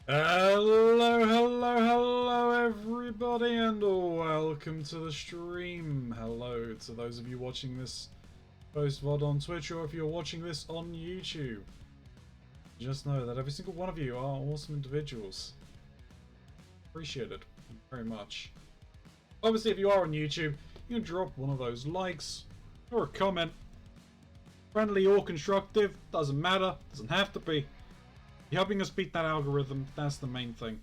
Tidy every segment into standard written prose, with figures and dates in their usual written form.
Hello, everybody, and welcome to the stream. Hello to those of you watching this post-VOD on Twitch, or if you're watching this on YouTube. Just know that every single one of you are awesome individuals. Appreciate it very much. Obviously, if you are on YouTube, you can drop one of those likes or a comment. Friendly or constructive, doesn't matter, doesn't have to be. You're helping us beat that algorithm, that's the main thing.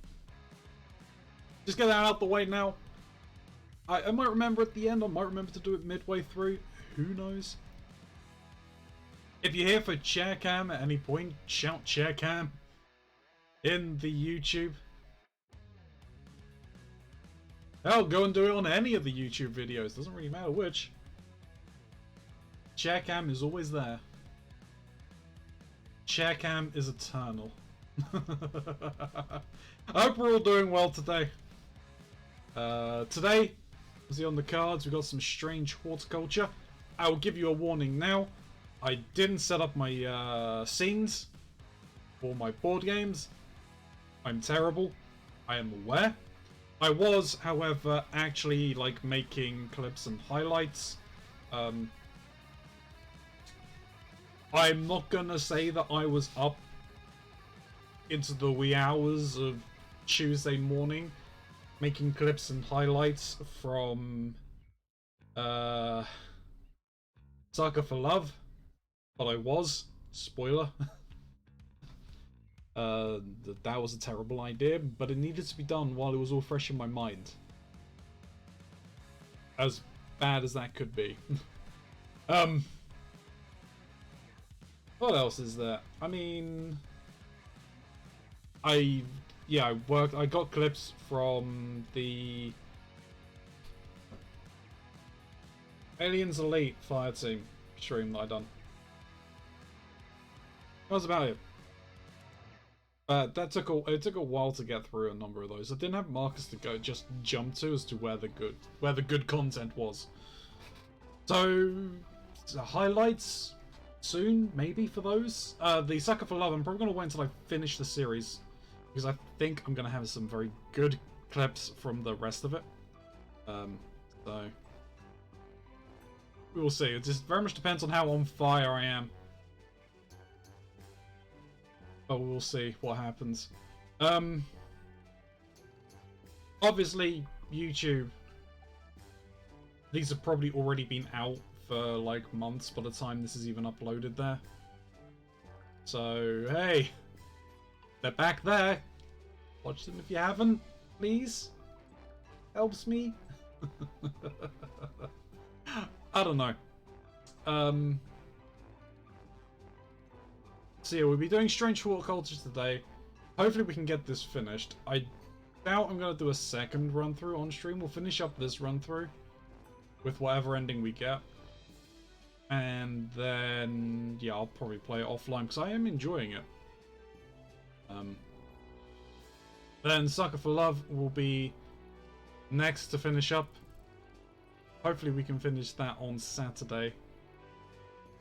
Just get that out the way now. I might remember at the end, I might remember to do it midway through, who knows. If you're here for chair cam at any point, shout chair cam in the YouTube. Hell, go and do it on any of the YouTube videos, doesn't really matter which. Chair cam is always there. Chair cam is eternal. I hope we're all doing well today. Today, see on the cards, we've got some strange horticulture. I will give you a warning now. I didn't set up my scenes for my board games. I'm terrible. I am aware. I was, however, actually like making clips and highlights. I'm not gonna say that I was up into the wee hours of Tuesday morning making clips and highlights from Sucker for Love, but I was. Spoiler. That was a terrible idea, but it needed to be done while it was all fresh in my mind. As bad as that could be. What else is there? I mean, I got clips from the Aliens Elite Fire Team stream that I done. That was about it. It took a while to get through a number of those. I didn't have markers to just jump to as to where the good content was. So highlights soon, maybe, for those. The Sucker for Love, I'm probably going to wait until I finish the series, because I think I'm going to have some very good clips from the rest of it. So we will see. It just very much depends on how on fire I am. But we'll see what happens. Obviously, YouTube. These have probably already been out for like months by the time this is even uploaded there. So, hey, they're back there. Watch them if you haven't, please. Helps me. I don't know. So yeah, we'll be doing Strange Horticulture today. Hopefully we can get this finished. I doubt I'm going to do a second run-through on stream. We'll finish up this run-through with whatever ending we get. And then, yeah, I'll probably play it offline because I am enjoying it. Then Sucker for Love will be next to finish up. Hopefully we can finish that on Saturday.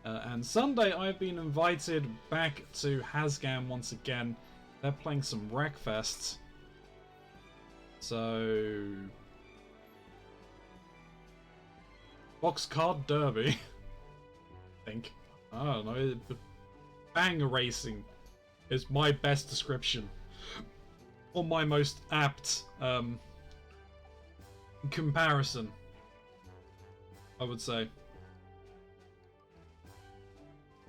And Sunday I've been invited back to Hasgam once again. They're playing some Wreckfests. So... Boxcard Derby. I think. I don't know. Banger racing is my best description. Or my most apt comparison, I would say.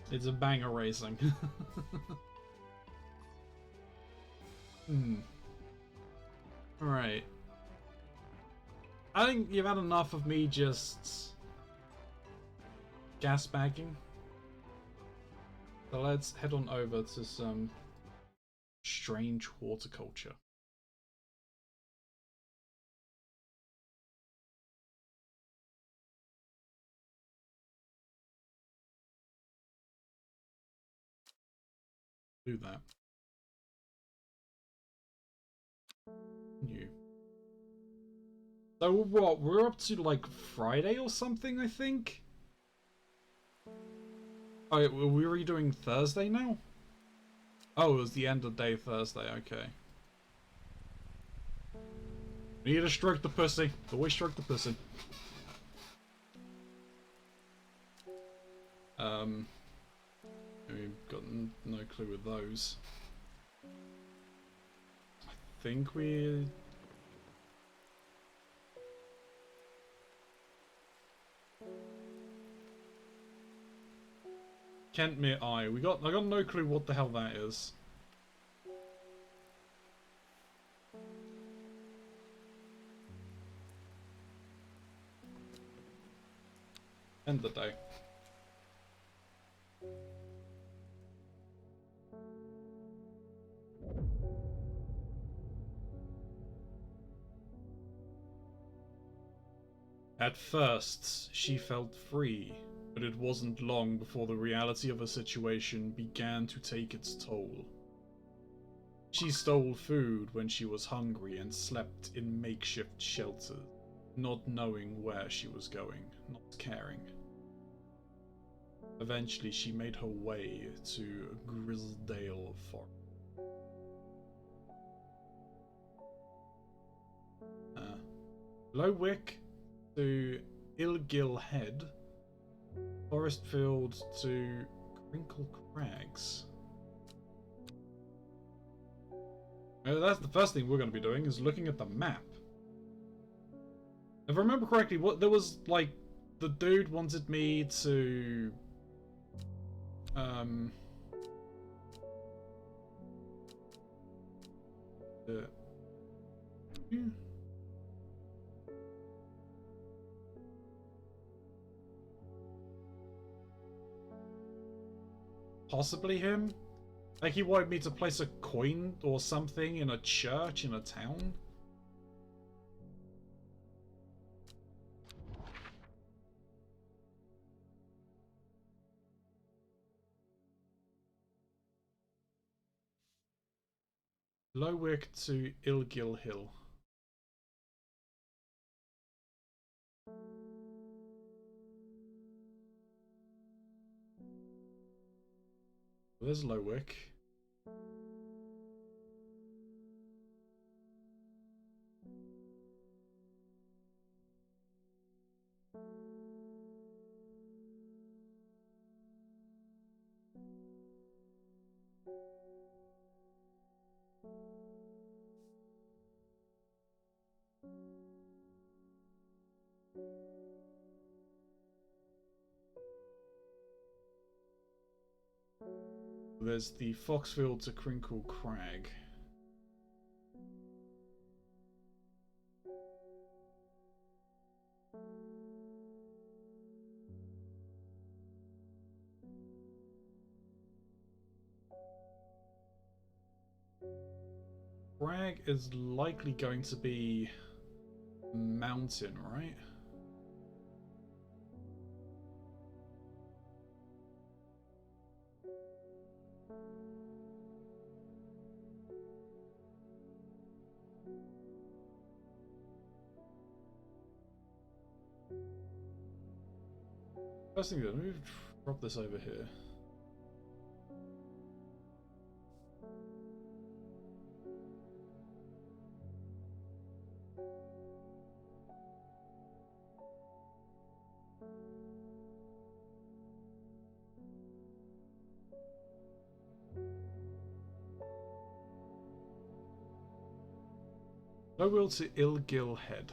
It's a banger racing. Alright. I think you've had enough of me just gas bagging. So let's head on over to some strange horticulture. Do that. New. So what? We're up to like Friday or something, I think. Oh, were we doing Thursday now? Oh, it was the end of day Thursday. Okay. We need to stroke the pussy. Always stroke the pussy. We've got no clue with those. I think we... Kentmere Eye. I got no clue what the hell that is. End the day. At first, she felt free, but it wasn't long before the reality of her situation began to take its toll. She stole food when she was hungry and slept in makeshift shelters, not knowing where she was going, not caring. Eventually, she made her way to Grisdale Forest. Lowick to Ilgill Head, Forest Field to Crinkle Crags. That's the first thing we're going to be doing, is looking at the map. If I remember correctly, what there was, like, the dude wanted me to possibly him? Like, he wanted me to place a coin or something in a church in a town? Lowick to Ilgill Hill. There's Lowick. There's the Foxfield to Crinkle Crag. Crag is likely going to be mountain, right? First thing, let me drop this over here. No will to Ilgill Head.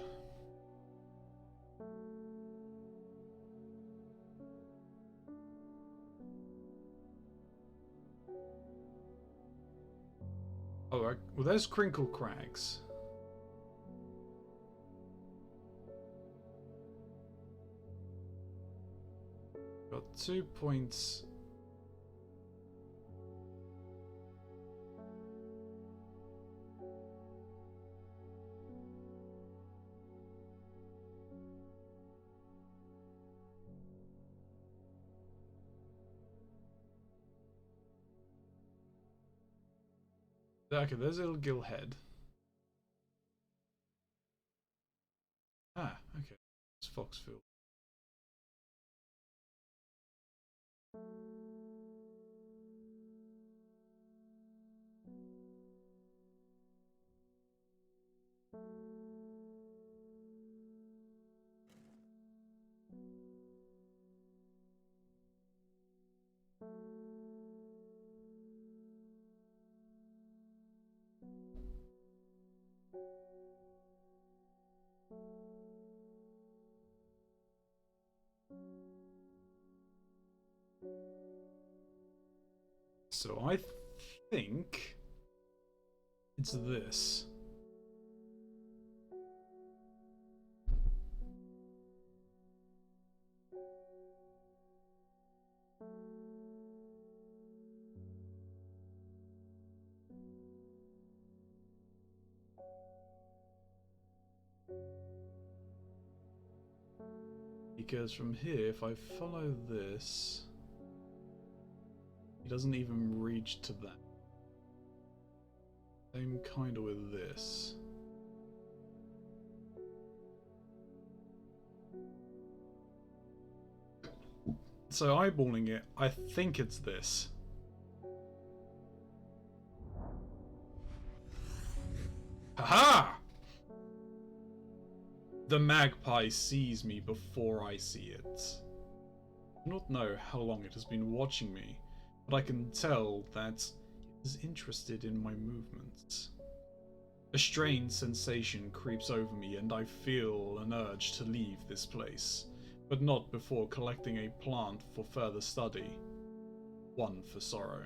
Oh, right. Well, there's Crinkle Crags. Got 2 points. Okay, there's Ilgill Head. Ah, okay. It's Foxfield. So I think it's this. Because from here, if I follow this, he doesn't even reach to that. Same kind of with this. So eyeballing it, I think it's this. Haha! The magpie sees me before I see it. I do not know how long it has been watching me, but I can tell that it is interested in my movements. A strange sensation creeps over me and I feel an urge to leave this place, but not before collecting a plant for further study. One for sorrow.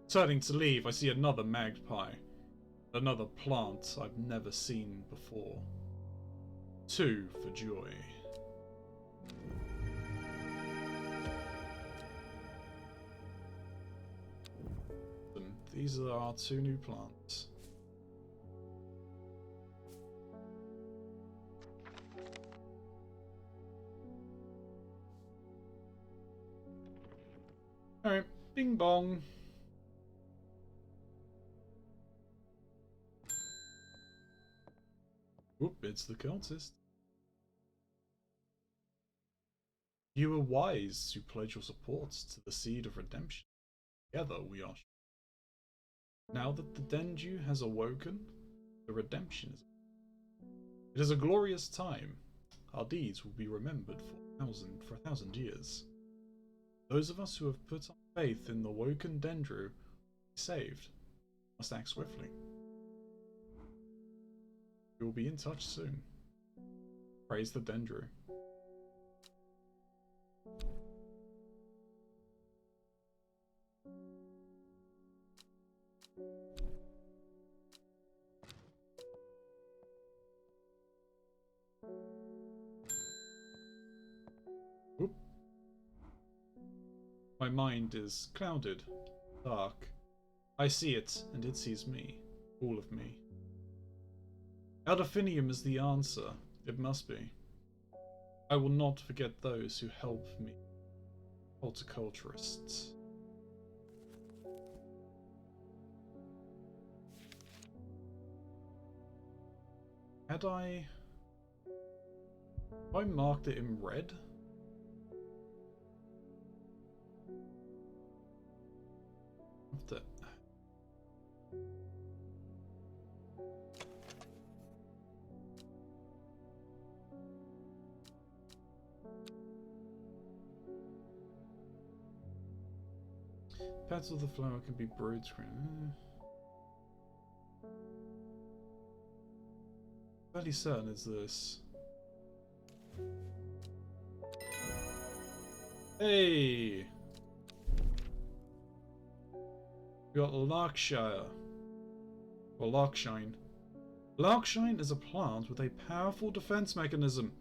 Turning to leave, I see another magpie. Another plant I've never seen before. Two for joy. These are our two new plants. Alright, bing bong. Oop, it's the cultist. You were wise to pledge your support to the Seed of Redemption. Together we are. Now that the Denju has awoken, the redemption is. It is a glorious time. Our deeds will be remembered for a thousand years. Those of us who have put our faith in the woken Dendru will be saved. Must act swiftly. We will be in touch soon. Praise the Dendru. Oop. My mind is clouded, dark. I see it, and it sees me. All of me. Aldefinium is the answer. It must be. I will not forget those who help me. Horticulturists. Had I marked it in red? Have to. Petals of the flower can be brood screen. Fairly certain it's this. Hey! We got Larkshire. Or Larkshine. Larkshine is a plant with a powerful defense mechanism.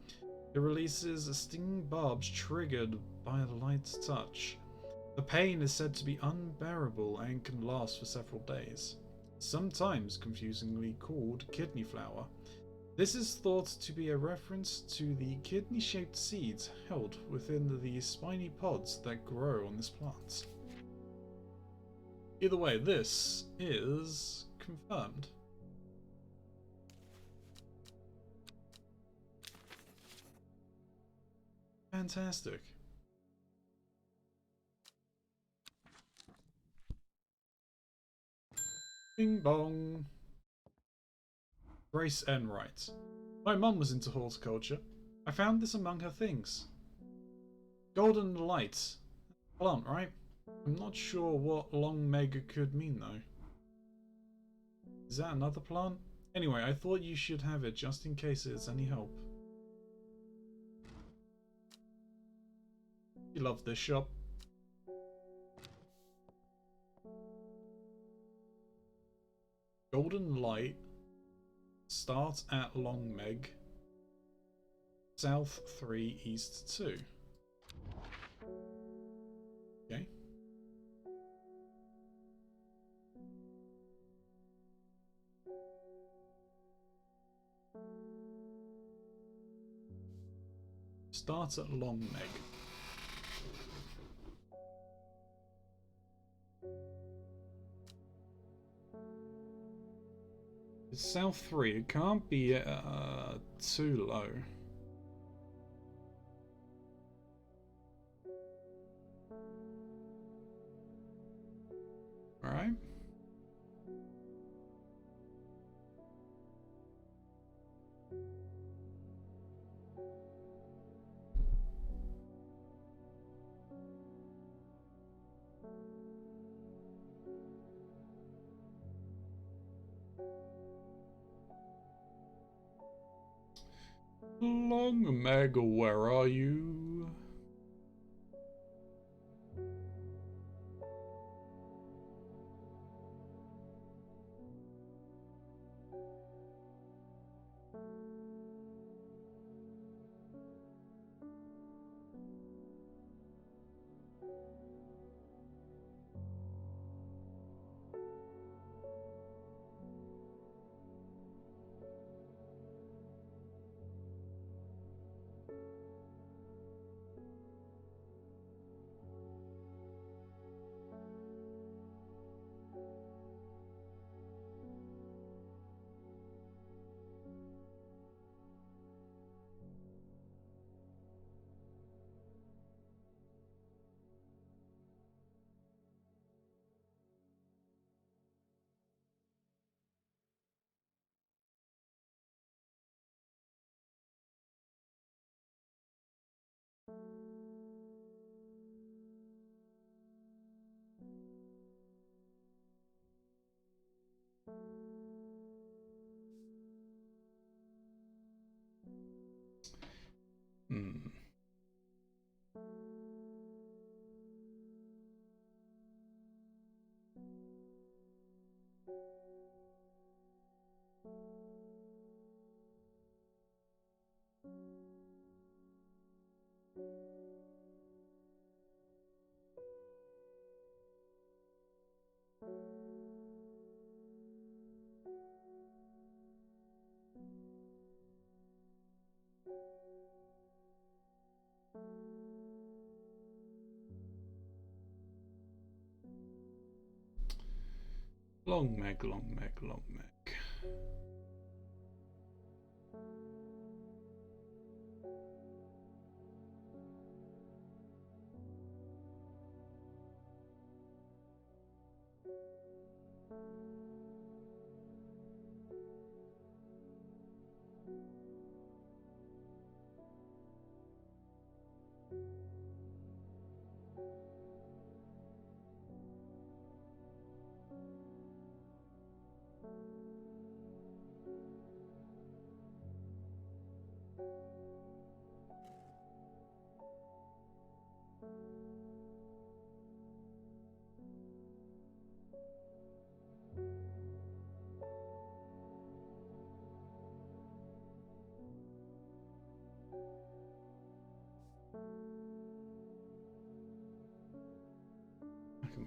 It releases stinging barbs triggered by a light touch. The pain is said to be unbearable and can last for several days. Sometimes confusingly called kidney flower. This is thought to be a reference to the kidney-shaped seeds held within the spiny pods that grow on this plant. Either way, this is confirmed. Fantastic. Bing bong. Grace Enright. My mum was into horticulture. I found this among her things. Golden light. Plant, right? I'm not sure what long mega could mean though. Is that another plant? Anyway, I thought you should have it just in case it's any help. You love this shop. Golden Light. Start at Long Meg. South 3, East 2. Okay. Start at Long Meg. It's South 3. It can't be too low. Alright. Long Meg, where are you? Long Meg, Long Meg, Long Meg.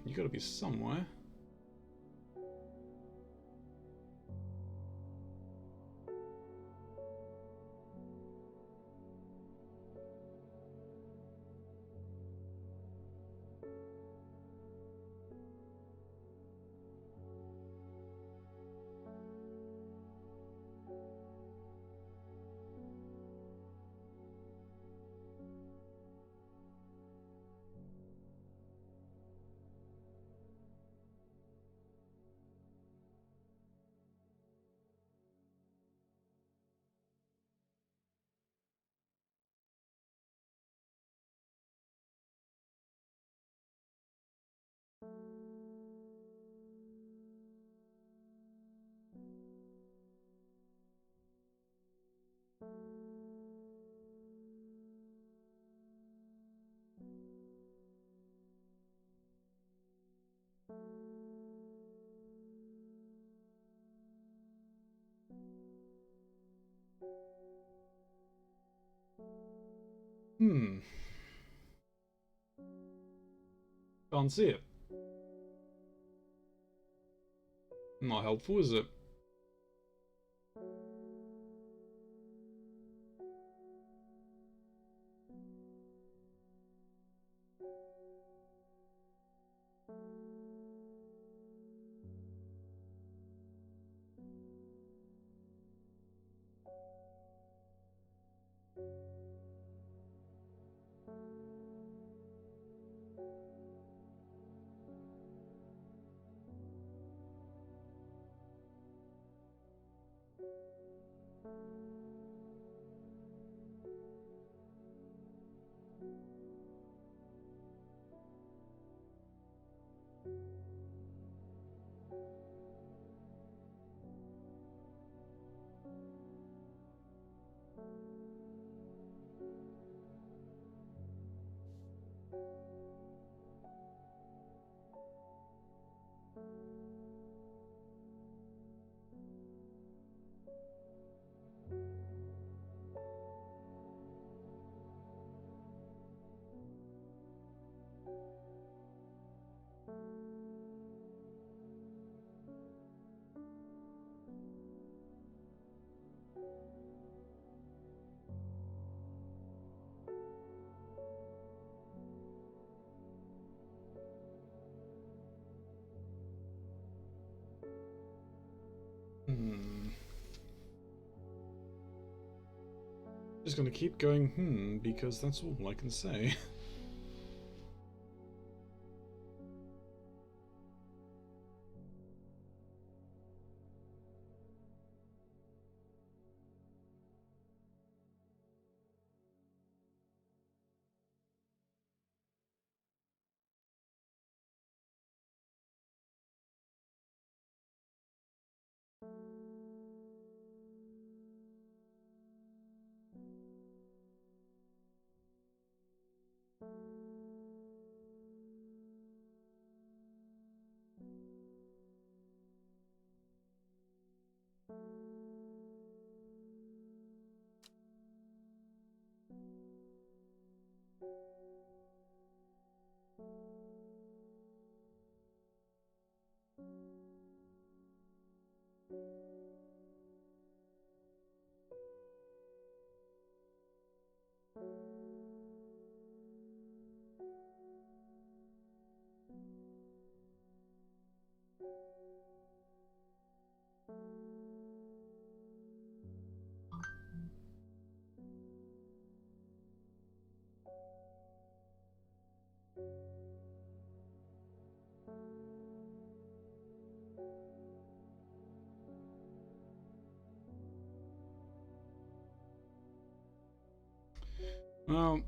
You gotta be somewhere. Hmm. Can't see it. Not helpful, is it? Hmm. Just gonna keep going, because that's all I can say. Well,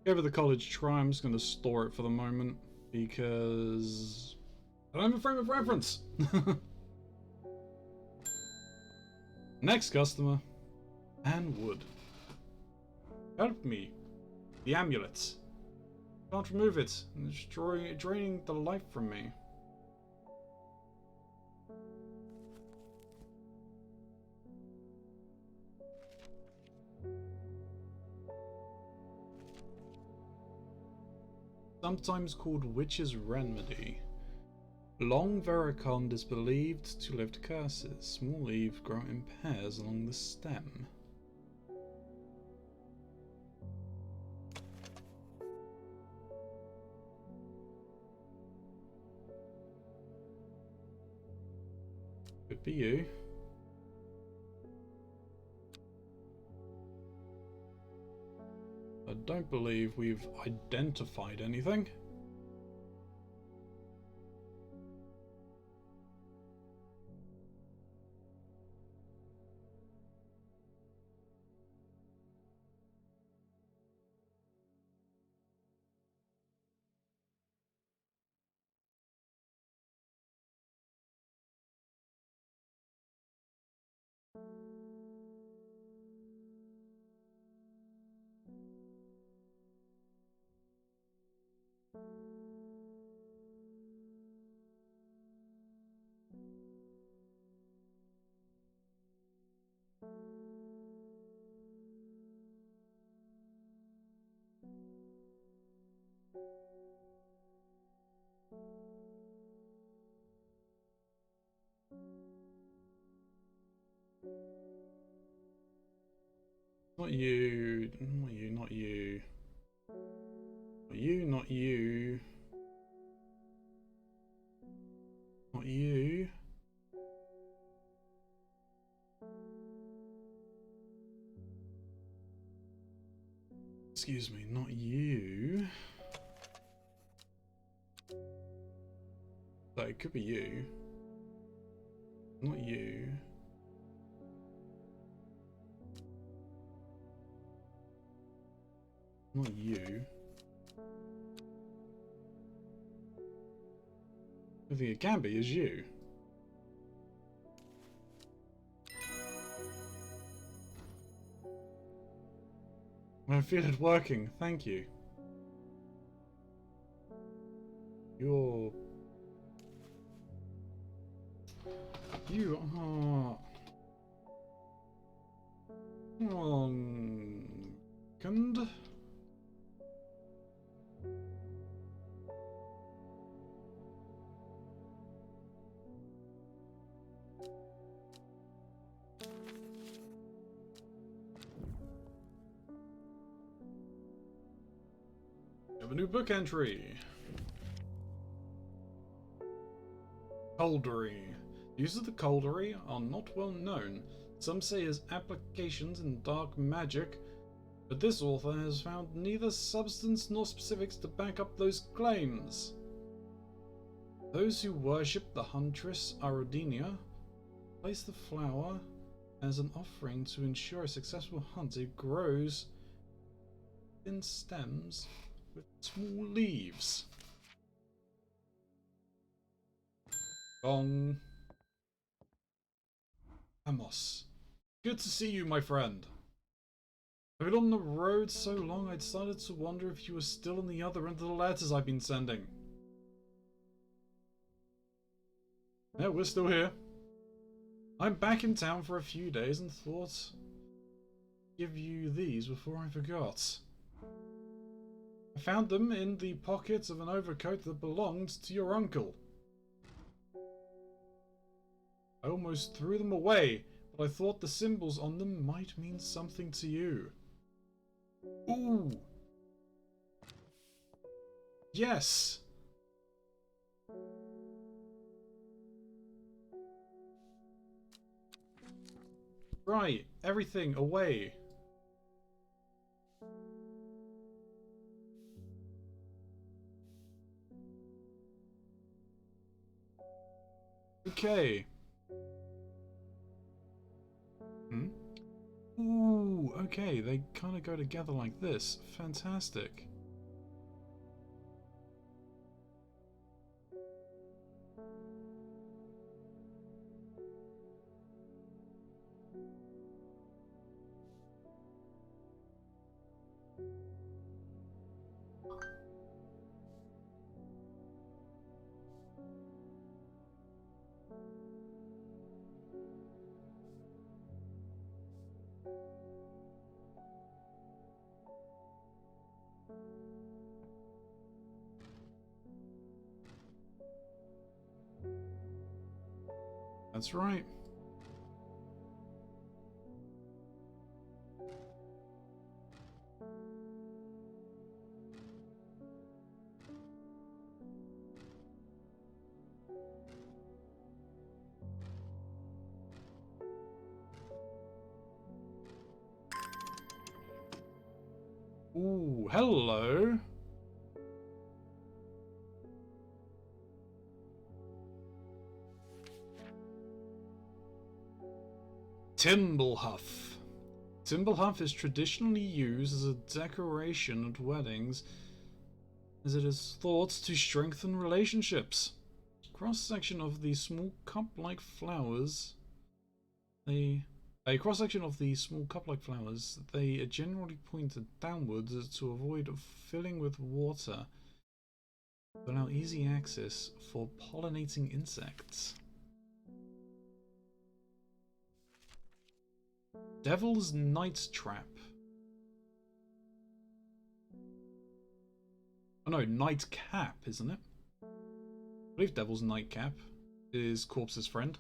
give it the college try. I'm just gonna store it for the moment because I don't have a frame of reference. Next customer. And wood. Help me. The amulet. Can't remove it. It's draining the life from me. Sometimes called Witch's Remedy. Long vericond is believed to lift curses. Small leaves grow in pairs along the stem. Could be you. I don't believe we've identified anything. Not you. Not you. Not you. Not you. Not you. Not you. Excuse me, not you. So it could be you. Not you. Not you. I think it can be is you. I feel it working, thank you. You are... Second. We have a new book entry. Coldery. The use of the coldery are not well known. Some say his applications in dark magic, but this author has found neither substance nor specifics to back up those claims. Those who worship the huntress Arodenia place the flower as an offering to ensure a successful hunt. It grows in stems with small leaves. Gong. Amos. Good to see you, my friend. I've been on the road so long I started to wonder if you were still on the other end of the letters I've been sending. Yeah, we're still here. I'm back in town for a few days and thought I'd give you these before I forgot. I found them in the pockets of an overcoat that belonged to your uncle. I almost threw them away, but I thought the symbols on them might mean something to you. Ooh! Yes! Right, everything away. Okay. Ooh, okay, they kind of go together like this. Fantastic. That's right. Ooh, hello. Timblehuff. Timblehuff is traditionally used as a decoration at weddings, as it is thought to strengthen relationships. Cross-section of the small cup-like flowers. A cross-section of the small cup-like flowers. They are generally pointed downwards to avoid filling with water, to allow easy access for pollinating insects. Devil's Night Trap. Oh no, Nightcap, isn't it? I believe Devil's Nightcap is Corpse's friend.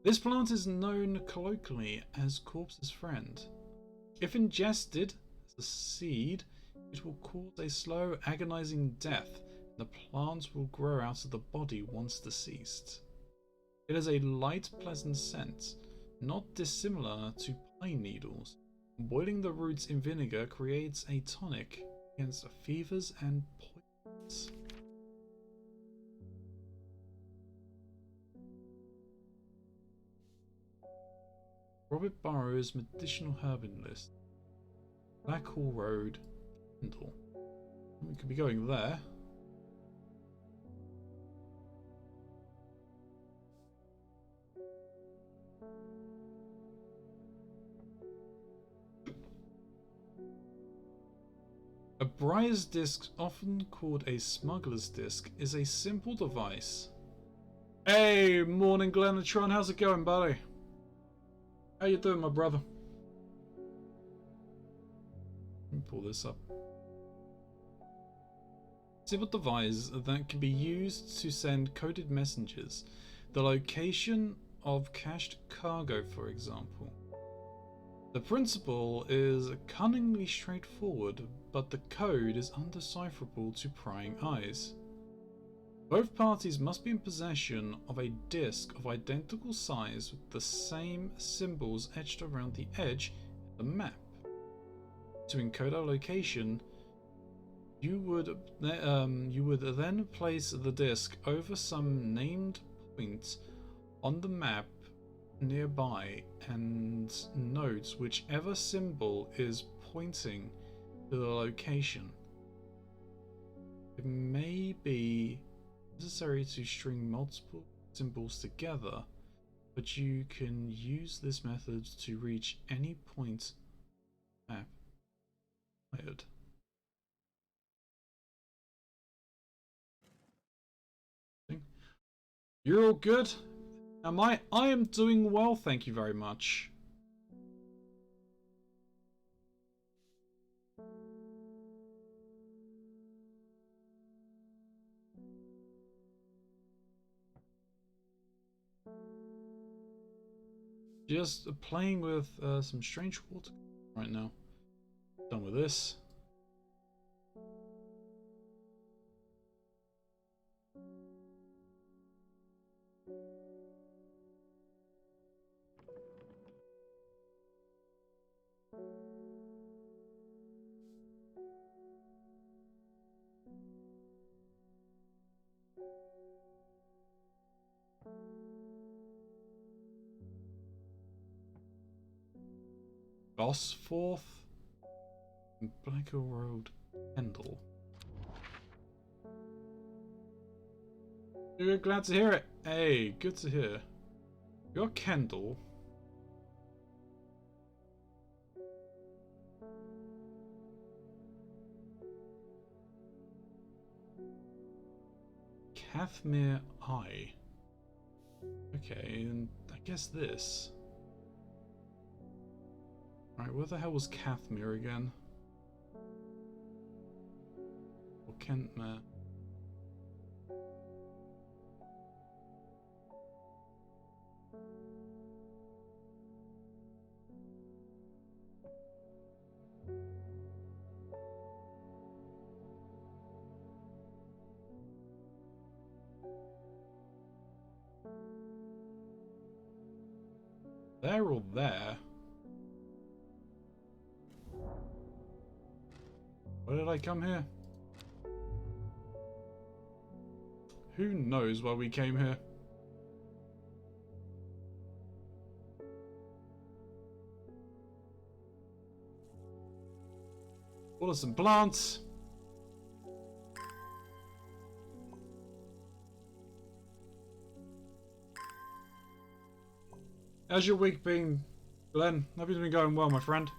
This plant is known colloquially as Corpse's friend. If ingested as a seed, it will cause a slow, agonizing death. The plant will grow out of the body once deceased. It has a light, pleasant scent, not dissimilar to pine needles. Boiling the roots in vinegar creates a tonic against fevers and poisons. Robert Burrows' medicinal herb list. Blackhall Road, Kendall. We could be going there. A briar's disc, often called a smuggler's disc, is a simple device. Hey, morning Glenatron, how's it going, buddy? How you doing, my brother? Let me pull this up. Simple device that can be used to send coded messages. The location of cached cargo, for example. The principle is cunningly straightforward, but the code is undecipherable to prying eyes. Both parties must be in possession of a disk of identical size with the same symbols etched around the edge of the map. To encode our location, you would then place the disk over some named point on the map nearby and note whichever symbol is pointing to the location. It may be necessary to string multiple symbols together, but you can use this method to reach any point map desired. You're all good? Am I? I am doing well, thank you very much. Just playing with some strange water right now. Done with this. Gosforth, Blacker Road, Kendall. You're glad to hear it. Hey, good to hear. You're Kendall. Kathmir Eye. Okay, and I guess this. Right, where the hell was Kathmir again? Or Kentmere? There or there? Why did I come here? Who knows why we came here? What are some plants? How's your week been, Glenn? Hope it's been going well, my friend.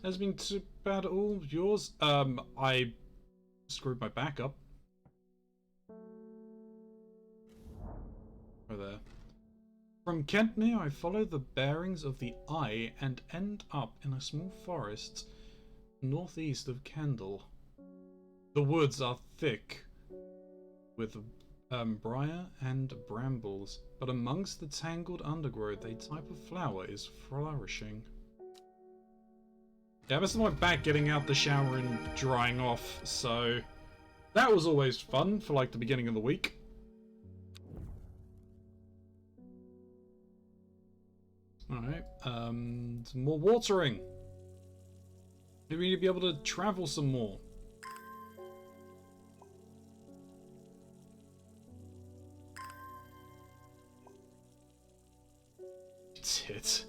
Has been too bad at all. Yours? I screwed my back up. From Kentmere, I follow the bearings of the eye and end up in a small forest northeast of Kendal. The woods are thick with briar and brambles, but amongst the tangled undergrowth a type of flower is flourishing. Yeah, this is my back getting out the shower and drying off, so that was always fun for like the beginning of the week. Alright, some more watering. We need to be able to travel some more. Tit.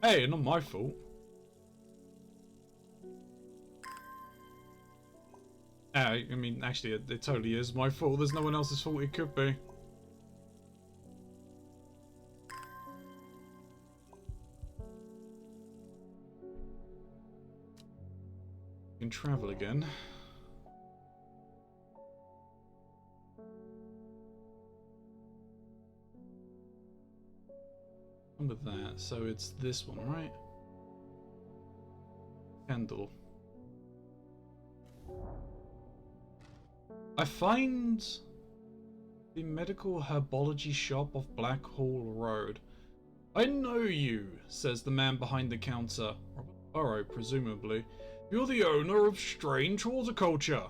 Hey, not my fault. I mean, actually, it totally is my fault. There's no one else's fault it could be. You can travel again. And with that, so it's this one, right? Candle. I find the medical herbology shop off Blackhall Road. I know you, says the man behind the counter. Robert Burrow, presumably. You're the owner of Strange Horticulture.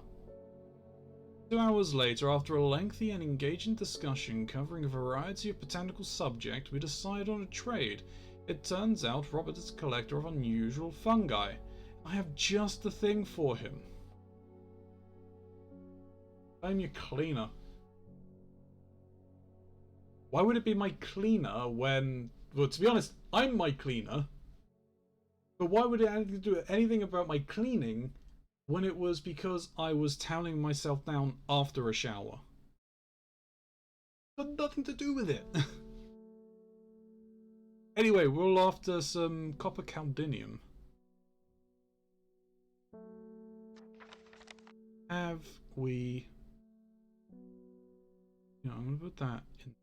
2 hours later, after a lengthy and engaging discussion covering a variety of botanical subjects, we decide on a trade. It turns out Robert is a collector of unusual fungi. I have just the thing for him. I'm your cleaner. Why would it be my cleaner when... Well, to be honest, I'm my cleaner. But why would it do anything about my cleaning when it was because I was toweling myself down after a shower? Got nothing to do with it. Anyway, we're all after some copper caldinium. Have we... You know, I'm going to put that in.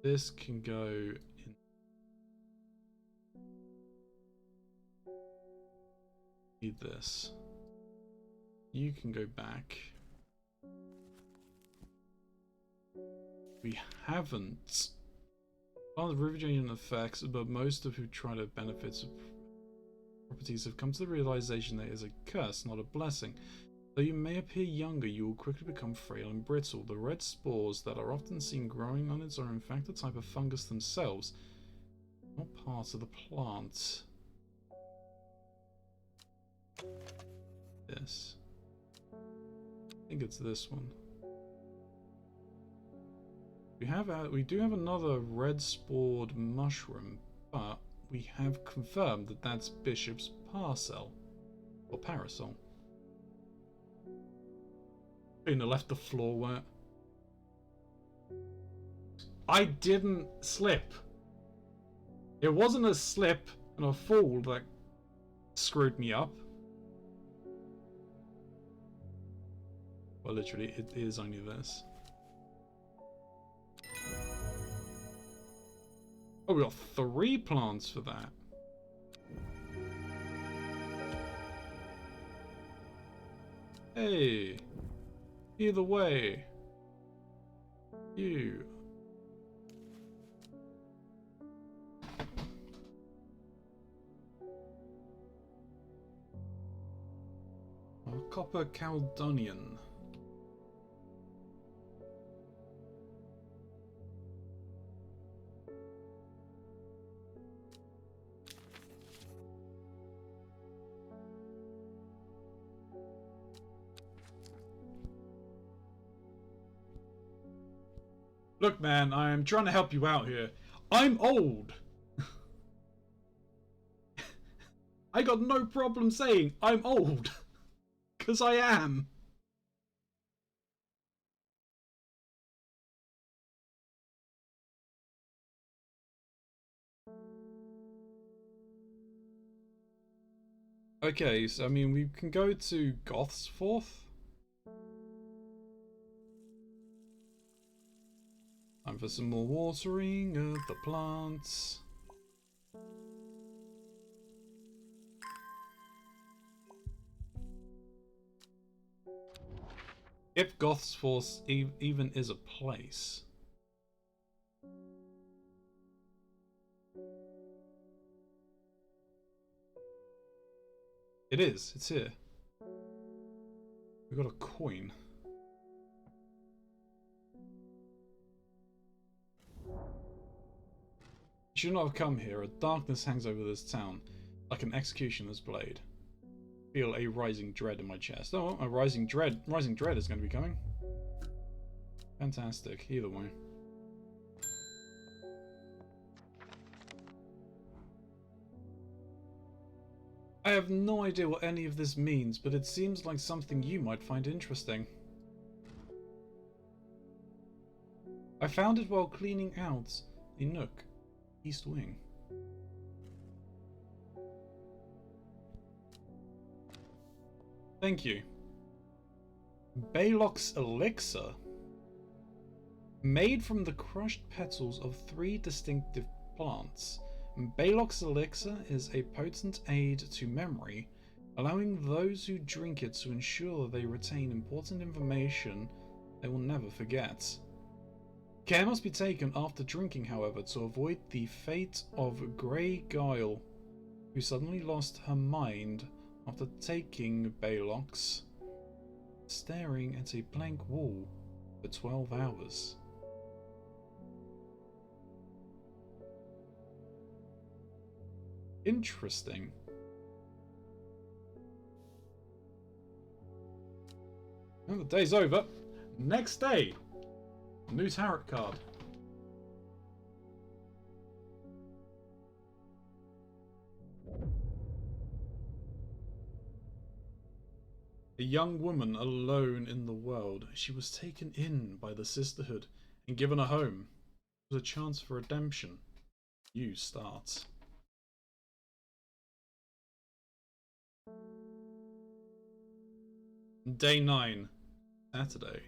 This can go in. Need this. You can go back. We haven't. Well, the river effects, but most of who try to benefit of properties have come to the realization that it is a curse, not a blessing. Though you may appear younger, you will quickly become frail and brittle. The red spores that are often seen growing on it are in fact a type of fungus themselves, not part of the plant. This. I think it's this one. We do have another red-spored mushroom, but we have confirmed that that's Bishop's parcel or parasol. Trina left the floor wet. I didn't slip. It wasn't a slip and a fall that screwed me up. Well, literally, it is only this. Oh, we got 3 plants for that. Hey. Either way. You. Copper Caldonian. Look, man, I'm trying to help you out here. I'm old. I got no problem saying I'm old. Because I am. Okay, so I mean, we can go to Gothsforth. Time for some more watering of the plants. If Goth's Force even is a place. It is. It's here. We got a coin. You should not have come here. A darkness hangs over this town, like an executioner's blade. Feel a rising dread in my chest. Oh, a rising dread. Rising dread is going to be coming. Fantastic. Either way. I have no idea what any of this means, but it seems like something you might find interesting. I found it while cleaning out a nook, east wing. Thank you. Baylock's Elixir. Made from the crushed petals of 3 distinctive plants, Baylock's Elixir is a potent aid to memory, allowing those who drink it to ensure they retain important information they will never forget. Care must be taken after drinking, however, to avoid the fate of Grey Guile, who suddenly lost her mind after taking Baylock's, staring at a blank wall for 12 hours. Interesting. Well, the day's over. Next day. New tarot card. A young woman alone in the world. She was taken in by the sisterhood and given a home. It was a chance for redemption. You start. Day 9, Saturday.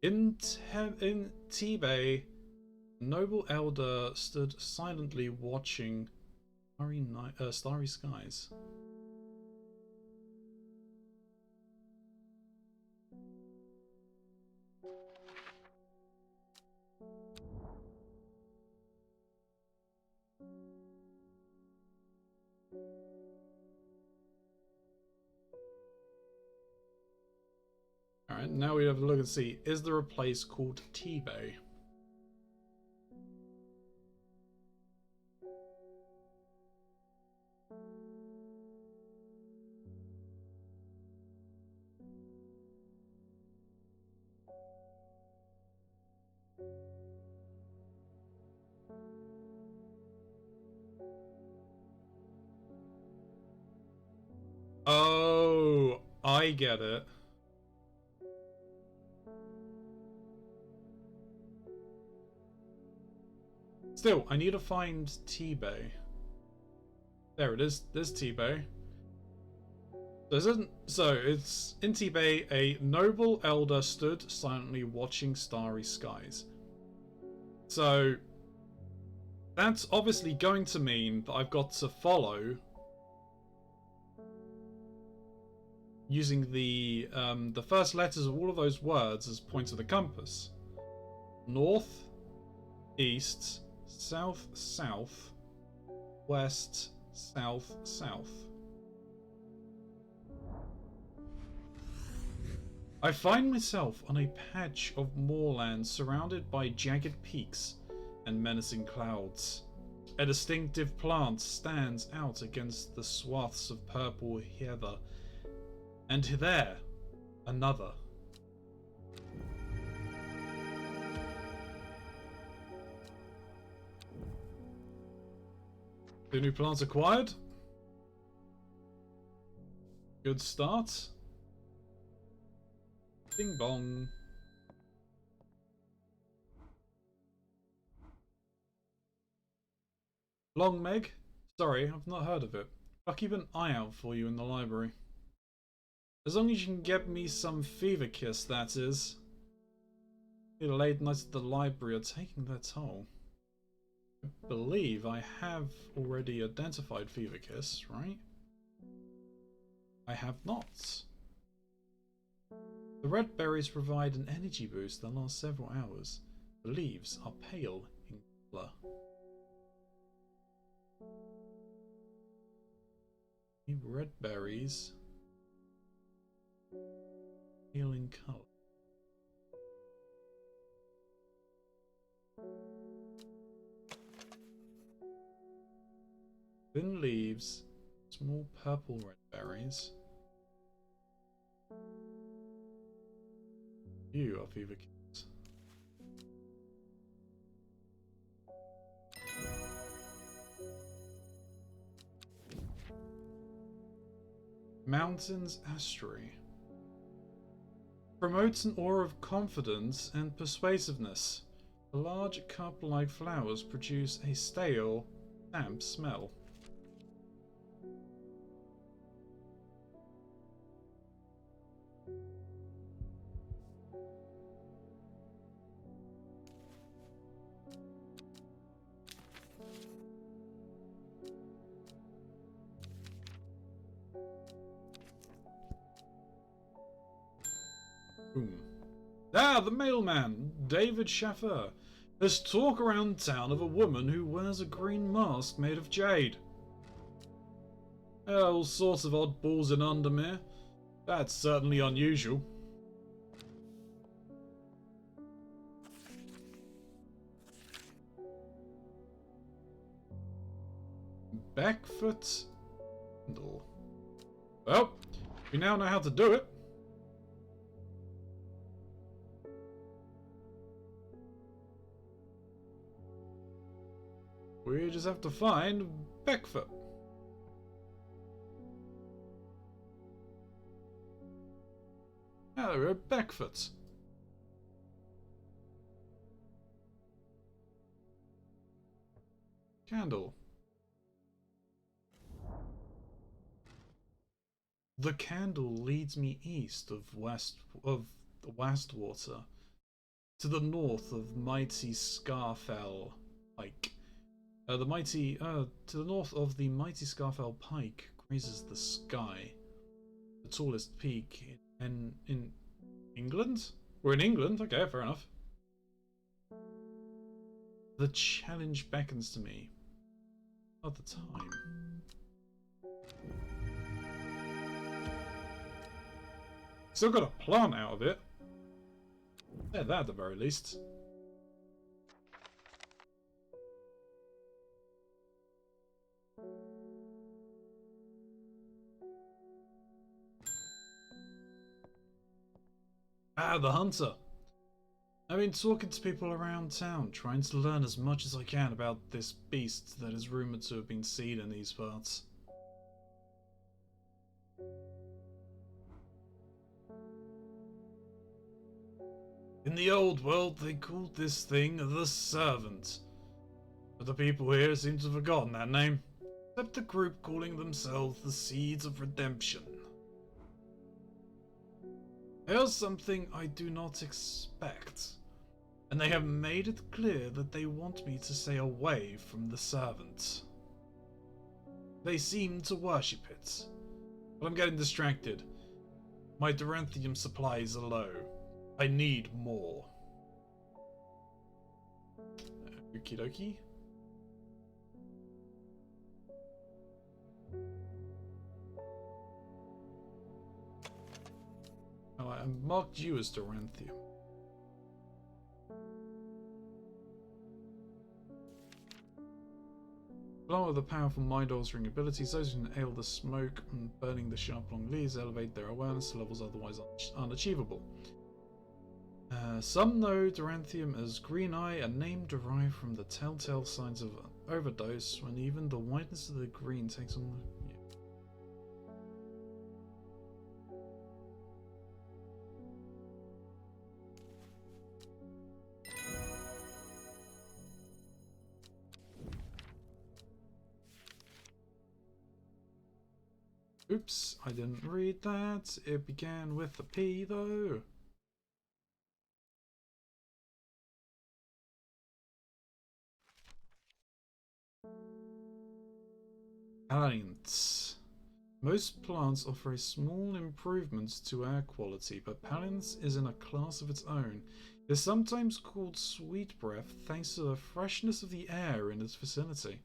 In Tibet, a noble elder stood silently watching starry skies. Alright, now we have a look and see, is there a place called Tibet? Oh, I get it. Still, I need to find Tibet. There it is. There's Tibet. So it's in Tibet, a noble elder stood silently watching starry skies. So that's obviously going to mean that I've got to follow using the first letters of all of those words as points of the compass. North, east, south, south, west, south, south. I find myself on a patch of moorland surrounded by jagged peaks and menacing clouds. A distinctive plant stands out against the swaths of purple heather, and there, another. The new plants acquired. Good start. Ding bong. Long Meg? Sorry, I've not heard of it. I'll keep an eye out for you in the library. As long as you can get me some fever kiss, that is. The late nights at the library are taking their toll. I believe I have already identified Fever Kiss, right? I have not. The red berries provide an energy boost that lasts several hours. The leaves are pale in colour. Red berries, pale in colour. Thin leaves, small purple red berries. You are Fever Kiss. Mountains Estuary. Promotes an aura of confidence and persuasiveness. The large cup-like flowers produce a stale, damp smell. Boom. Ah, the mailman, David Schaffer. There's talk around town of a woman who wears a green mask made of jade. All sorts of oddballs in Undermere. That's certainly unusual. Backfoot. Well, we now know how to do it. We just have to find Backfoot. Ah, there we go, Backfoot. Candle. The candle leads me east of Wastwater, to the north of mighty Scarfell Pike. To the north of the mighty Scarfell Pike grazes the sky, the tallest peak in England? We're in England, okay, fair enough. The challenge beckons to me. At the time. Still got a plant out of it. Yeah, that at the very least. Ah, the hunter. I've been talking to people around town, trying to learn as much as I can about this beast that is rumoured to have been seen in these parts. In the old world, they called this thing the Servant. But the people here seem to have forgotten that name, except the group calling themselves the Seeds of Redemption. There's something I do not expect, and they have made it clear that they want me to stay away from the Servant. They seem to worship it, but I'm getting distracted. My Duranthium supplies are low. I need more. Okie dokie. Oh, I marked you as Duranthium. Along with the powerful mind-altering abilities, those who inhale the smoke and burning the sharp long leaves elevate their awareness to levels otherwise unachievable. Some know Duranthium as Green Eye, a name derived from the telltale signs of overdose when even the whiteness of the green takes on the... Oops, I didn't read that. It began with a P though. Palinths. Most plants offer a small improvement to air quality, but Palinths is in a class of its own. It is sometimes called sweet breath thanks to the freshness of the air in its vicinity.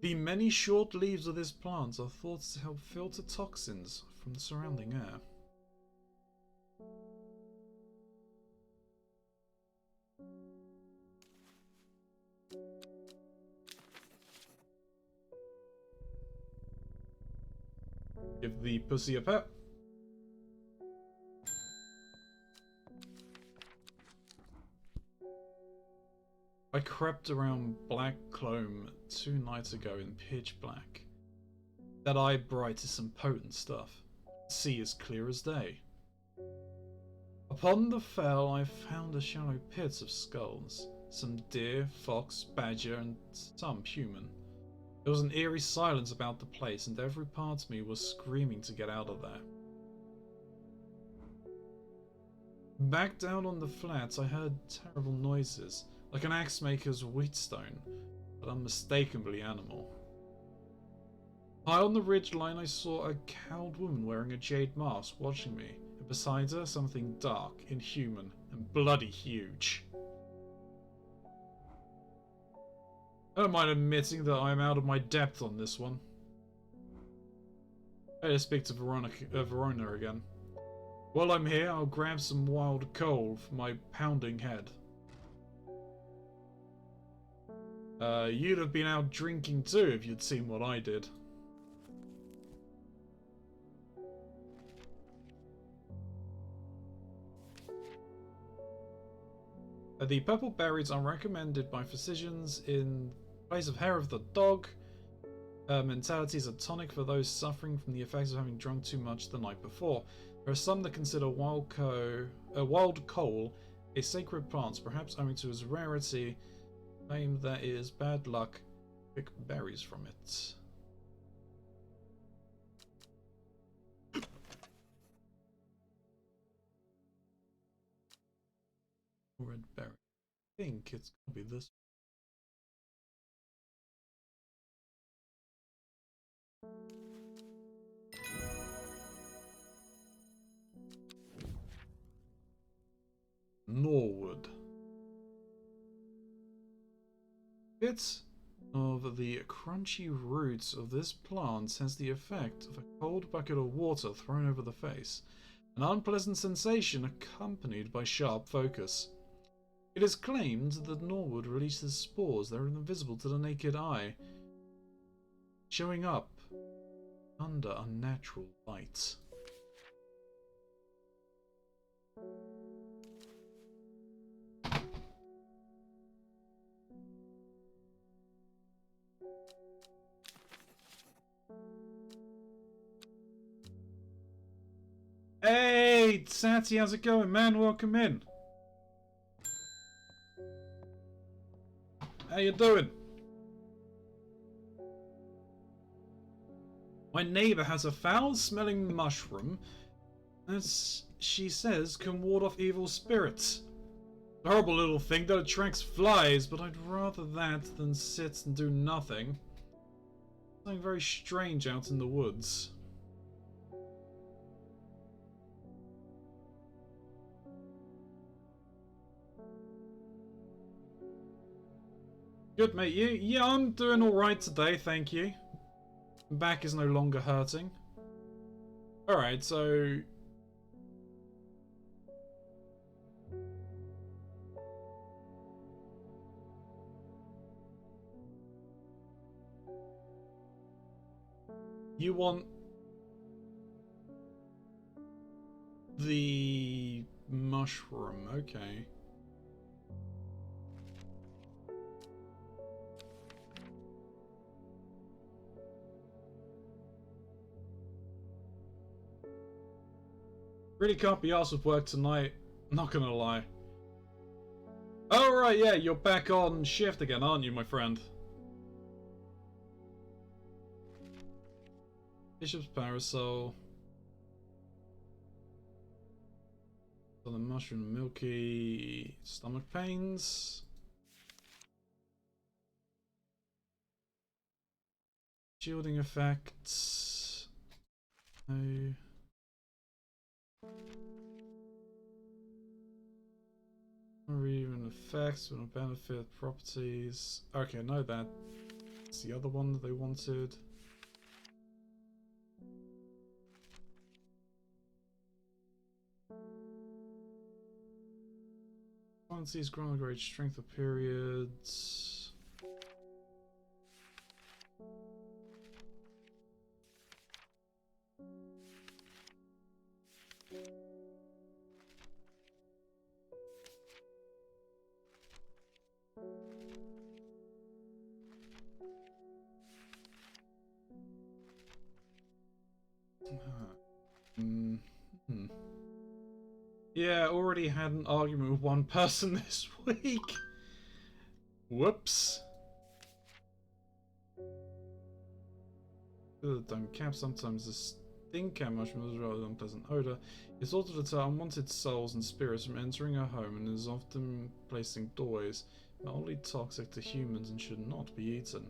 The many short leaves of this plant are thought to help filter toxins from the surrounding air. Give the pussy a pet. I crept around Black Clome 2 nights ago in pitch black. That eye bright is some potent stuff. The sea is clear as day. Upon the fell I found a shallow pit of skulls. Some deer, fox, badger, and some human. There was an eerie silence about the place, and every part of me was screaming to get out of there. Back down on the flats, I heard terrible noises, like an axe maker's wheatstone, but unmistakably animal. High on the ridgeline, I saw a cowled woman wearing a jade mask watching me, and beside her, something dark, inhuman, and bloody huge. I don't mind admitting that I'm out of my depth on this one. I better speak to Verona again. While I'm here, I'll grab some wild coal for my pounding head. You'd have been out drinking too if you'd seen what I did. The purple berries are recommended by physicians in place of hair of the dog. Mentality is a tonic for those suffering from the effects of having drunk too much the night before. There are some that consider wild coal a sacred plant, perhaps owing to its rarity. Claim that it is bad luck. Pick berries from it. Red berry. I think it's gonna be this. Norwood. Bits of the crunchy roots of this plant has the effect of a cold bucket of water thrown over the face, an unpleasant sensation accompanied by sharp focus. It is claimed that Norwood releases spores that are invisible to the naked eye, showing up under unnatural light. Hey, Sati, how's it going, man? Welcome in. How you doing? My neighbour has a foul-smelling mushroom that she says can ward off evil spirits. A horrible little thing that attracts flies, but I'd rather that than sit and do nothing. Something very strange out in the woods. Good, mate. You? Yeah, I'm doing alright today, thank you. Back is no longer hurting. Alright, so... You want... the... mushroom, okay. Really can't be arsed with work tonight, not gonna lie. Oh right, yeah, you're back on shift again, aren't you, my friend? Bishop's Parasol. On the mushroom, milky stomach pains. Shielding effects. No. Or even effects will benefit properties. Okay, I know that. It's the other one that they wanted. Keronzi's growing great strength of periods. Yeah, already had an argument with one person this week. Whoops. Don't cap. Sometimes the stinker mushroom is rather than unpleasant odor. It's also to deter unwanted souls and spirits from entering a home and is often placing doorways. Not only toxic to humans and should not be eaten.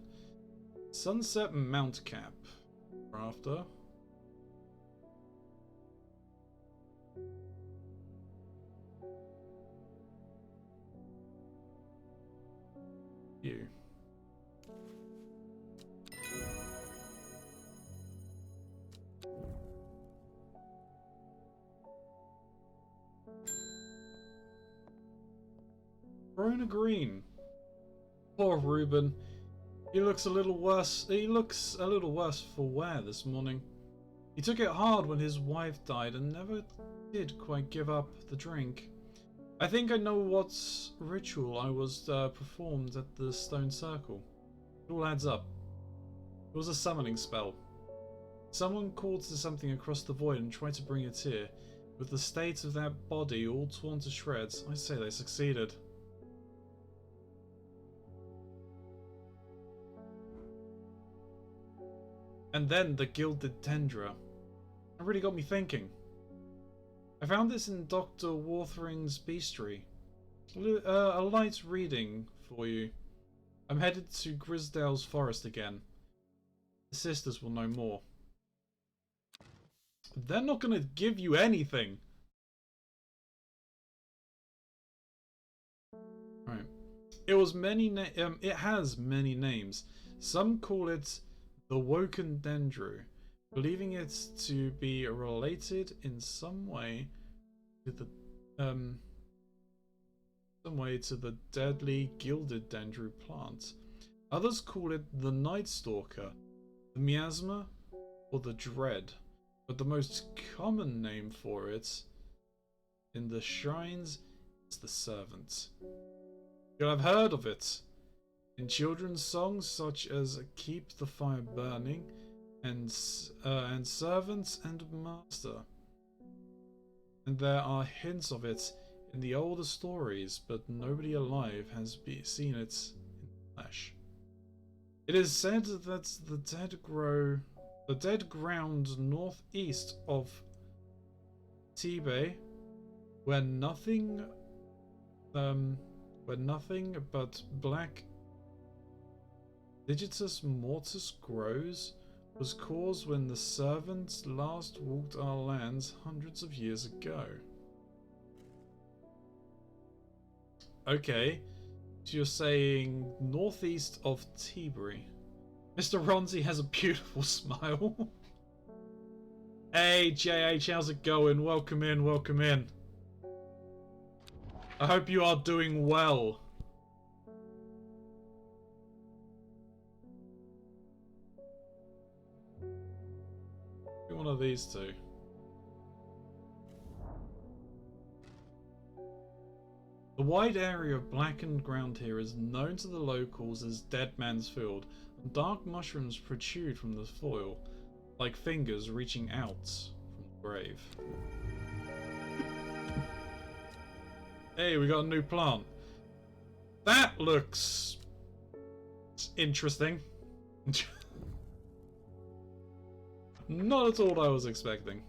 Sunset Mount Cap. After. You. Rona Green. Poor Reuben. He looks a little worse. He looks a little worse for wear this morning. He took it hard when his wife died and never did quite give up the drink. I think I know what ritual I was performed at the stone circle. It all adds up. It was a summoning spell. Someone called to something across the void and tried to bring it here. With the state of that body all torn to shreds, I say they succeeded. And then the gilded tendra. It really got me thinking. I found this in Dr. Warthering's bestiary. A light reading for you. I'm headed to Grisdale's forest again. The sisters will know more. They're not going to give you anything. Right. It has many names. Some call it the Woken Dendro, believing it to be related in some way to the deadly gilded dendro plant. Others call it the Night Stalker, the Miasma, or the Dread, but the most common name for it in the shrines is the Servant. You'll have heard of it in children's songs such as Keep the Fire Burning and Servants and Master. And there are hints of it in the older stories, but nobody alive has seen it in the flesh. It is said that the dead ground northeast of Tibet, where nothing but black Digitus mortis grows, was caused when the servants last walked our lands hundreds of years ago. Okay, so you're saying northeast of Tiberi. Mr. Ronzi has a beautiful smile. Hey JH, how's it going? Welcome in, welcome in. I hope you are doing well. One of these two. The wide area of blackened ground here is known to the locals as Dead Man's Field, and dark mushrooms protrude from the soil, like fingers reaching out from the grave. Hey, we got a new plant. That looks interesting. Not at all what I was expecting.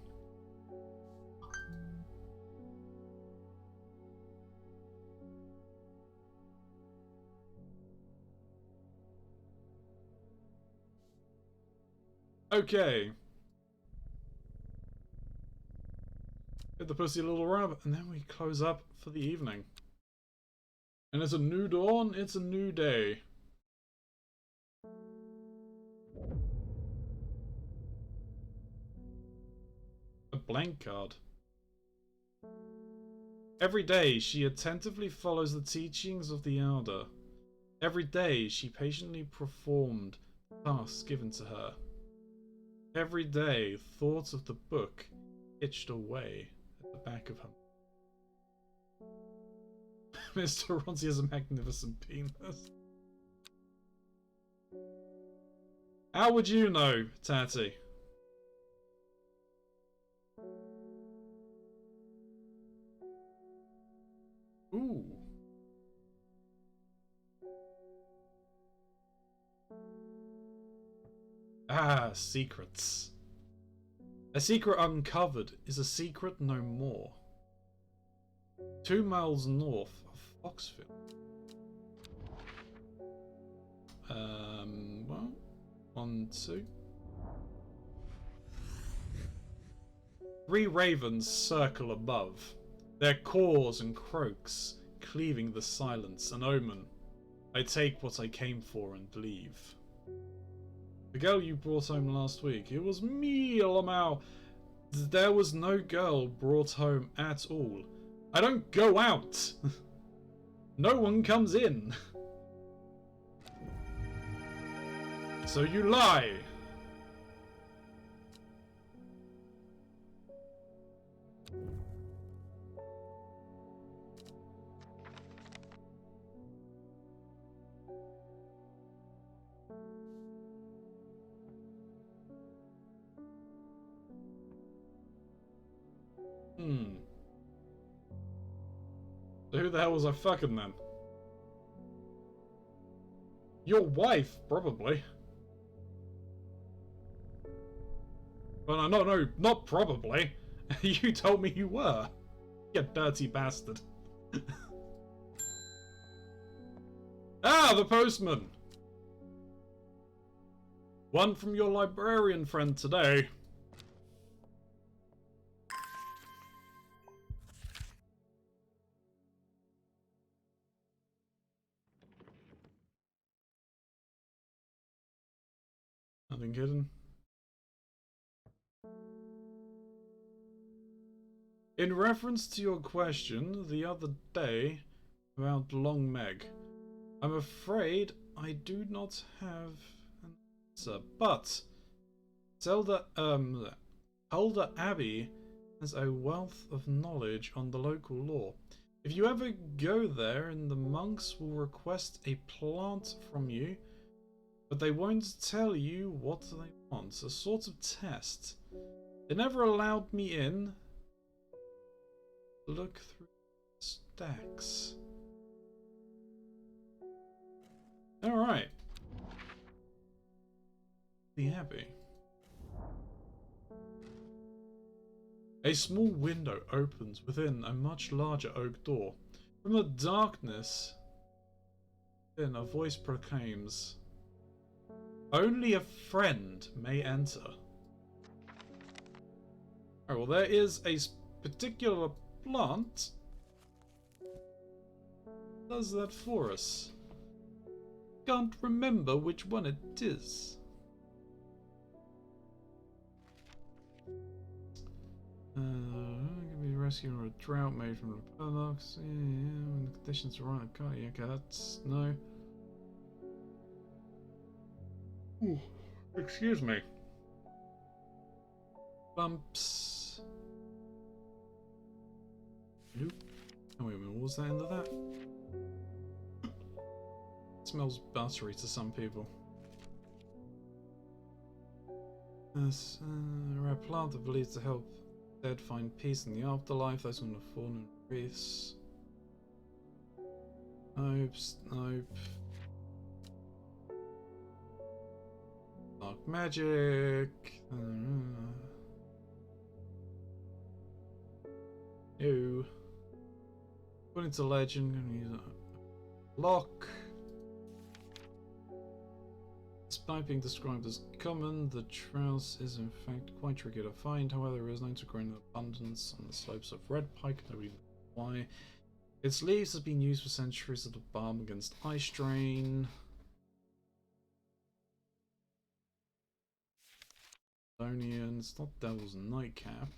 Okay. Get the pussy little rabbit, and then we close up for the evening. And it's a new dawn, it's a new day. A blank card. Every day she attentively follows the teachings of the Elder. Every day she patiently performed the tasks given to her. Every day thoughts of the book itched away at the back of her. Mr. Ronzi has a magnificent penis. How would you know, Tatty? Ooh. Ah, secrets. A secret uncovered is a secret no more. 2 miles north of Foxville. Well, 1, 2. 3 ravens circle above, their caws and croaks cleaving the silence, an omen. I take what I came for and leave. The girl you brought home last week, it was me, Lamau. There was no girl brought home at all. I don't go out. No one comes in. So you lie. So who the hell was I fucking then? Your wife, probably. Well, no, not probably. You told me you were. You dirty bastard. Ah, the postman! One from your librarian friend today. Nothing hidden. In reference to your question the other day about Long Meg, I'm afraid I do not have an answer, but Elder Abbey has a wealth of knowledge on the local law. If you ever go there, and the monks will request a plant from you, but they won't tell you what they want, a sort of test. They never allowed me in. Look through stacks. Alright. The Abbey. A small window opens within a much larger oak door. From the darkness, then a voice proclaims, "Only a friend may enter." Oh, well, there is a particular plant that does that for us. Can't remember which one it is. Can be rescued from a drought made from the paradox. Yeah, when the conditions are right, I can't. Yeah, okay, that's no. Ooh, excuse me. Bumps. Nope. Oh, wait a minute, what was that end of that? It smells buttery to some people. Yes, a rare plant that believes to help dead find peace in the afterlife. Those on the fallen wreaths. Nope. Dark magic. Ew. According to legend, I'm gonna use a lock. This Despite being described as common, the trouse is in fact quite tricky to find. However, it is known to grow in abundance on the slopes of red pike. Nobody knows why. Its leaves have been used for centuries as a balm against eye strain. It's not Devil's Nightcap.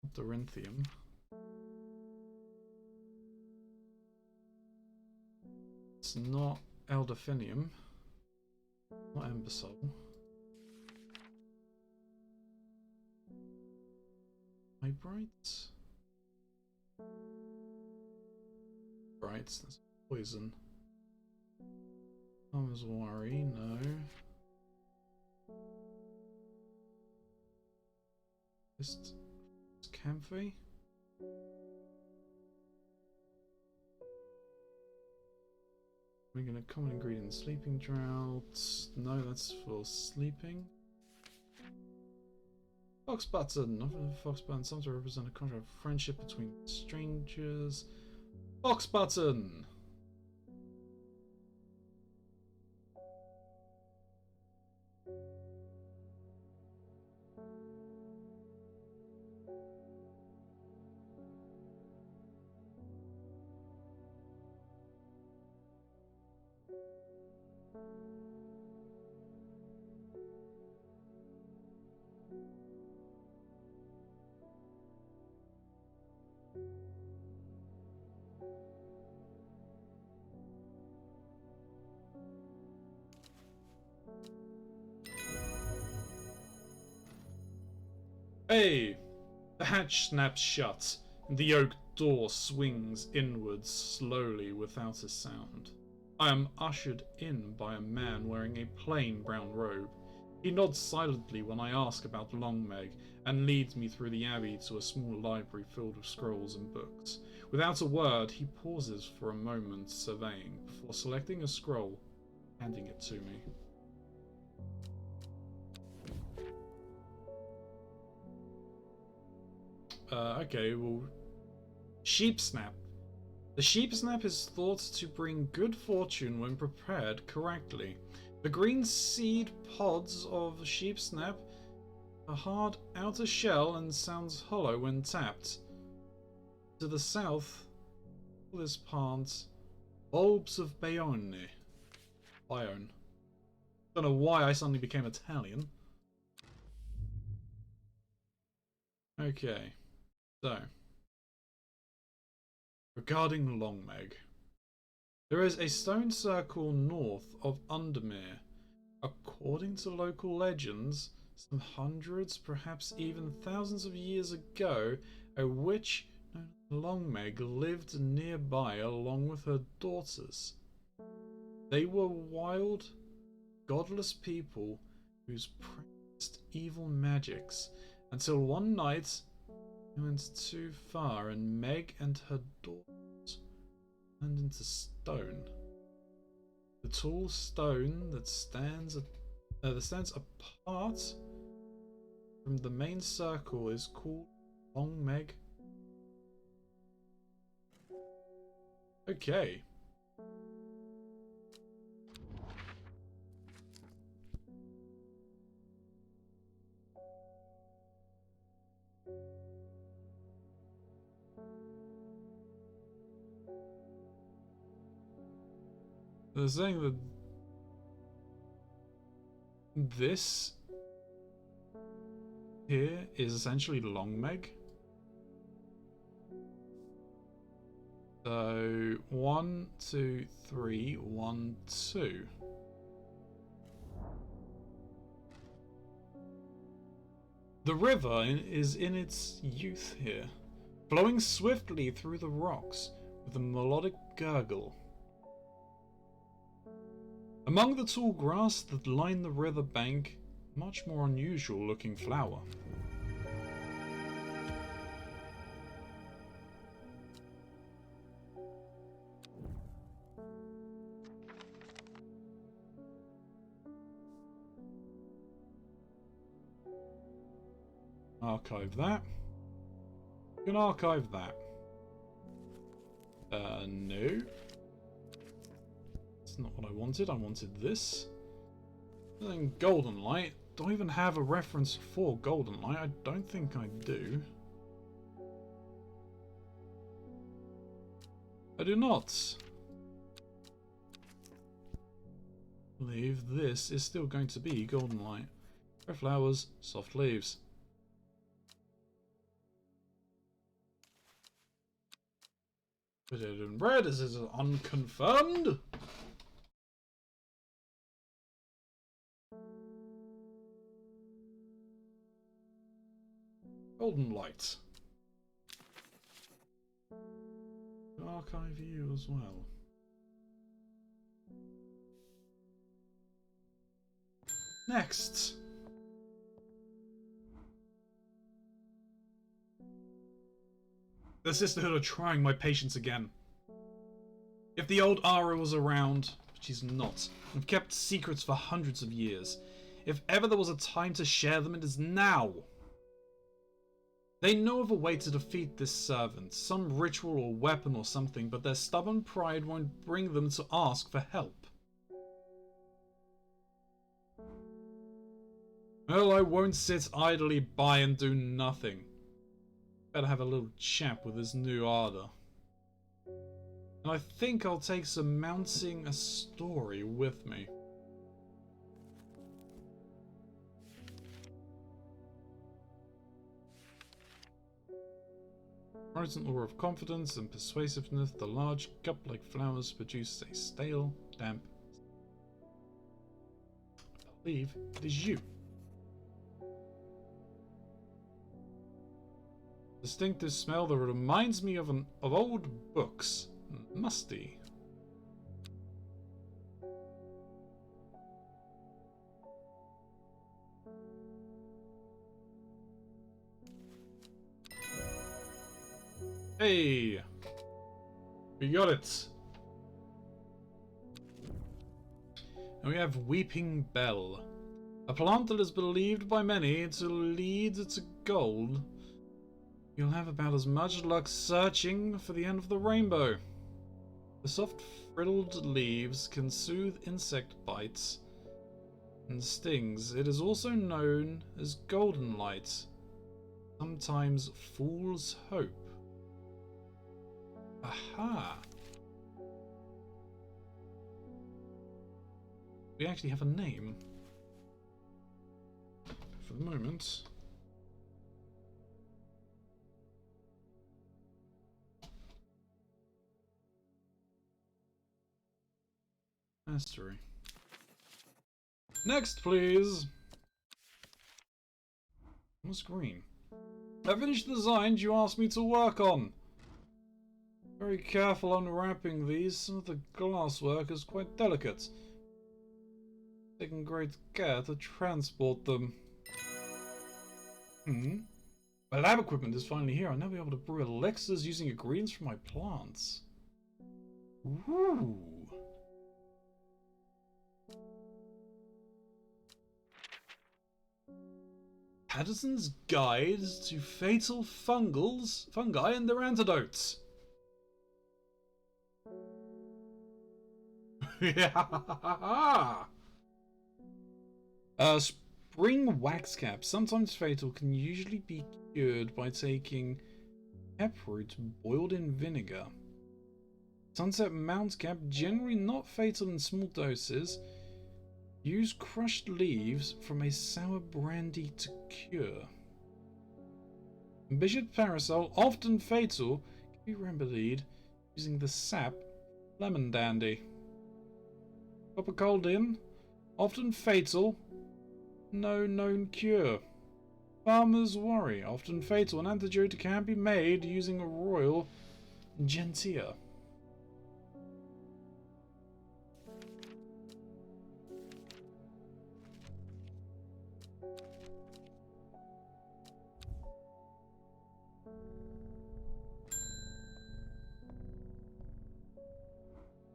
Not Dorinthium. It's not Elderfinium. Not Embersol. Hybrites? Brights, that's poison. Farmer's Worry, no. It's Camphor? Making a common ingredient, sleeping drought. No, that's for sleeping. Fox button. Often a fox button sometimes represent a contract of friendship between strangers. Fox button. Hey! The hatch snaps shut, and the oak door swings inwards slowly without a sound. I am ushered in by a man wearing a plain brown robe. He nods silently when I ask about Longmeg, and leads me through the abbey to a small library filled with scrolls and books. Without a word, he pauses for a moment, surveying, before selecting a scroll, handing it to me. Okay, well, Sheep Snap. The Sheep Snap is thought to bring good fortune when prepared correctly. The green seed pods of Sheep Snap are hard outer shell and sounds hollow when tapped. To the south, this plant, bulbs of Bayonne. Don't know why I suddenly became Italian. Okay. So, regarding Longmeg, there is a stone circle north of Undermere. According to local legends, some hundreds, perhaps even thousands of years ago, a witch known as Longmeg lived nearby along with her daughters. They were wild, godless people who practiced evil magics until one night went too far and Meg and her daughters turned into stone. The tall stone that stands apart from the main circle is called Longmeg. Okay. They're saying that this here is essentially Longmeg. So 1, 2, 3, 1, 2. The river is in its youth here, flowing swiftly through the rocks with a melodic gurgle. Among the tall grass that line the river bank, much more unusual looking flower. Archive that. You can archive that. No. Not what I wanted. I wanted this. Then golden light. Do I even have a reference for golden light? I don't think I do. I do not. I believe this is still going to be golden light. Red flowers, soft leaves. Put it in red. Is it unconfirmed? Golden light. Dark eye view as well. Next. The Sisterhood are trying my patience again. If the old Ara was around, but she's not, and kept secrets for hundreds of years, if ever there was a time to share them, it is now. They know of a way to defeat this servant, some ritual or weapon or something, but their stubborn pride won't bring them to ask for help. Well, I won't sit idly by and do nothing. Better have a little chat with this new ardor. And I think I'll take some mounting a story with me. Frozen aura of confidence and persuasiveness, the large cup-like flowers produce a stale, damp. I believe it is you. Distinctive smell that reminds me of old books. Musty. Hey! We got it! And we have Weeping Bell. A plant that is believed by many to lead to gold. You'll have about as much luck searching for the end of the rainbow. The soft frilled leaves can soothe insect bites and stings. It is also known as golden light, sometimes fool's hope. Aha! We actually have a name. For the moment. Mastery. Next, please. What's green? I finished the designs you asked me to work on. Very careful unwrapping these. Some of the glasswork is quite delicate. Taking great care to transport them. My lab equipment is finally here. I'll now be able to brew elixirs using ingredients from my plants. Ooh. Patterson's Guide to Fatal Fungi and Their Antidotes. Spring wax cap, sometimes fatal, can usually be cured by taking caproot boiled in vinegar. Sunset mount cap, generally not fatal in small doses. Use crushed leaves from a sour brandy to cure. Bishop parasol, often fatal, can be remedied using the sap lemon dandy. Copper cold in, often fatal, no known cure. Farmer's worry, often fatal, an antidote can be made using a royal gentia.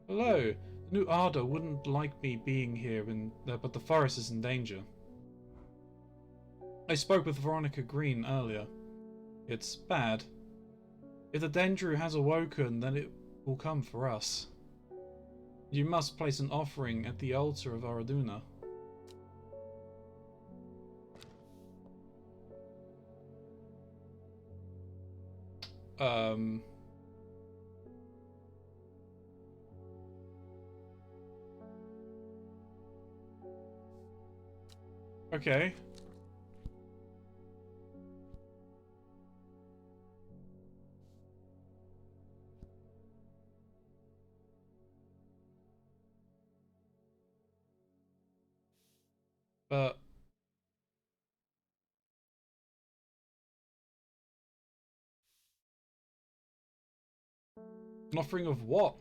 Hello. The new Arda wouldn't like me being here, but the forest is in danger. I spoke with Veronica Green earlier. It's bad. If the danger has awoken, then it will come for us. You must place an offering at the altar of Araduna. Okay. But an offering of what?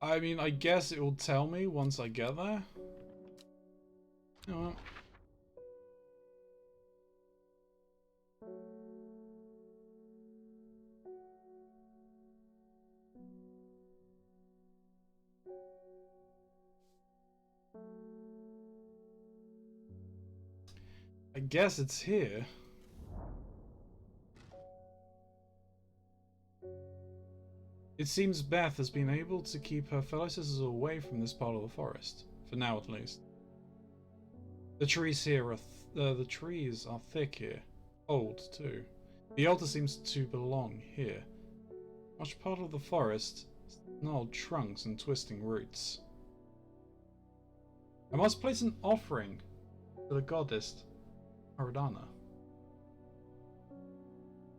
I mean, I guess it will tell me once I get there. You know what? I guess it's here. It seems Beth has been able to keep her fellow sisters away from this part of the forest, for now at least. The trees here are the trees are thick here, old too. The altar seems to belong here. Much part of the forest, gnarled trunks and twisting roots. I must place an offering to the goddess Aradana.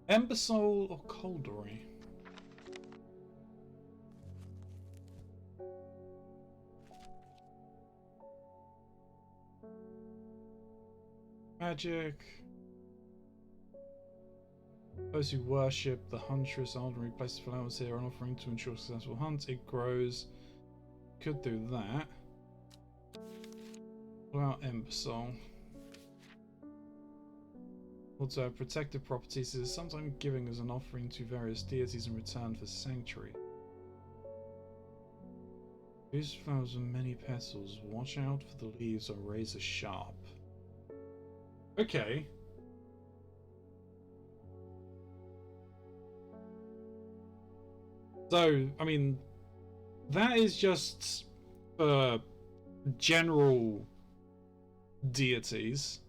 Ember soul or Coldory? Magic. Those who worship the huntress ordinary place flowers here, an offering to ensure successful hunt. It grows. Could do that. What about Ember Soul? Also, protective properties is sometimes giving as an offering to various deities in return for sanctuary. These flowers with many petals. Watch out for the leaves are razor sharp. Okay. So, I mean, that is just for general deities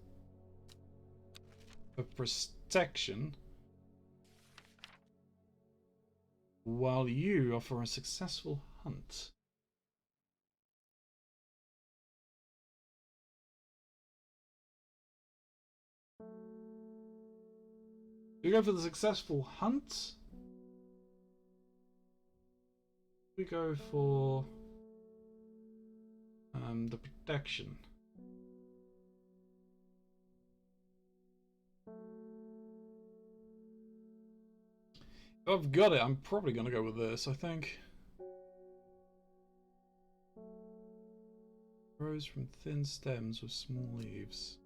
of protection, while you are for a successful hunt. We go for the successful hunt. We go for the protection. If I've got it, I'm probably going to go with this, I think. Grows from thin stems with small leaves.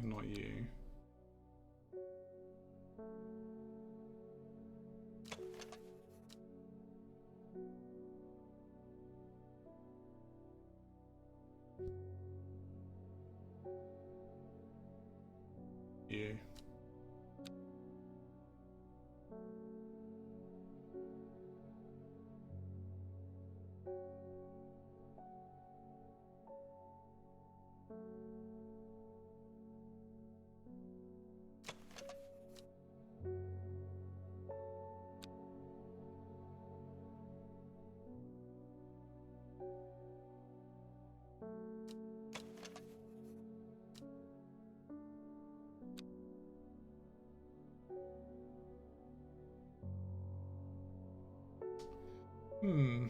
Not you. You. Hmm.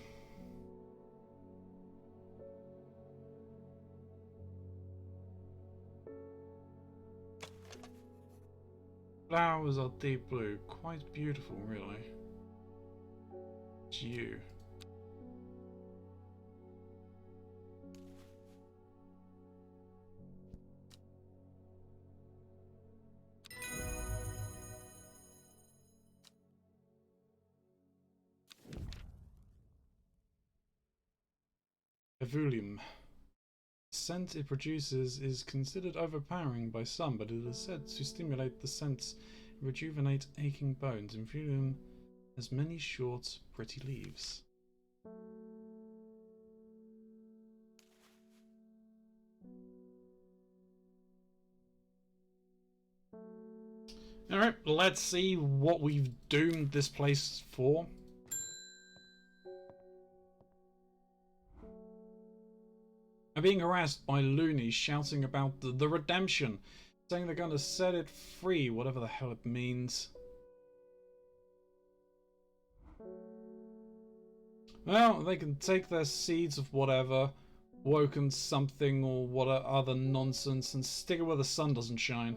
Flowers are deep blue. Quite beautiful, really. It's you. Evulium. The scent it produces is considered overpowering by some, but it is said to stimulate the sense, rejuvenate aching bones. Evulium has many short, pretty leaves. Alright, let's see what we've doomed this place for. I'm being harassed by loonies shouting about the redemption, saying they're going to set it free, whatever the hell it means. Well, they can take their seeds of whatever, woken something or what other nonsense, and stick it where the sun doesn't shine.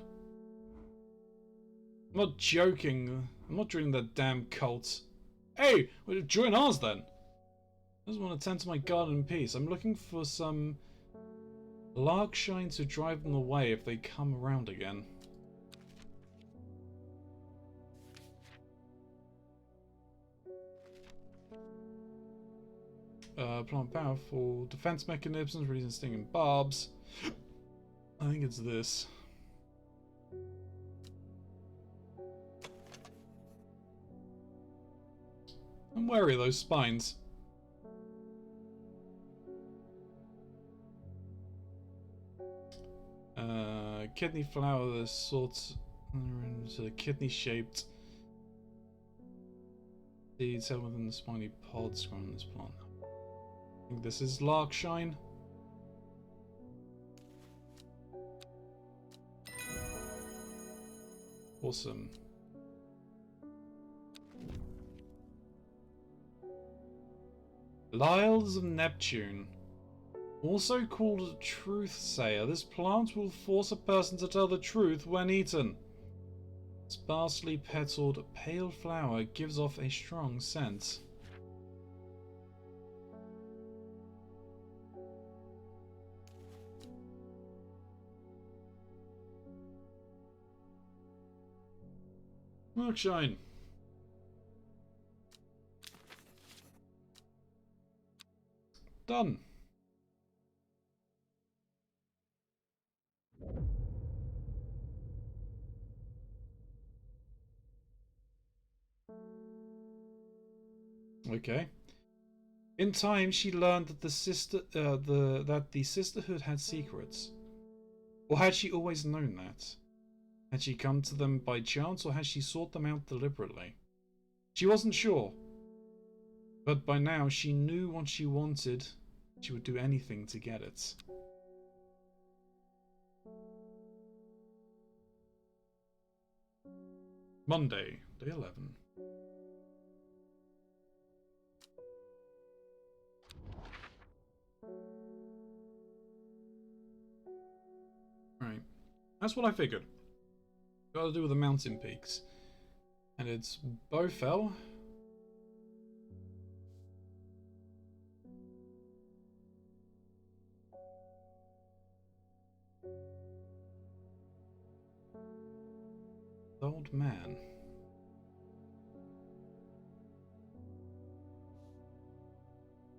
I'm not joking. I'm not joining that damn cult. Hey, well, join ours then. I just want to tend to my garden in peace. I'm looking for some larkshine to drive them away if they come around again. Plant powerful defense mechanisms, releasing stinging barbs. I think it's this. I'm wary of those spines. Kidney flower, the sorts into kidney shaped seeds held within the spiny pods growing this plant. I think this is larkshine. Awesome. Lyles of Neptune. Also called Truthsayer, this plant will force a person to tell the truth when eaten. Sparsely petaled pale flower gives off a strong scent. Larkshine. Done. Okay. In time, she learned that the sisterhood had secrets. Or had she always known that? Had she come to them by chance, or had she sought them out deliberately? She wasn't sure. But by now, she knew what she wanted. She would do anything to get it. Monday, day 11. Right. That's what I figured. Got to do with the mountain peaks. And it's Bowfell. Old man.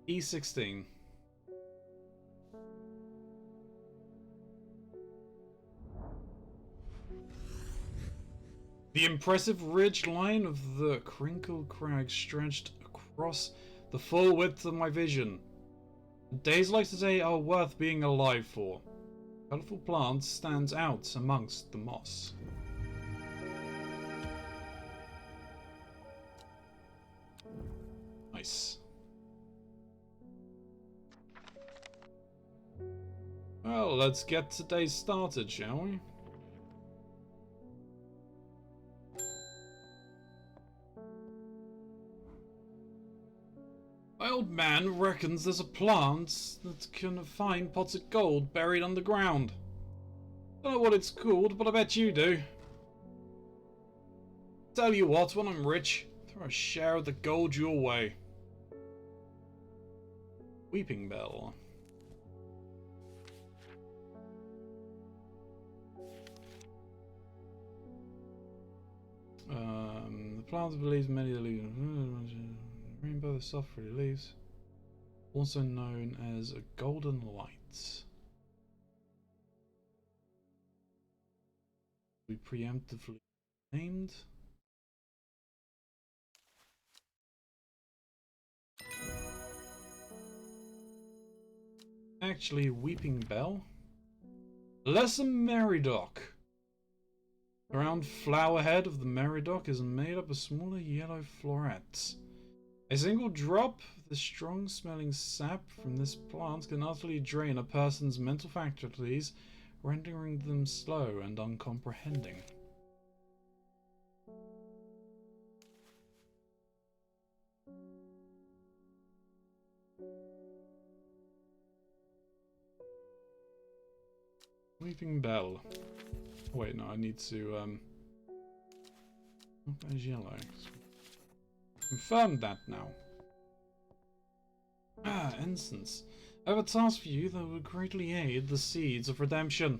E16. The impressive ridge line of the crinkled crag stretched across the full width of my vision. Days like today are worth being alive for. Colourful plants stands out amongst the moss. Nice. Well, let's get today started, shall we? My old man reckons there's a plant that can find pots of gold buried underground. Don't know what it's called, but I bet you do. Tell you what, when I'm rich, throw a share of the gold your way. Weeping Bell. The plant believes many of the leaves. Rainbow, the soft fruity leaves. Also known as a golden light. We preemptively named. Actually, Weeping Bell. Lesser Meridoc. The round flower head of the Meridoc is made up of smaller yellow florets. A single drop of the strong smelling sap from this plant can utterly drain a person's mental faculties, rendering them slow and uncomprehending. Weeping Bell. Oh, wait, no, I need to, oh, there's yellow. Confirm that now. Ah, incense. I have a task for you that will greatly aid the seeds of redemption.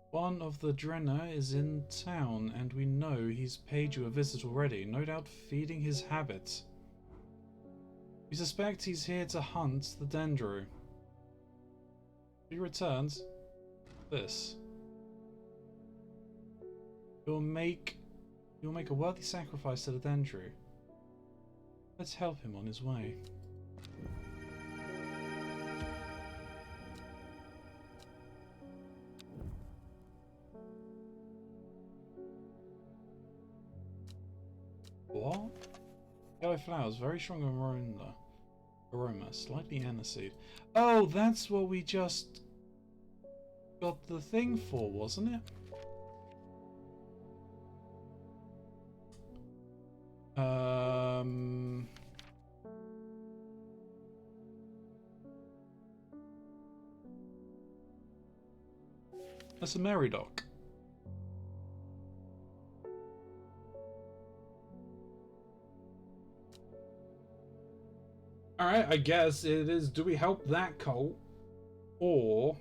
One of the Drenner is in town, and we know he's paid you a visit already, no doubt feeding his habit. We suspect he's here to hunt the Dendro. If he returns, this. You'll make a worthy sacrifice to the Dendro. Let's help him on his way. What? Yellow flowers, very strong aroma, slightly aniseed. Oh, that's what we just got the thing for, wasn't it? That's a Meridoc. Alright, I guess it is. Do we help that cult? Or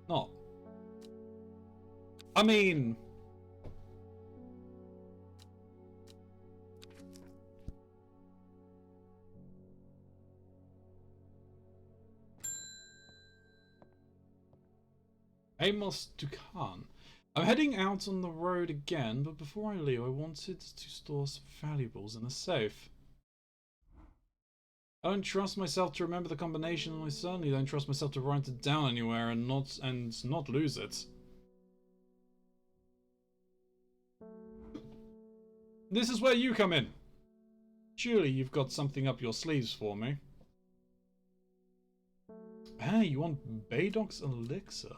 not? I mean, Amos Dukan. I'm heading out on the road again, but before I leave, I wanted to store some valuables in a safe. I don't trust myself to remember the combination, and I certainly don't trust myself to write it down anywhere and not lose it. This is where you come in. Surely you've got something up your sleeves for me. Ah, you want Baydoc's elixir?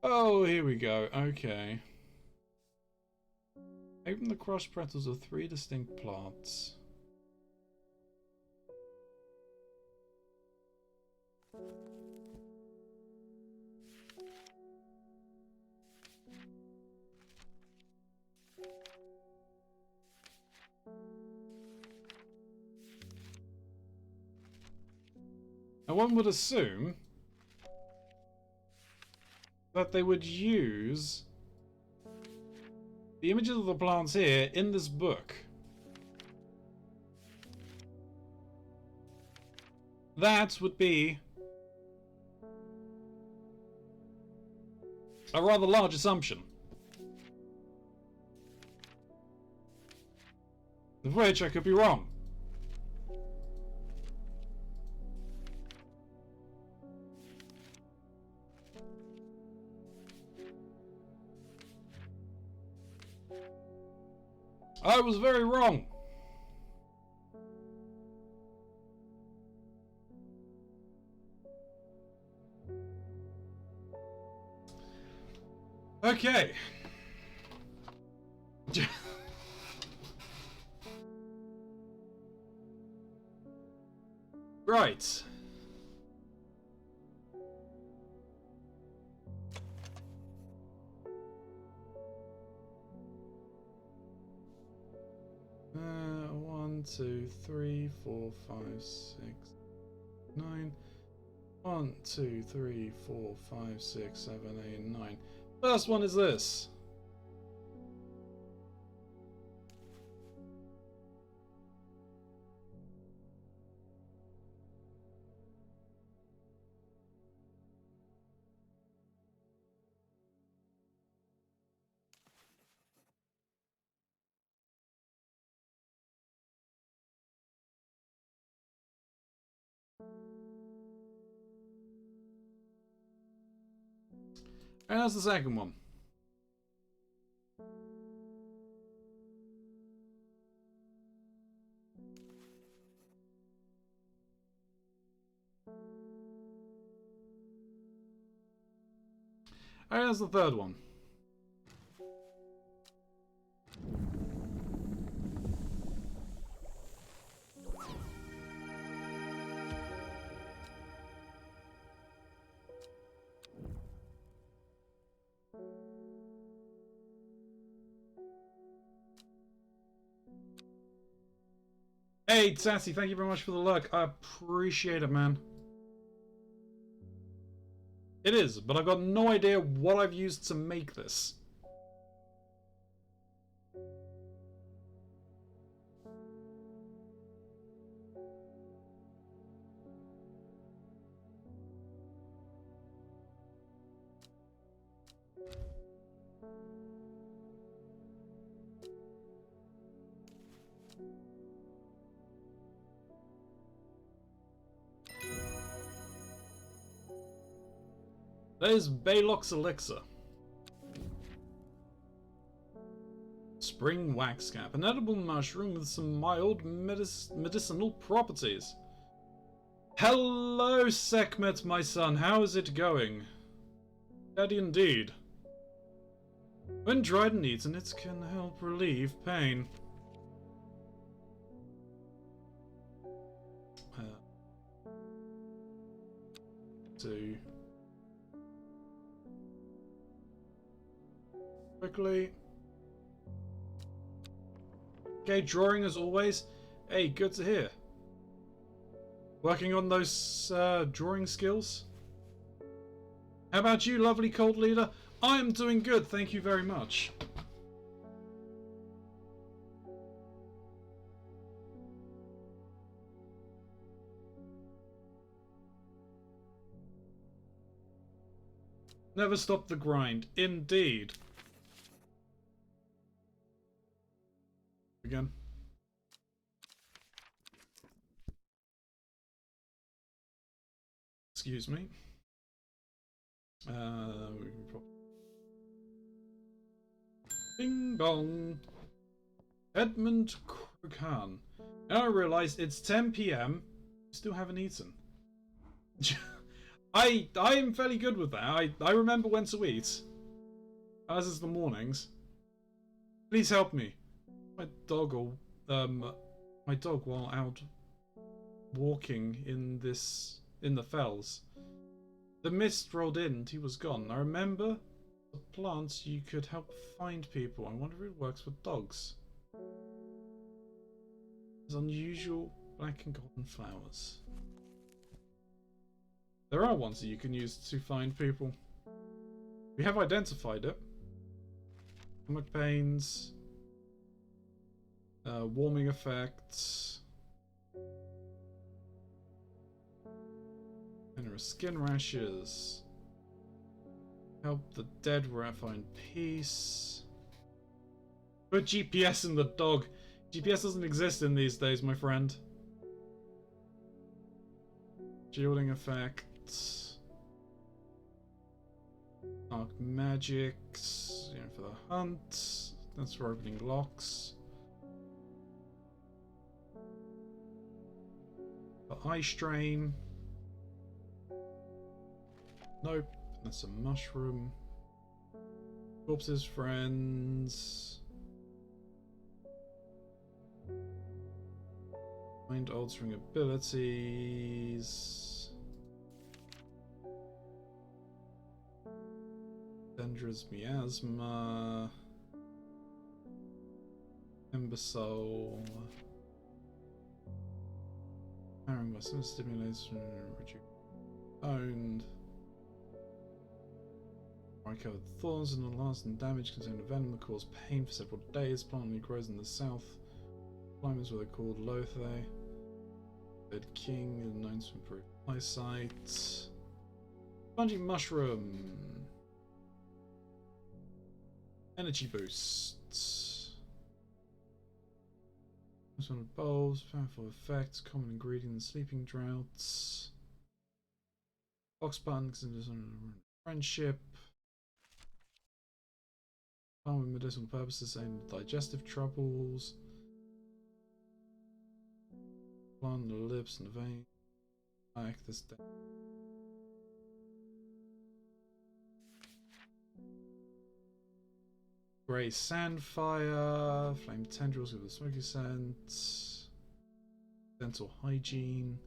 Oh, here we go. Okay. Open the crushed petals of 3 distinct plants. Now one would assume that they would use the images of the plants here in this book. That would be a rather large assumption. Of which I could be wrong. I was very wrong. Okay. Right. One, two, three, four, five, six, 9. 1, 2, 3, 4, 5, 6, 7, 8, 9. First one is this. And that's the second one. And that's the third one. Hey, Sassy, thank you very much for the luck. I appreciate it, man. It is, but I've got no idea what I've used to make this. There's Baylock's Elixir. Spring wax cap, an edible mushroom with some mild medicinal properties. Hello, Sekhmet, my son. How is it going? Daddy indeed. When dried and eaten, it can help relieve pain. To quickly. Okay, drawing as always. Hey, good to hear. Working on those drawing skills. How about you, lovely cold leader? I am doing good, thank you very much. Never stop the grind, indeed. Again. Excuse me. Bing bong. Edmund Krukan. Now I realise it's 10 PM. Still haven't eaten. I am fairly good with that. I remember when to eat. As is the mornings. Please help me. My dog while out walking in the fells. The mist rolled in and he was gone. I remember the plants you could help find people. I wonder if it works with dogs. There's unusual black and golden flowers. There are ones that you can use to find people. We have identified it. Stomach pains. Warming effects. And there are skin rashes. Help the dead rat find peace. Put GPS in the dog. GPS doesn't exist in these days, my friend. Shielding effects. Dark magics. You know, for the hunt. That's for opening locks. The eye strain. Nope. That's a mushroom. Corpses, friends. Mind altering abilities. Dangerous miasma. Imbecile. Powering by some stimulation. Owned. Covered thorns and the lasting damage contain a venom that cause pain for several days. Plant only grows in the south. Climbers were called Lothe. Dead King is known to improve eyesight. Spongy mushroom. Energy boosts. This one of bulbs, powerful effects, common ingredient in sleeping droughts. Box buttons and friendship. Plant with medicinal purposes and digestive troubles. Plant the lips and the vein. Like this down. Grey sandfire, flame tendrils with a smoky scent, dental hygiene.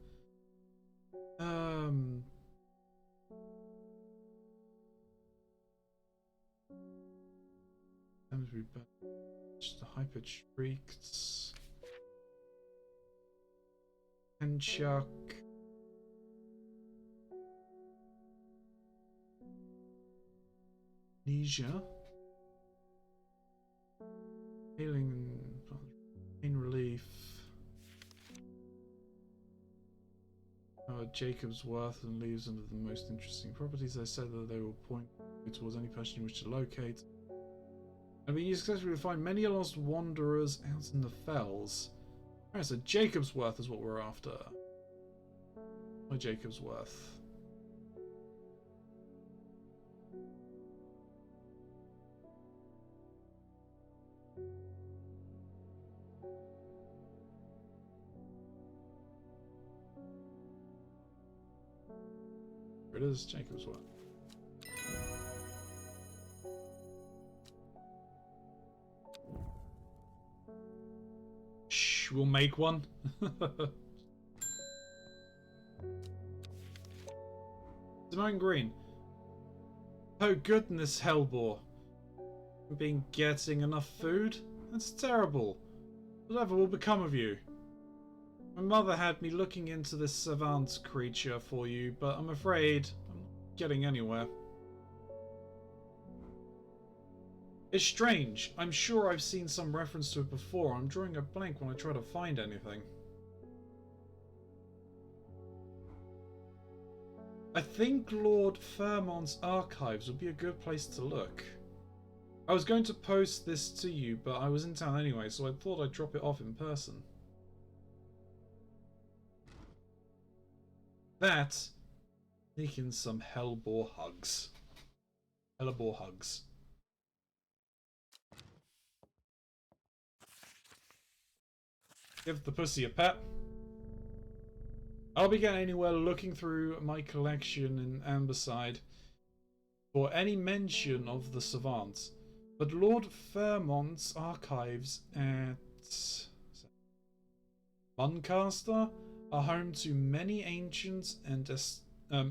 The high-pitched shrieks. Henchuck. Amnesia. Healing, pain relief. Jacob's worth and leaves under the most interesting properties. They said that they will point towards any person you wish to locate. And we successfully find many lost wanderers out in the fells. Alright, so Jacob's worth is what we're after. Why Jacob's worth? It is Jacob's worth. Shh, we'll make one. Simone Green. Oh goodness, Hellbore. Been getting enough food? That's terrible. Whatever will become of you? My mother had me looking into this savant creature for you, but I'm afraid I'm not getting anywhere. It's strange. I'm sure I've seen some reference to it before. I'm drawing a blank when I try to find anything. I think Lord Fairmont's archives would be a good place to look. I was going to post this to you, but I was in town anyway, so I thought I'd drop it off in person. That, sneak in some Hellbore hugs. Hellbore hugs. Give the pussy a pat. I'll be getting anywhere looking through my collection in Amberside for any mention of the savant. But Lord Fairmont's archives at Muncaster are home to many ancient and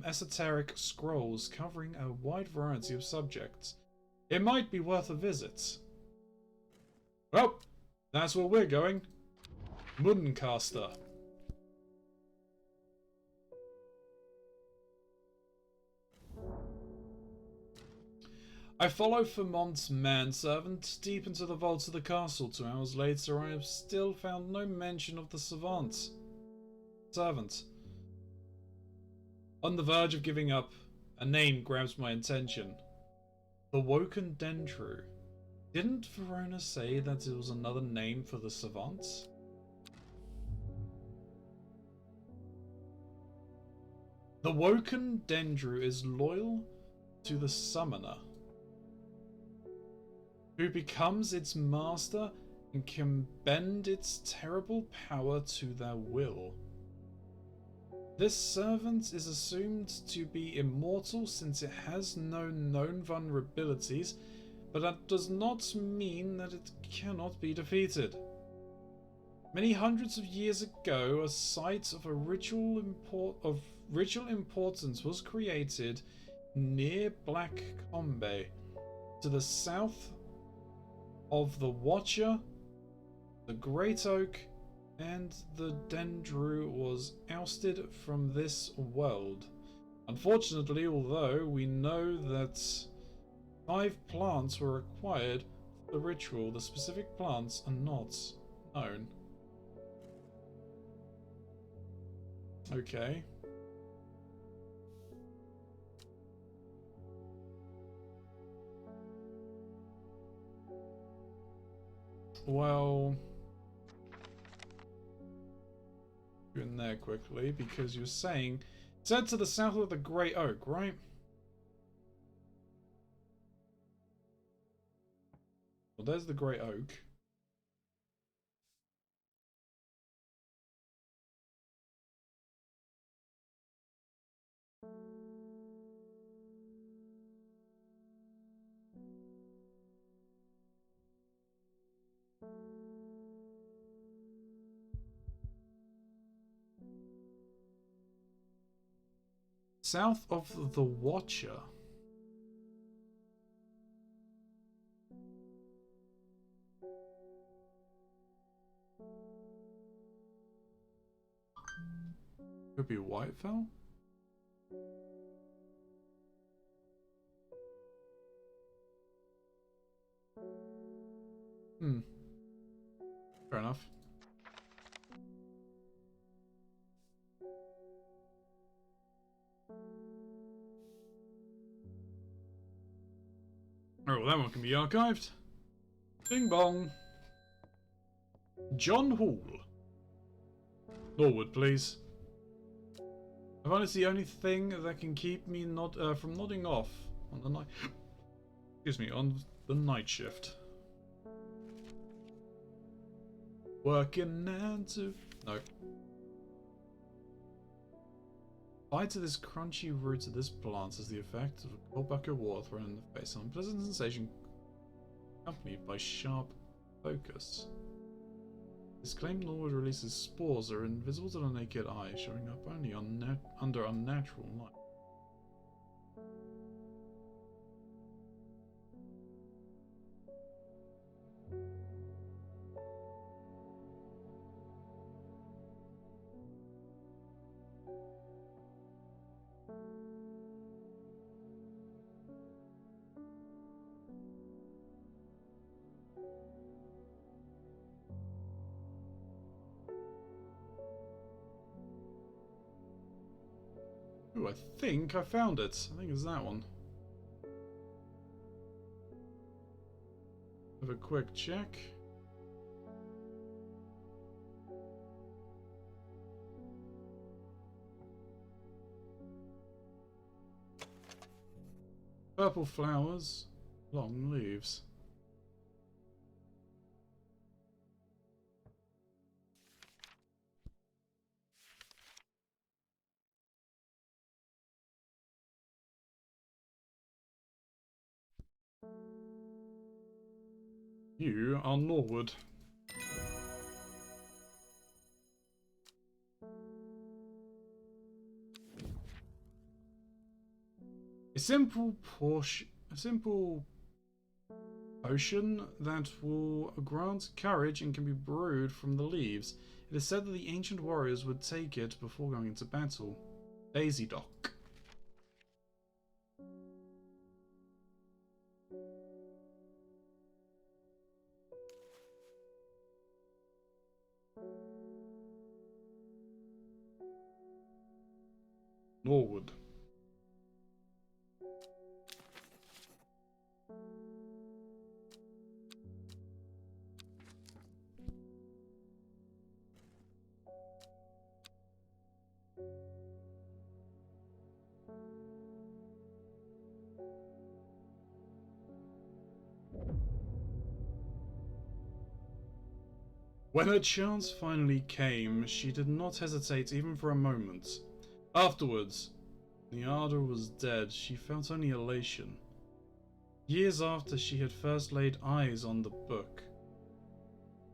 esoteric scrolls covering a wide variety of subjects. It might be worth a visit. Well, that's where we're going. Muncaster. I follow Fairmont's manservant deep into the vaults of the castle. 2 hours later, I have still found no mention of the servant. On the verge of giving up, a name grabs my attention. The Woken Dendru. Didn't Verona say that it was another name for the savant? The Woken Dendru is loyal to the summoner, who becomes its master and can bend its terrible power to their will. This servant is assumed to be immortal since it has no known vulnerabilities, but that does not mean that it cannot be defeated. Many hundreds of years ago, a site of ritual importance was created near Black Combe, to the south of the Watcher. The Great Oak and the Dendru was ousted from this world. Unfortunately, although we know that 5 plants were required for the ritual, the specific plants are not known. Okay. Well, go in there quickly because you're saying it's said to the south of the Great Oak, right? Well, there's the Great Oak. South of the Watcher. Could be Whitefell? Fair enough. Oh, well, that one can be archived. Bing bong. John Hall. Norwood, please. I find it's the only thing that can keep me from nodding off on the night. Excuse me, on the night shift. Working 9 to... No. Bite to this crunchy root of this plant has the effect of a cold bucket of water thrown in the face. An unpleasant sensation accompanied by sharp focus. This claimed Norwood releases spores that are invisible to the naked eye, showing up only under unnatural light. Ooh, I think I found it. I think it's that one. Have a quick check. Purple flowers, long leaves. You are Norwood. A simple potion that will grant courage and can be brewed from the leaves. It is said that the ancient warriors would take it before going into battle. Daisy Dock. Norwood. When her chance finally came, she did not hesitate even for a moment. Afterwards, the ardor was dead. She felt only elation. Years after she had first laid eyes on the book,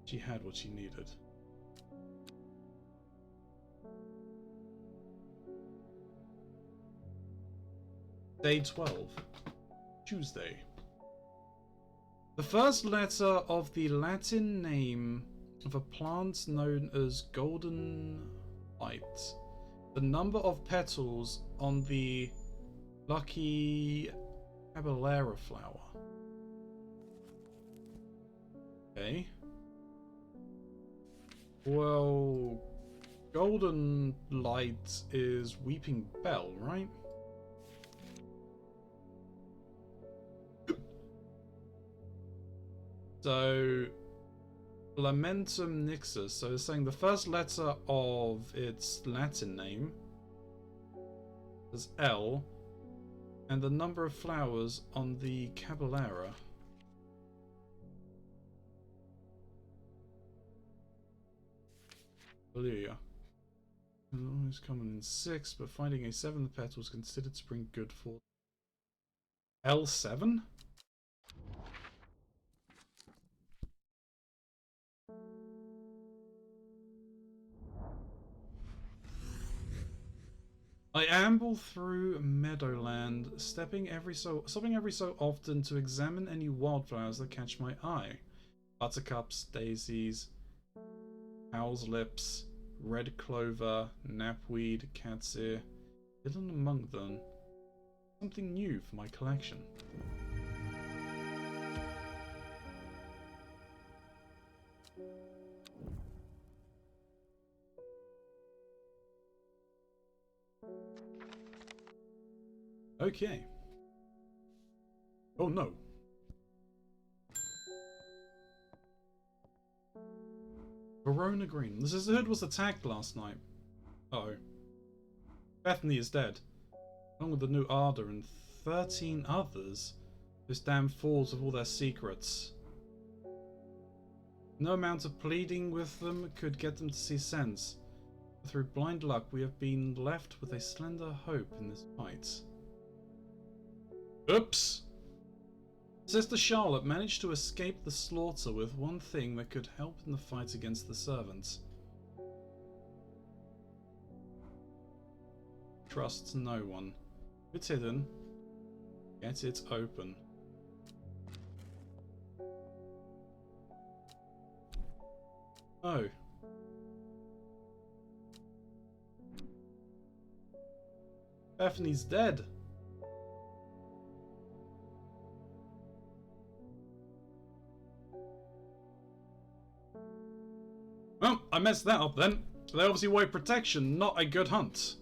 she had what she needed. Day 12. Tuesday. The first letter of the Latin name of a plant known as golden light. The number of petals on the lucky caballera flower. Okay. Well, golden light is weeping bell, right? So, Lamentum Nixus. So it's saying the first letter of its Latin name is L, and the number of flowers on the caballera. Hallelujah. Always common in 6, but finding a 7th petal is considered to bring good fortune. L7? I amble through Meadowland, stopping every so often to examine any wildflowers that catch my eye. Buttercups, daisies, owl's lips, red clover, knapweed, cat's ear. Hidden among them, something new for my collection. Okay. Oh no. Verona Green. The sisterhood was attacked last night. Uh-oh. Bethany is dead, along with the new Ardor and 13 others. Those damn fools of all their secrets. No amount of pleading with them could get them to see sense. Through blind luck, we have been left with a slender hope in this fight. Oops! Sister Charlotte managed to escape the slaughter with one thing that could help in the fight against the servants. Trusts no one. It's hidden. Get it open. Oh. Bethany's dead. Well, I messed that up then. They obviously wanted protection, not a good hunt.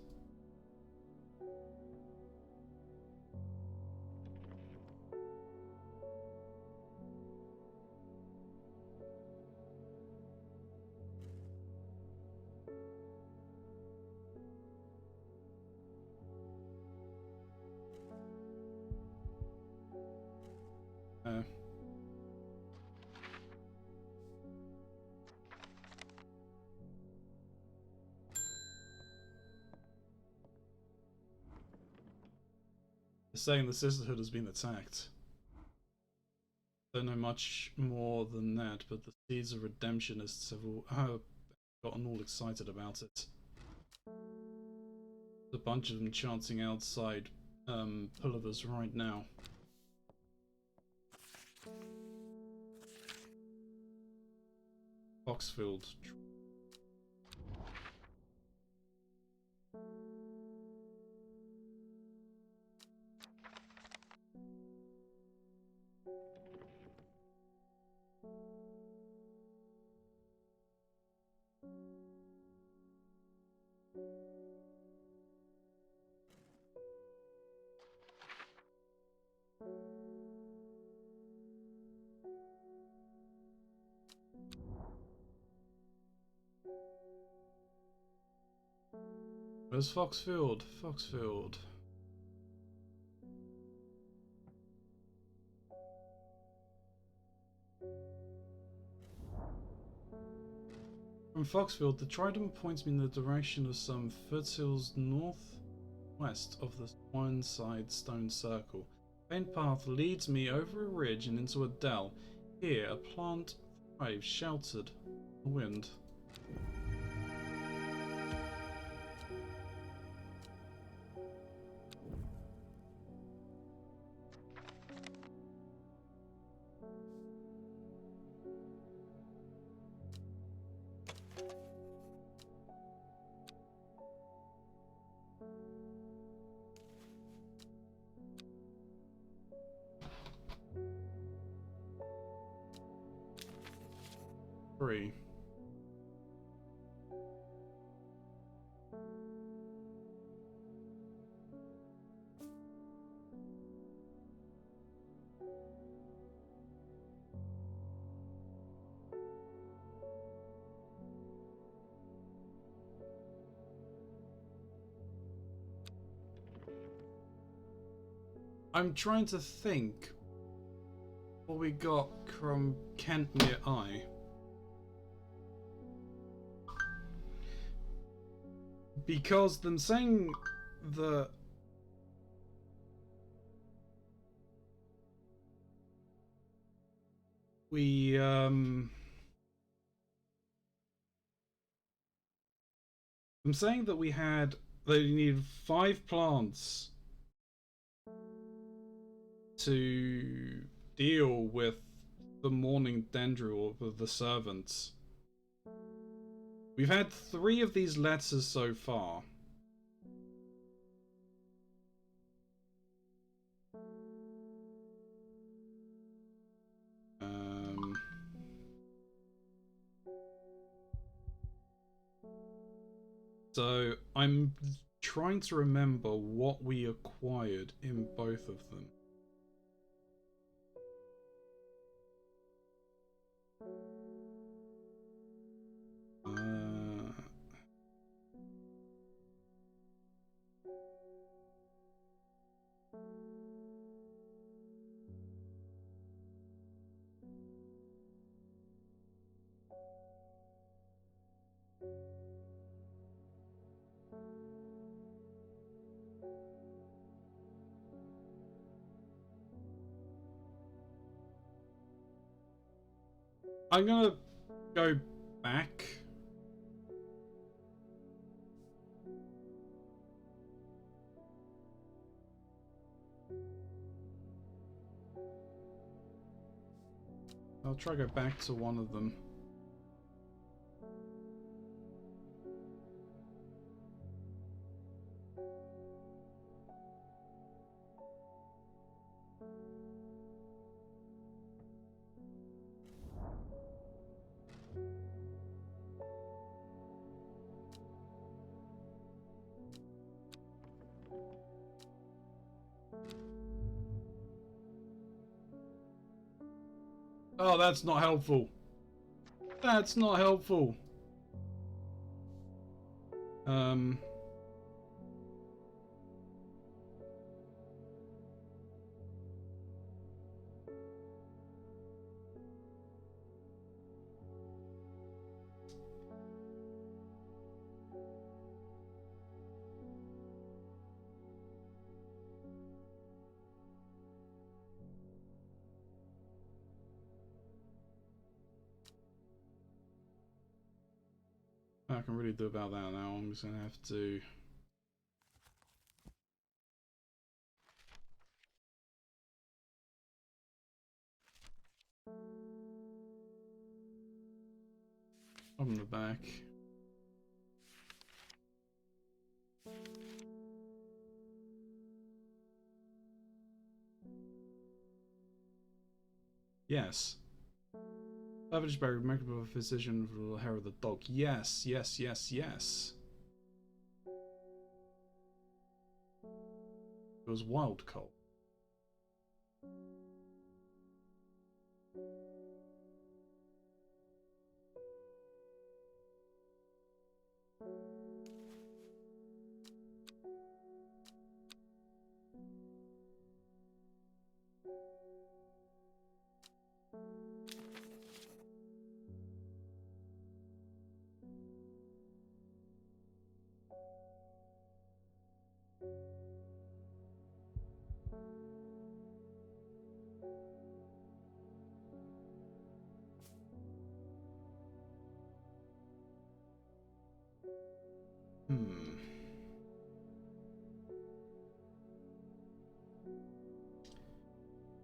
Saying the sisterhood has been attacked. Don't know much more than that, but the seeds of redemptionists have all gotten all excited about it. There's a bunch of them chanting outside Pulliver's right now. Foxfield. Where's Foxfield? Foxfield. From Foxfield, the trident points me in the direction of some foothills northwest of the Swineside Stone Circle. Faint path leads me over a ridge and into a dell. Here, a plant thrives, sheltered in the wind. Three. I'm trying to think what we got from Kent near I. Because them saying that we I'm saying that we had they need 5 plants to deal with the morning dendril of the servants. We've had 3 of these letters so far. So I'm trying to remember what we acquired in both of them. I'm gonna go back. I'll try to go back to one of them. Oh, that's not helpful. That's not helpful. I can really do about that now. I'm just gonna have to. Open the back. Yes. Savage by remarkable physician for the hair of the dog. Yes, yes, yes, yes. It was wild cold.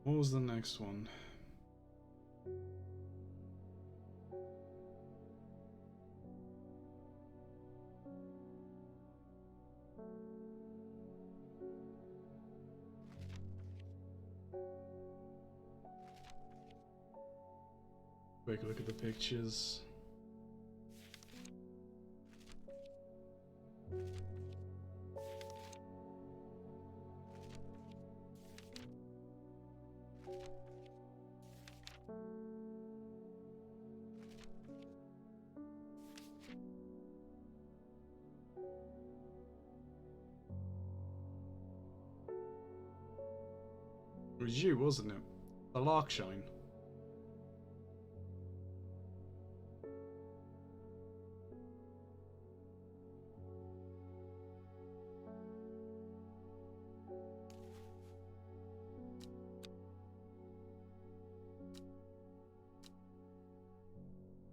What was the next one? Quick look at the pictures. It was you, wasn't it? The Larkshine.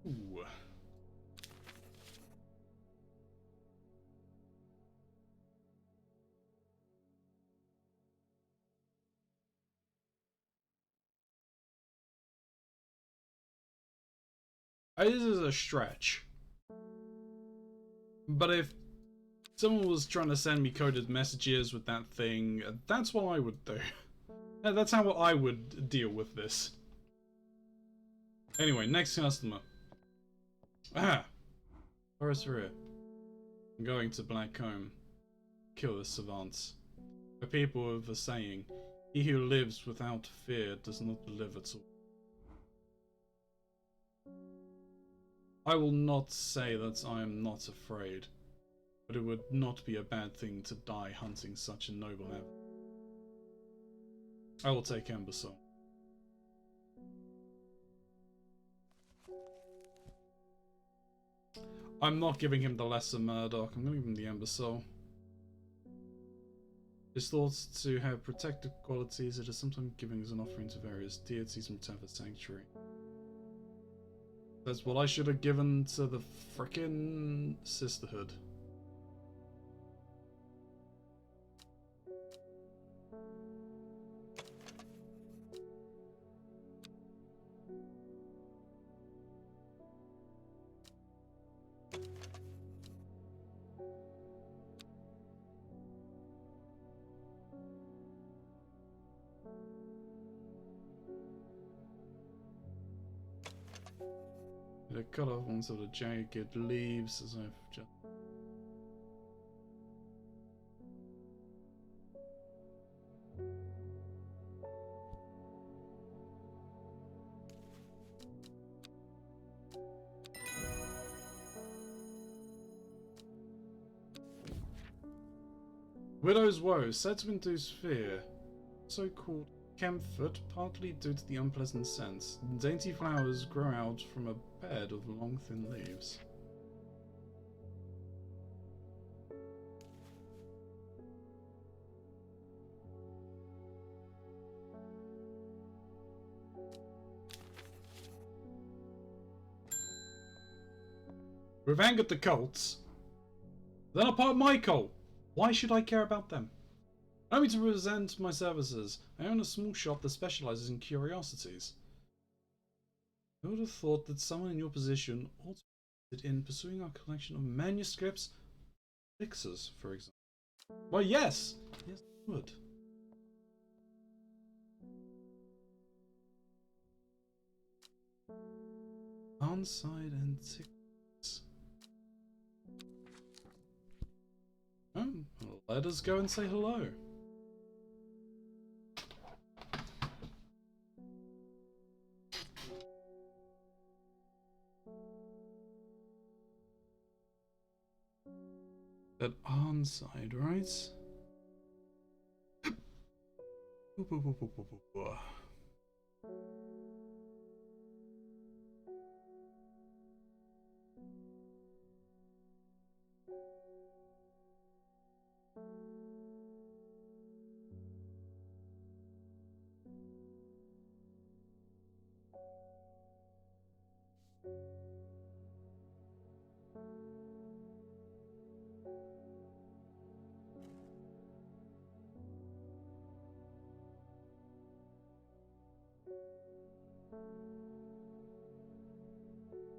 Ooh. This is a stretch. But if someone was trying to send me coded messages with that thing, that's what I would do. That's how I would deal with this. Anyway, next customer. Ah! Forest Rear. I'm going to Blackcomb. Kill the savants. The people of the saying, he who lives without fear does not live at all. I will not say that I am not afraid, but it would not be a bad thing to die hunting such a noble animal. I will take Embersong. I'm not giving him the lesser Murdoch, I'm going to give him the Ember Soul. His thoughts to have protective qualities, it is sometimes giving as an offering to various deities in return for sanctuary. That's what I should have given to the frickin' Sisterhood. The cut off ones of the jagged leaves as I've just... Widow's Woe, said to induce fear, so called camphor, partly due to the unpleasant scent. Dainty flowers grow out from a bed of long thin leaves. We've angered the cults. They're not part of my cult. Why should I care about them? Allow me to present my services. I own a small shop that specializes in curiosities. I would have thought that someone in your position ought to be interested in pursuing our collection of manuscripts, elixirs, for example. Well, yes! Yes, I would. Onside antiquities. Oh, well, let us go and say hello. That Onside, right?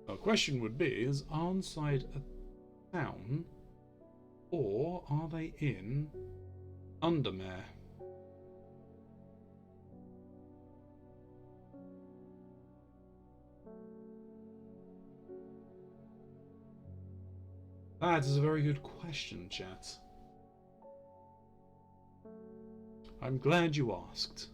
A question would be, is Arnside a town, or are they in Undermere? That is a very good question, chat. I'm glad you asked.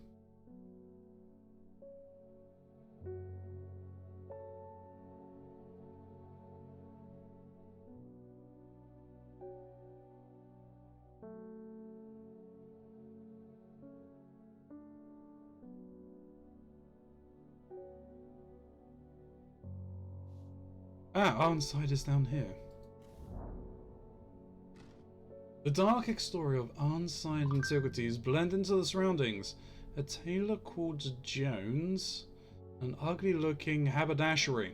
Ah, Arnside is down here. The dark story of Arnside antiquities blend into the surroundings. A tailor called Jones, an ugly-looking haberdashery.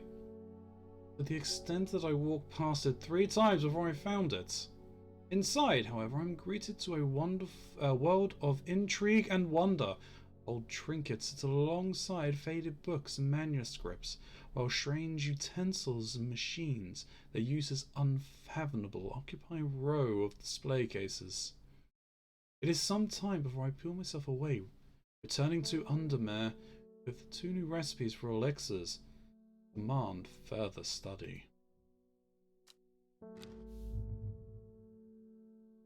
To the extent that I walked past it 3 times before I found it. Inside, however, I'm greeted to a world of intrigue and wonder. Old trinkets sit alongside faded books and manuscripts, while strange utensils and machines, their uses unfathomable, occupy a row of display cases. It is some time before I peel myself away, returning to Undermere with 2 new recipes for elixirs. Demand further study.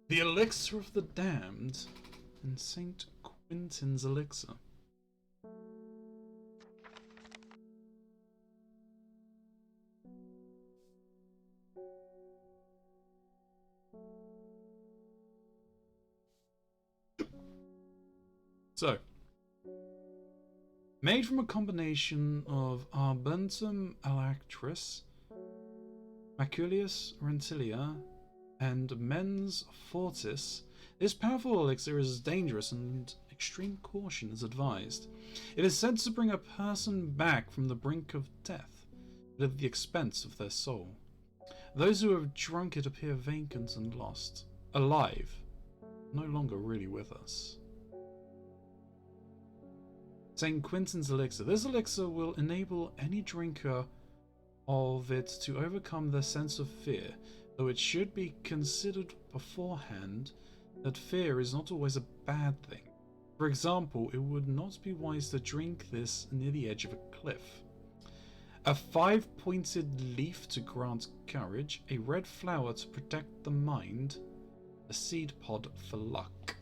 The Elixir of the Damned and St. Quentin's Elixir. So, made from a combination of Arbentum alactris, Maculius rentilia, and Mens fortis, this powerful elixir is dangerous and extreme caution is advised. It is said to bring a person back from the brink of death, but at the expense of their soul. Those who have drunk it appear vacant and lost, alive, no longer really with us. St. Quentin's Elixir. This elixir will enable any drinker of it to overcome their sense of fear, though it should be considered beforehand that fear is not always a bad thing. For example, it would not be wise to drink this near the edge of a cliff. A 5-pointed leaf to grant courage, a red flower to protect the mind, a seed pod for luck.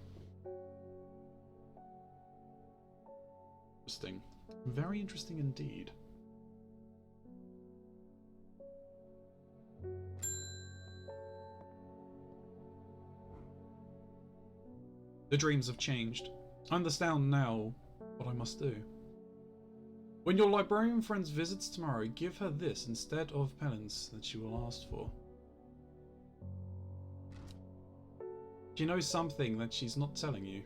Interesting. Very interesting indeed. The dreams have changed. I understand now what I must do. When your librarian friend visits tomorrow, give her this instead of pellets that she will ask for. She knows something that she's not telling you.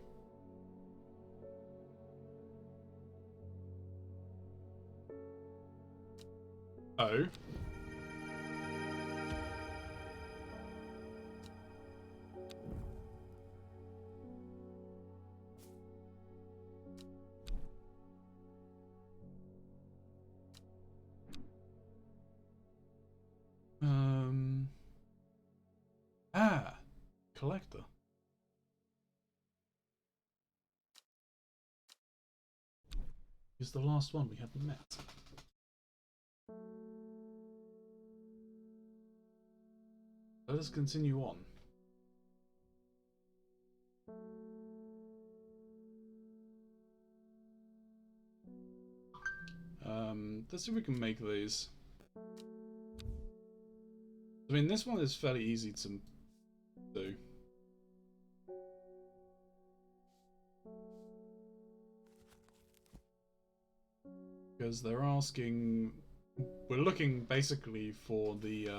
Oh. Collector. Is the last one we haven't met. Let us continue on. Let's see if we can make these. I mean, this one is fairly easy to do. Because they're asking... We're looking basically for the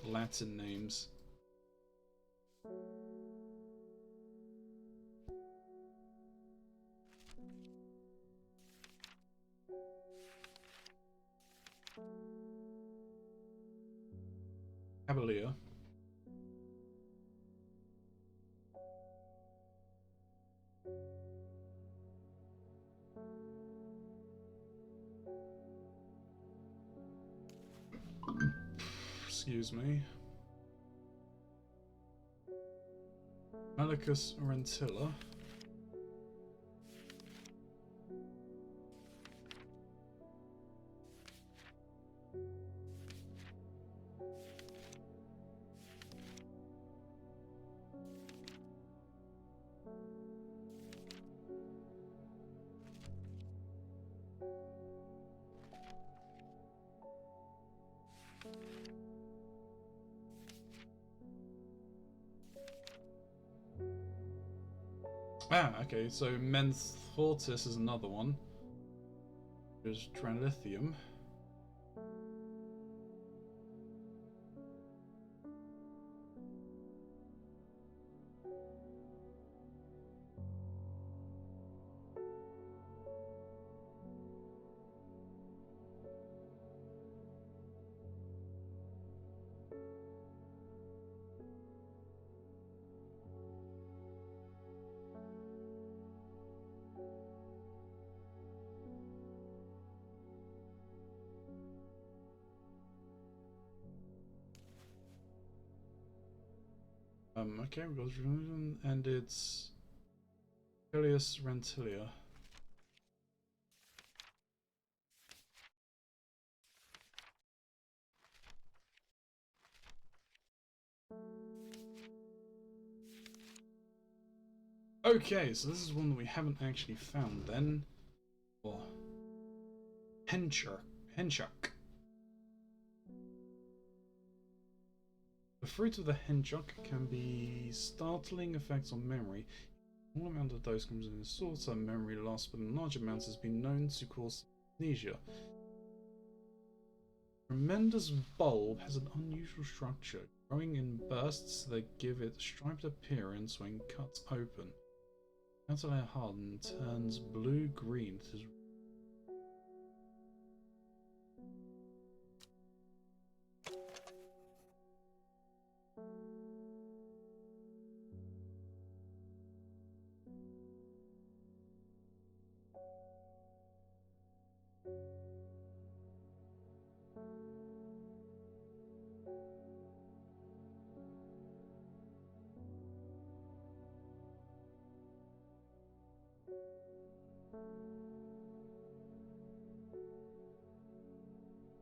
Latin names. Cavalier. excuse me. Malicus rentilla. Ah, okay, so Menthortis is another one. There's Tranlithium. Okay, we've got and it's Helios rentilia. Okay, so this is one that we haven't actually found then. Or Henchuk. The fruit of the Henchuk can be startling effects on memory. A small amount of dose comes in short-term memory loss, but in large amounts has been known to cause amnesia. Tremendous bulb has an unusual structure, growing in bursts that give it a striped appearance when cut open. Outer layer hardens and turns blue-green.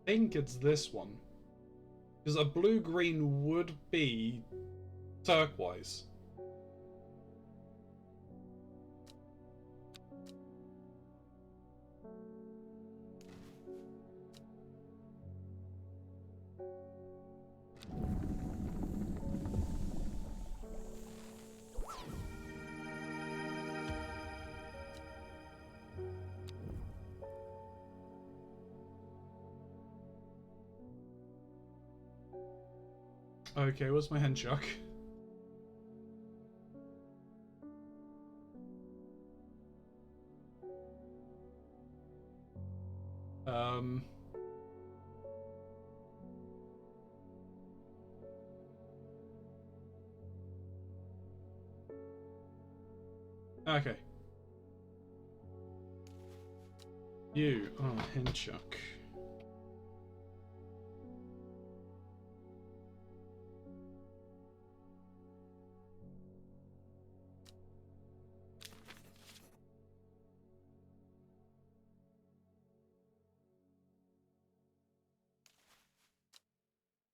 I think it's this one. Because a blue-green would be turquoise. Okay, what's my Henchuk? Okay. You are Henchuk.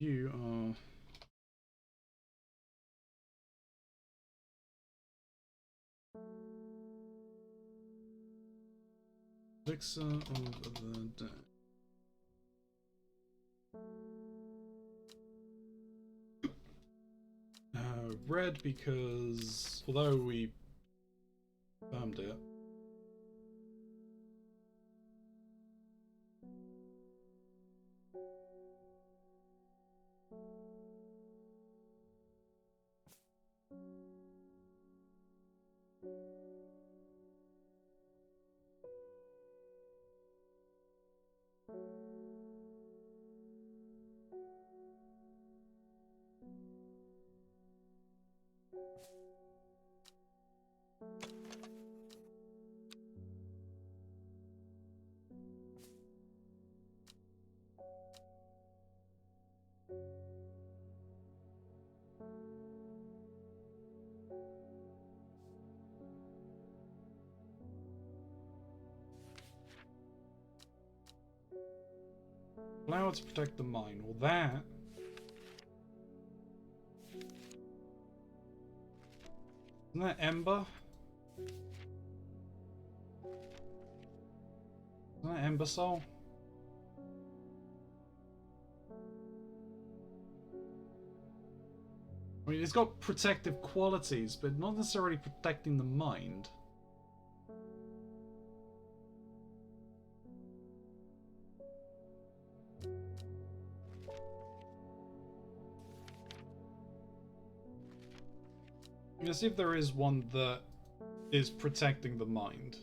You are... Elixir of the Day. Red because, although we confirmed it, Flower to protect the mine. Well, that... Isn't that Ember? Isn't that Ember Soul? I mean, it's got protective qualities, but not necessarily protecting the mind. Let's see if there is one that is protecting the mind.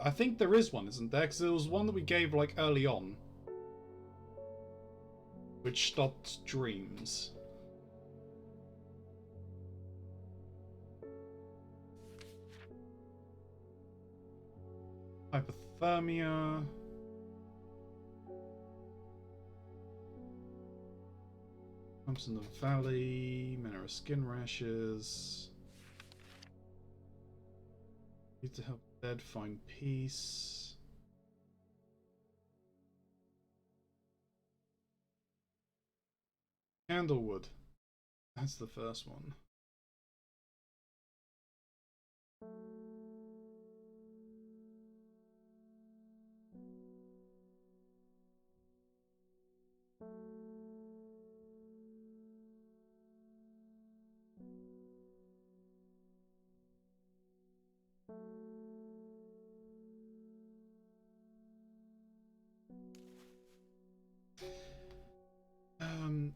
I think there is one, isn't there? Because there was one that we gave like early on, which stopped dreams. Hypothermia. Pumps in the valley. Mineral skin rashes. Need to help the dead find peace. Candlewood. That's the first one.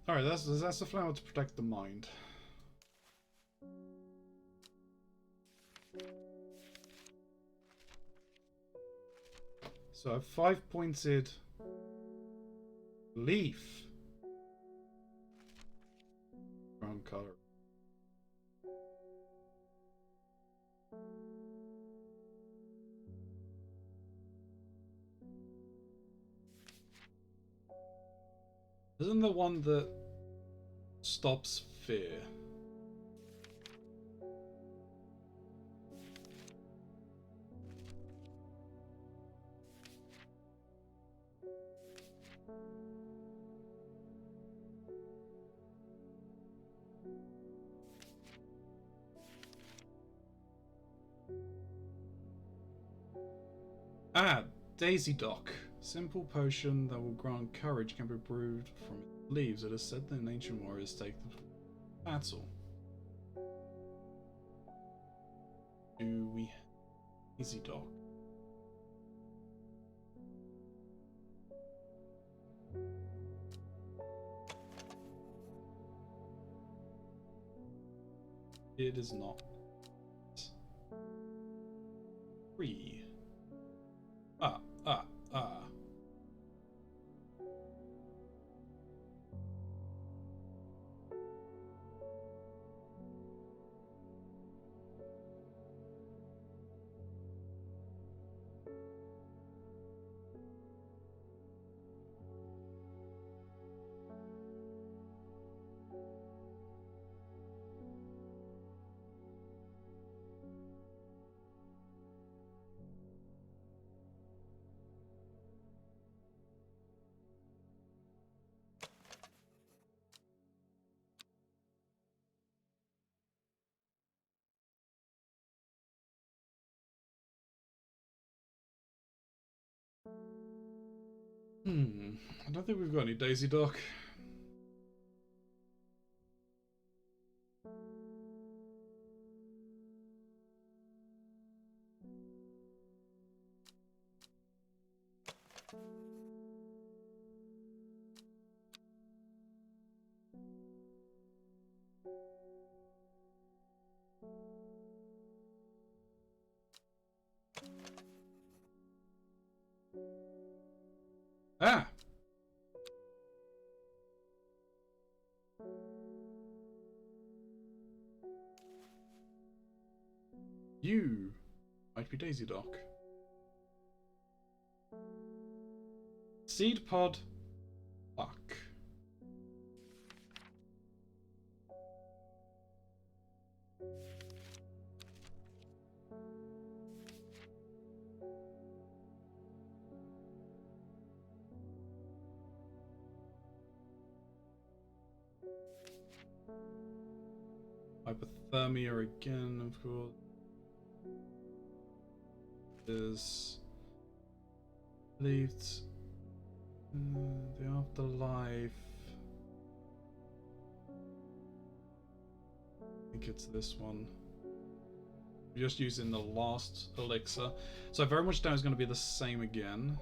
Alright, that's the flower to protect the mind. So a 5-pointed leaf. Brown color. Isn't the one that stops fear? Ah, Daisy Dock. Simple potion that will grant courage can be brewed from its leaves. It is said that an ancient warriors take the battle. Do we have Daisy Dock? It is not. 3. Ah. I don't think we've got any Daisy Dock. Ah! You might be Daisy Dock. Seed pod. Fuck. Hypothermia again, of course. Is believed the afterlife. I think it's this one. We're just using the last elixir. So I very much doubt it's going to be the same again.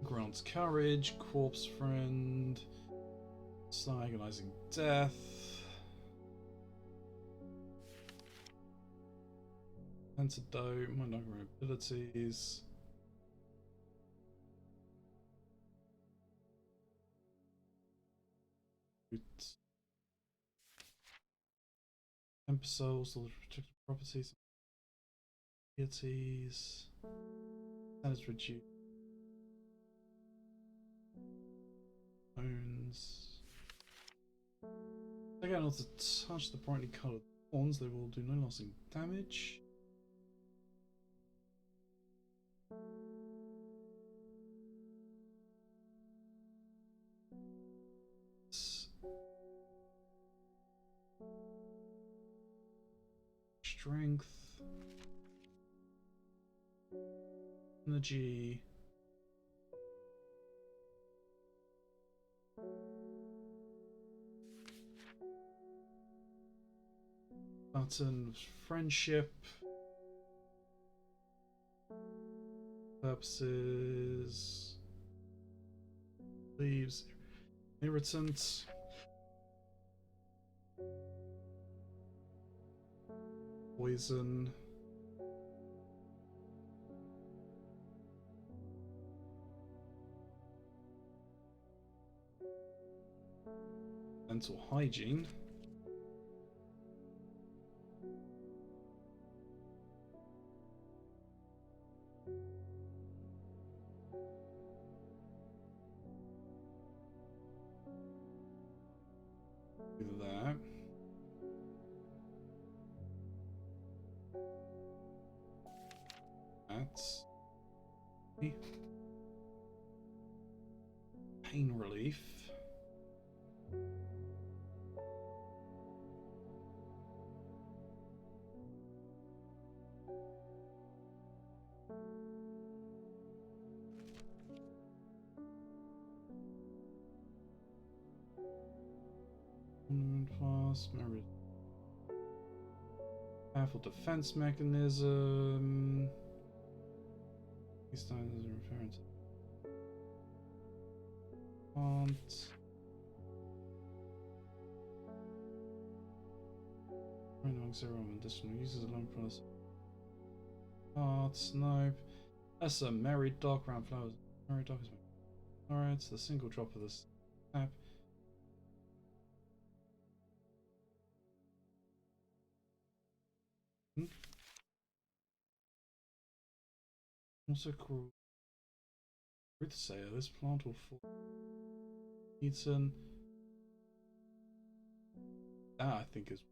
Grants courage, corpse friend, agonizing death, antidote, might abilities. Temper souls, all the protected properties, abilities, that is reduced. Bones. Again, not to touch the brightly coloured thorns, they will do no lasting damage. Strength, energy, button, friendship, purposes, leaves, irritant, poison, dental hygiene, do that. That's pain relief. Fast, memory. Powerful defense mechanism. These times are referring to font. Among zero additional users alone plus art, snipe. That's a merry dog round flowers. Merry dog is alright, it's the single drop of this app. Also cool. Truthsayer, this plant will fall. Eaten. That I think is.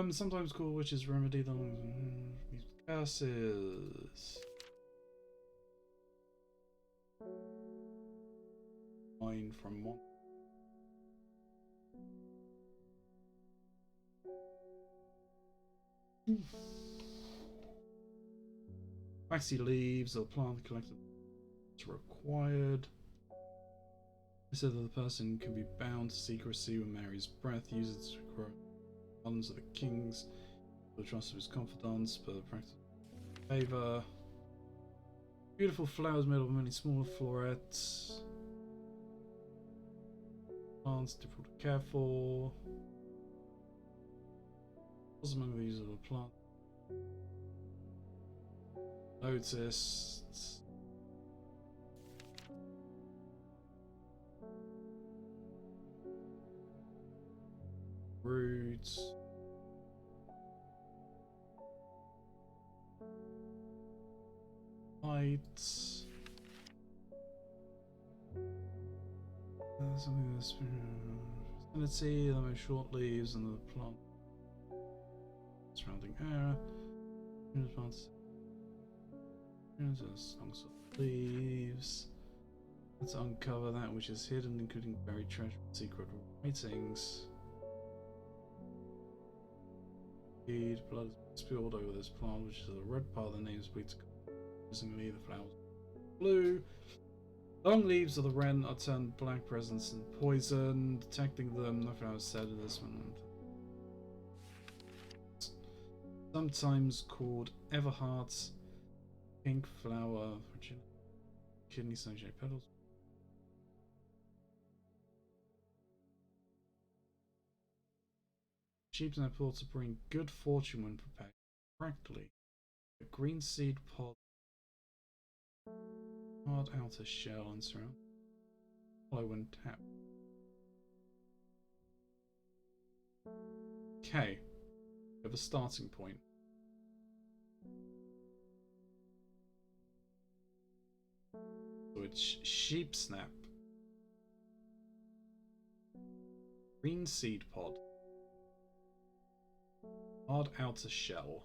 Sometimes called witch's remedy, the curses. Mine from one. Waxy leaves or plant collected required. They said that the person can be bound to secrecy when Mary's breath uses it to grow. Ones are the kings, the trust of his confidants, but the practice of favor. Beautiful flowers made of many smaller florets. Plants difficult to care for. What's among these other plants? Lotus. Roots. Lights. Something in this vicinity, the most short leaves and the plant surrounding area. Plants. Long sort of leaves. Let's uncover that which is hidden, including buried treasure and secret writings. Blood is spilled over this plant, which is the red part of the name's bleeds. Interestingly, the flowers are blue. Long leaves of the wren are turned black, presence and poison. Detecting them, the flowers said in this one. Sometimes called Everhearts, pink flower, kidney stone shaped petals. Sheep's nap thought to bring good fortune when prepared correctly. A green seed pod, hard outer shell and surround. Follow when tapped. Okay, we have a starting point. So it's sheep snap, green seed pod, hard outer shell.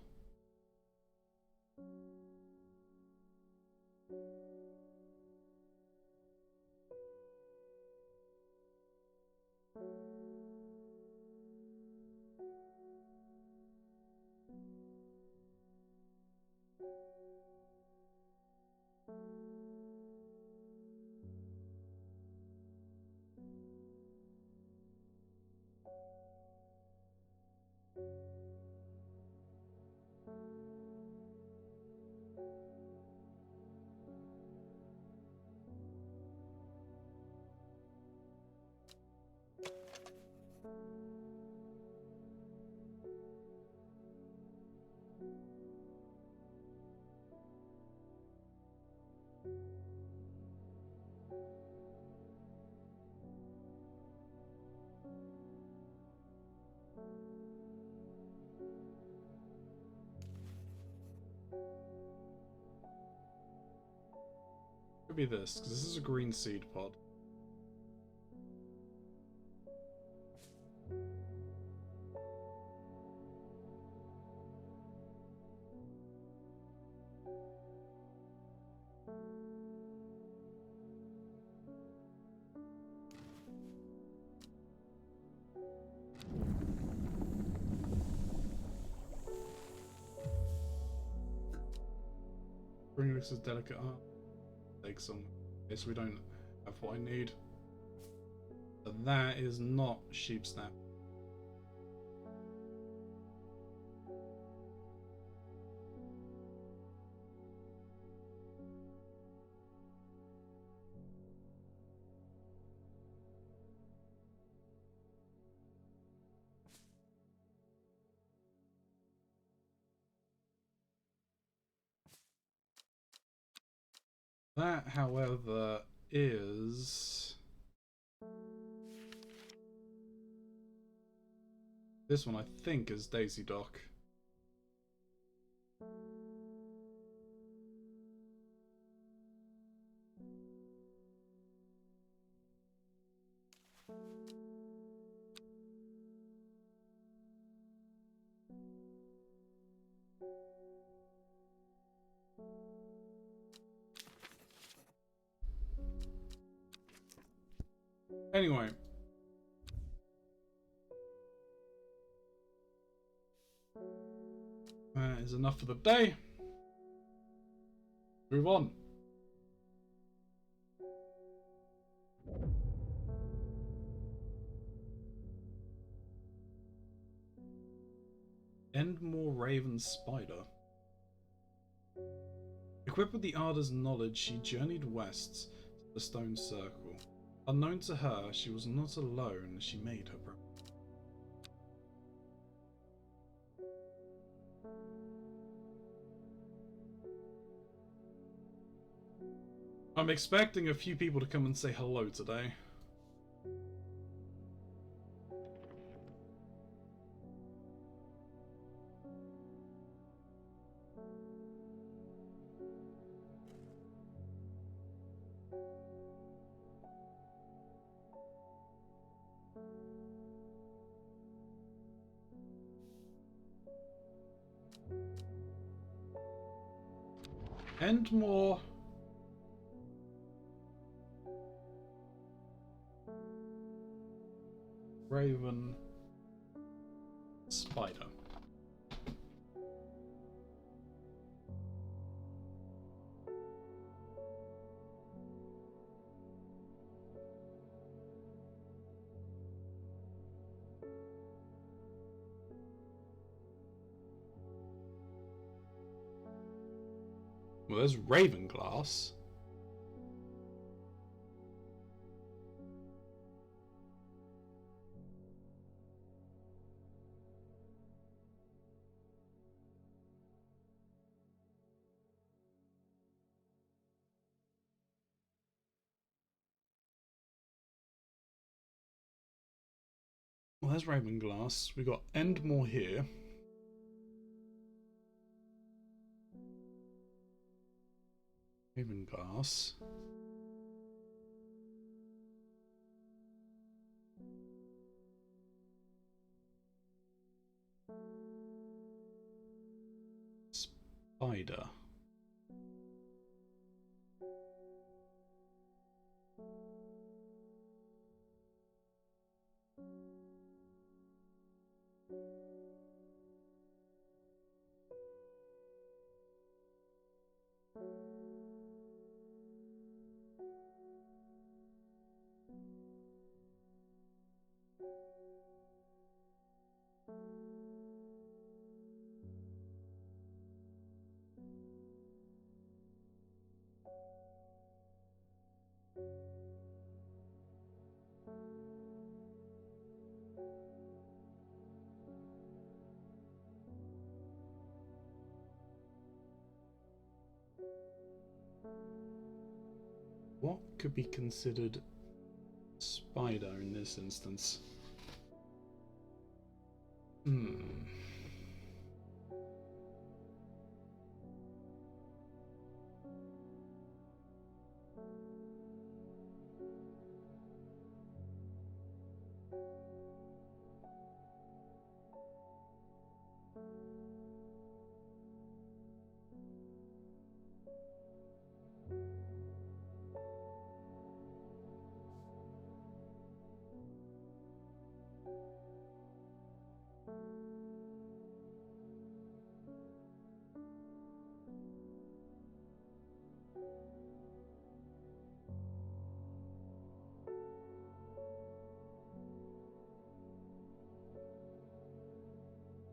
Could be this, because this is a green seed pod. Bring this as delicate art. Take some. Okay, so we don't have what I need. But that is not sheep snap. That, however, is... This one, I think, is Daisy Dock. Anyway. That is enough for the day. Move on. Endmore Raven Spider. Equipped with the Arda's knowledge, she journeyed west to the Stone Circle. Unknown to her, she was not alone as she made her promise. I'm expecting a few people to come and say hello today. Endmore. Raven Spider. Well, there's Ravenglass. Well, there's Ravenglass. We got Endmore here. Ravenglass. Spider. What could be considered spider in this instance?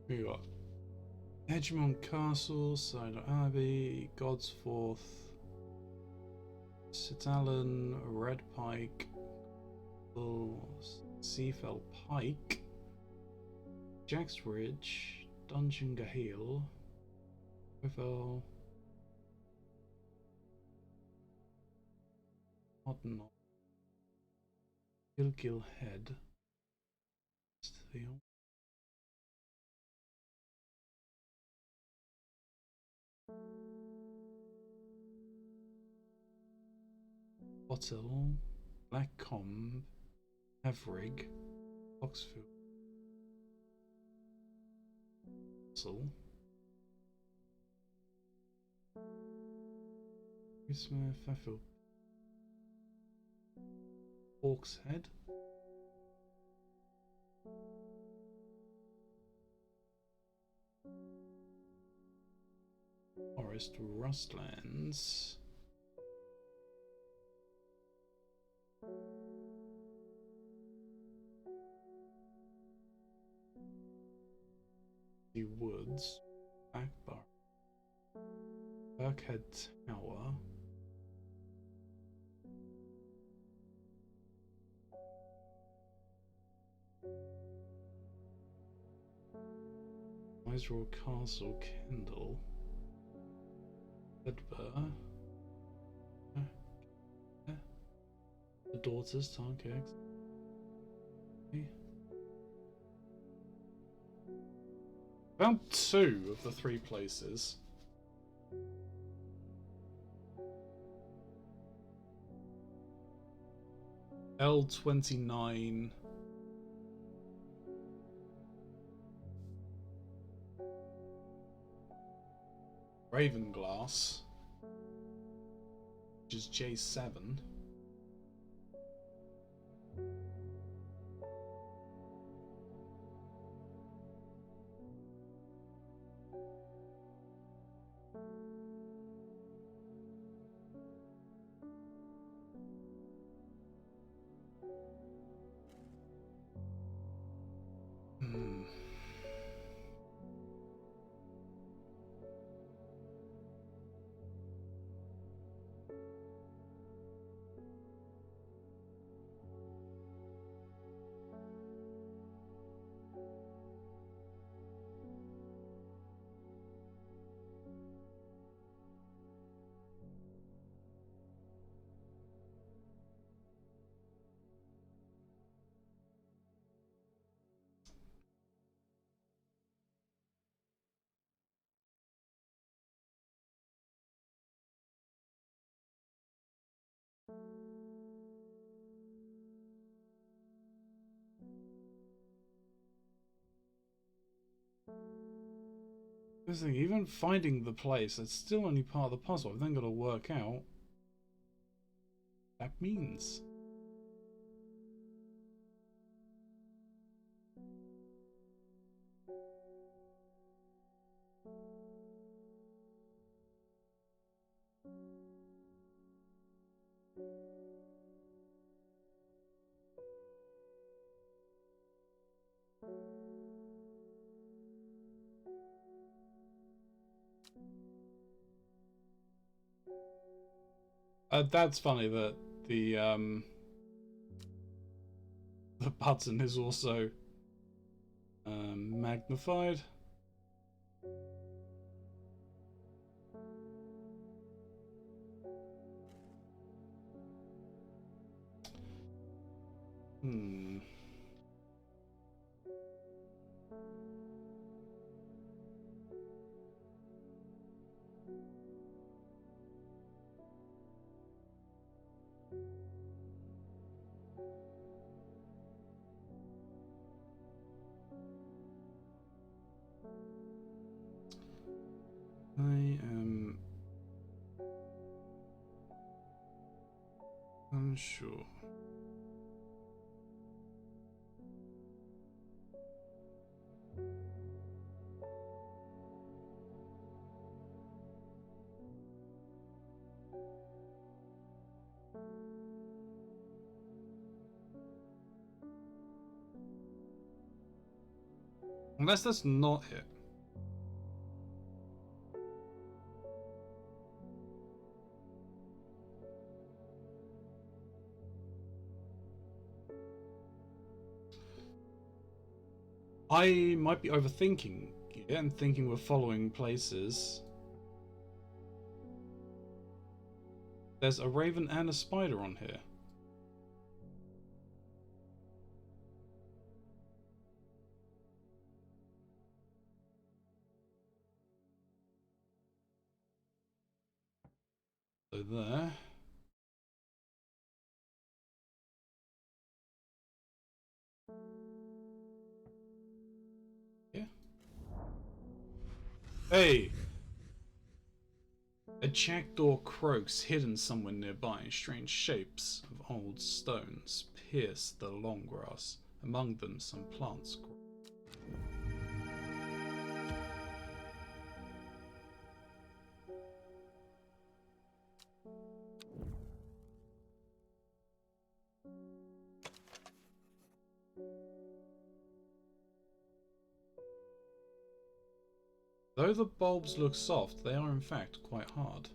We got Edgemont Castle, Cider Abbey, Godsforth, Citallan, Red Pike, Seafell Pike, Jack's Ridge, Dungeon Gaheel, Rivel, Hodnot, Gilgil Head, Steel. Bottle, Black Comb, Evrig, Oxfield, Castle, Grismere, Fairfield, Hawk's Head, Forest Rustlands, The Woods, Backbar, Birkhead Tower. Misrule Castle, Kendall, Edinburgh, the Daughters, Targex. Found 2 of the 3 places. L29. Ravenglass, which is J7. This thing, even finding the place, it's still only part of the puzzle. I've then got to work out what that means. That's funny that the button is also magnified. I am unsure. Unless that's not it. I might be overthinking it and thinking we're following places. There's a raven and a spider on here. So there. Yeah. Hey! A jackdaw croaks hidden somewhere nearby. Strange shapes of old stones pierce the long grass. Among them, some plants grow. Though the bulbs look soft, they are in fact quite hard.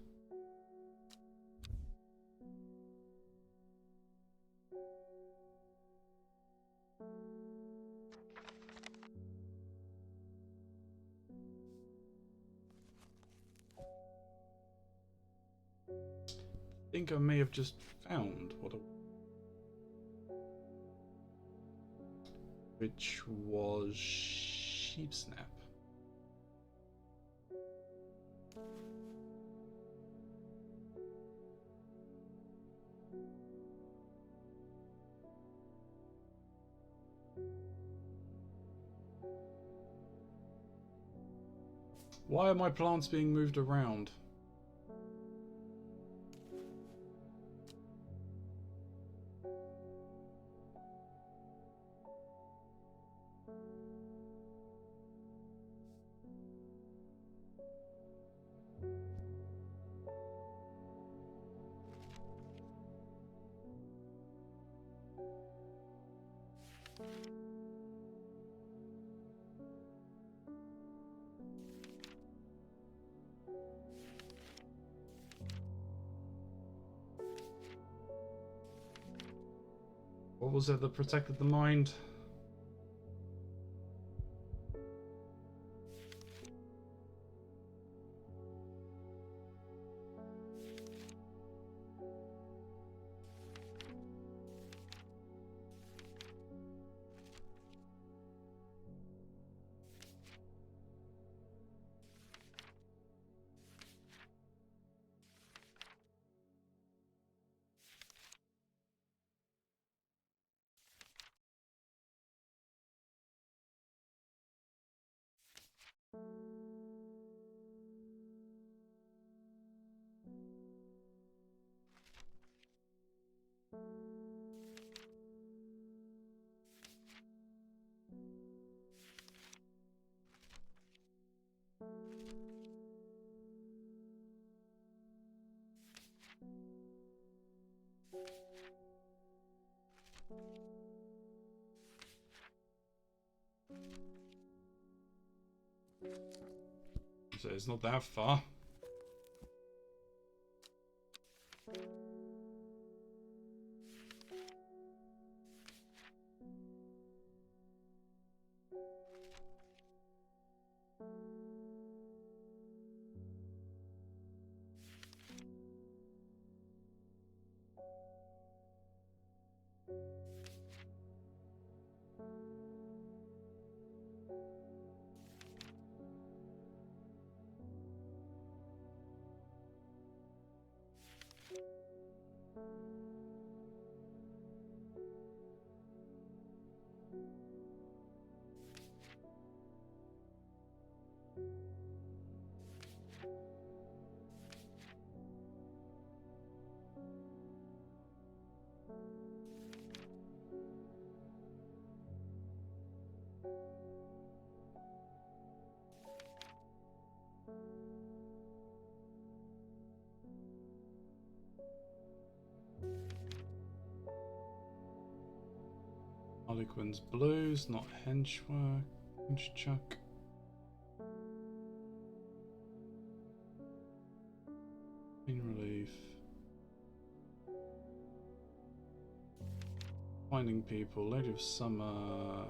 I think I may have just found what a... which was sheep snap. Why are my plants being moved around? What was it that protected the mind? So it's not that far. Harlequin's blues, not henchwork, henchchuck. In relief. Finding people, Lady of Summer.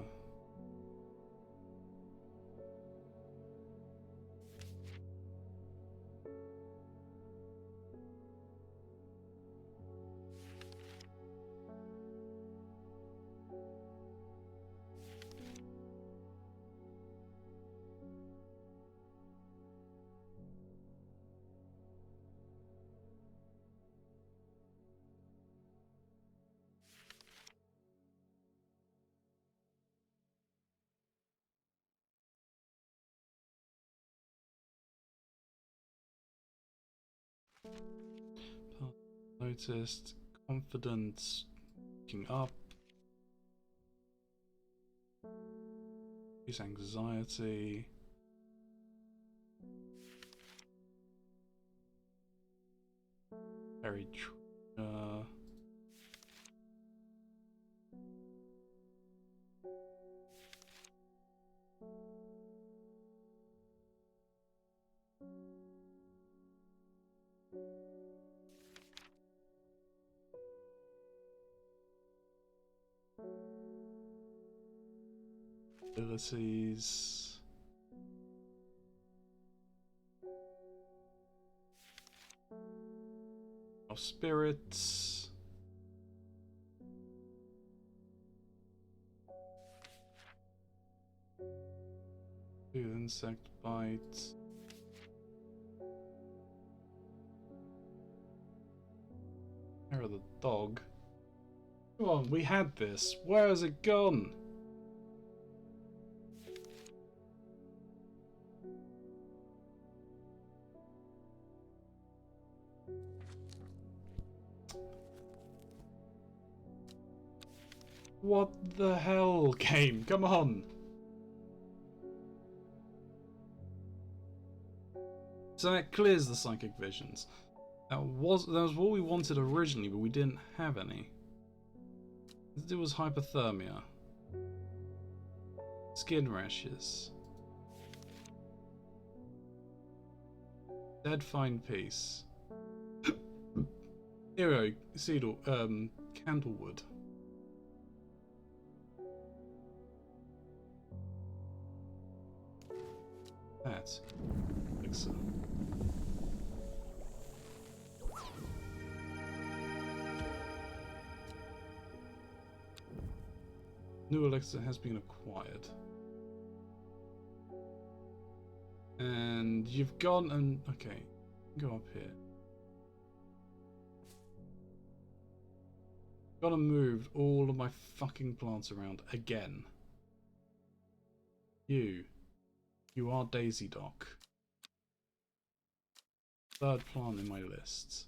Noticed, confidence, looking up, use anxiety, very Abilities. Of spirits. Insect bite. Hair of the dog. Come on, we had this. Where has it gone? What the hell, game? Come on. So that clears the psychic visions. That was what we wanted originally, but we didn't have any. It was hypothermia. Skin rashes. Dead fine peace. Hero, cedar, candlewood. That. Elixir. New elixir has been acquired. And you've gone and... okay, go up here. Gotta move all of my fucking plants around again. You are Daisy Dock. Third plant in my list.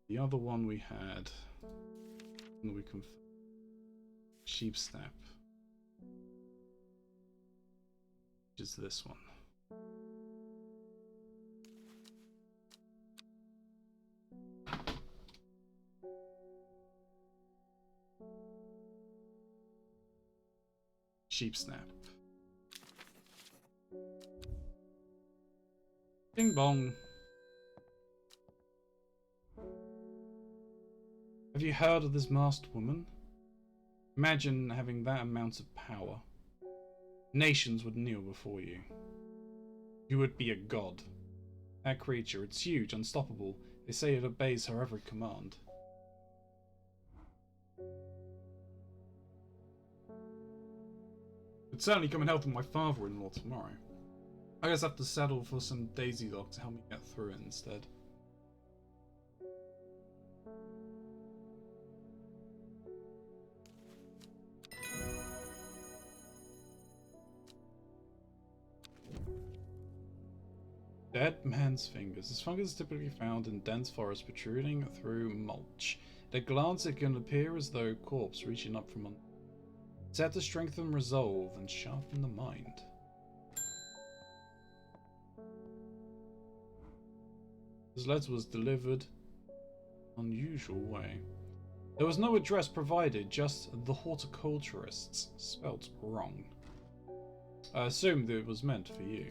The other one we had, and we can sheep snap, which is this one. Sheep snap. Bing bong. Have you heard of this masked woman? Imagine having that amount of power. Nations would kneel before you. You would be a god. That creature, it's huge, unstoppable. They say it obeys her every command. Could certainly come and help with my father-in-law tomorrow. I guess I have to settle for some Daisy Dog to help me get through it instead. Dead man's fingers. This fungus is typically found in dense forests protruding through mulch. At a glance it can appear as though a corpse reaching up from under. Set to strengthen resolve and sharpen the mind. This letter was delivered unusual way. There was no address provided, just the horticulturists, spelt wrong. I assumed it was meant for you.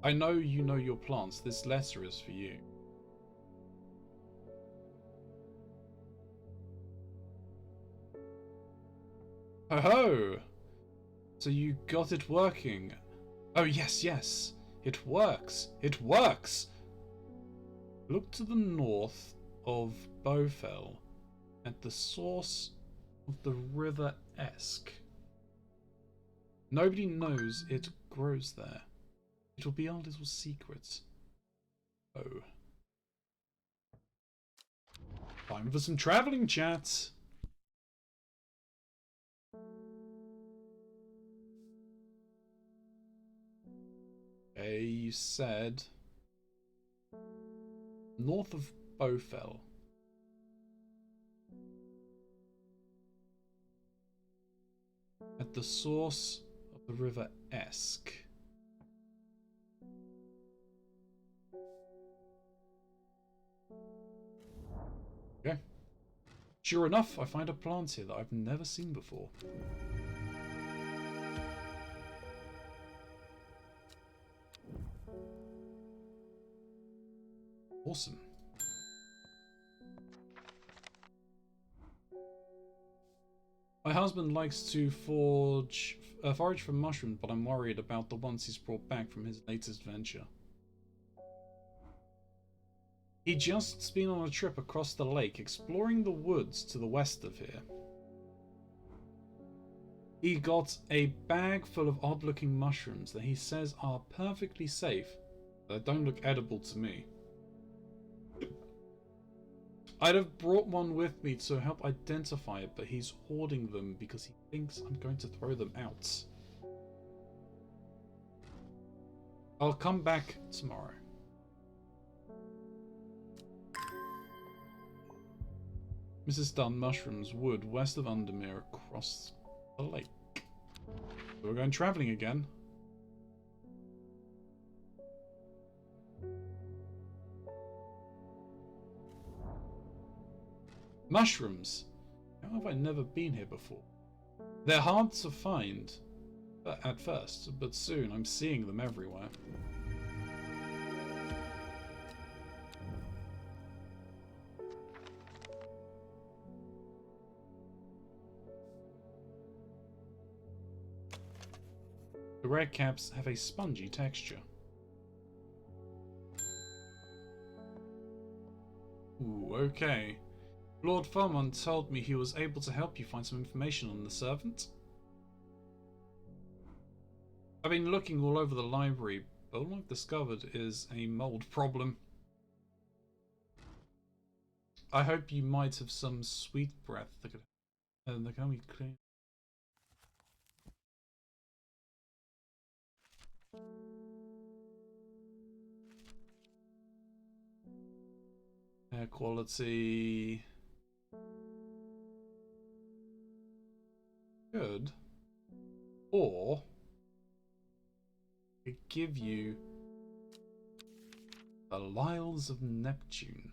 I know you know your plants. This letter is for you. Ho ho! So you got it working. Oh yes, yes. It works. It works! Look to the north of Bowfell at the source of the river Esk. Nobody knows it grows there. It will be our little secret. Oh. Time for some travelling chats. Okay, you said north of Bowfell. At the source of the river Esk. Okay. Sure enough, I find a plant here that I've never seen before. Awesome. My husband likes to forage for mushrooms, but I'm worried about the ones he's brought back from his latest venture. He'd just been on a trip across the lake, exploring the woods to the west of here. He got a bag full of odd-looking mushrooms that he says are perfectly safe, but don't look edible to me. I'd have brought one with me to help identify it, but he's hoarding them because he thinks I'm going to throw them out. I'll come back tomorrow. Mrs. Dunn, Mushrooms, Wood, west of Undermere, across the lake. We're going travelling again. Mushrooms. How have I never been here before? They're hard to find at first, but soon I'm seeing them everywhere. The red caps have a spongy texture. Ooh, okay. Lord Farmont told me he was able to help you find some information on the servant. I've been looking all over the library, but all I've discovered is a mold problem. I hope you might have some sweet breath that could help me clean. Air quality. Good. Or I could give you the Lyles of Neptune.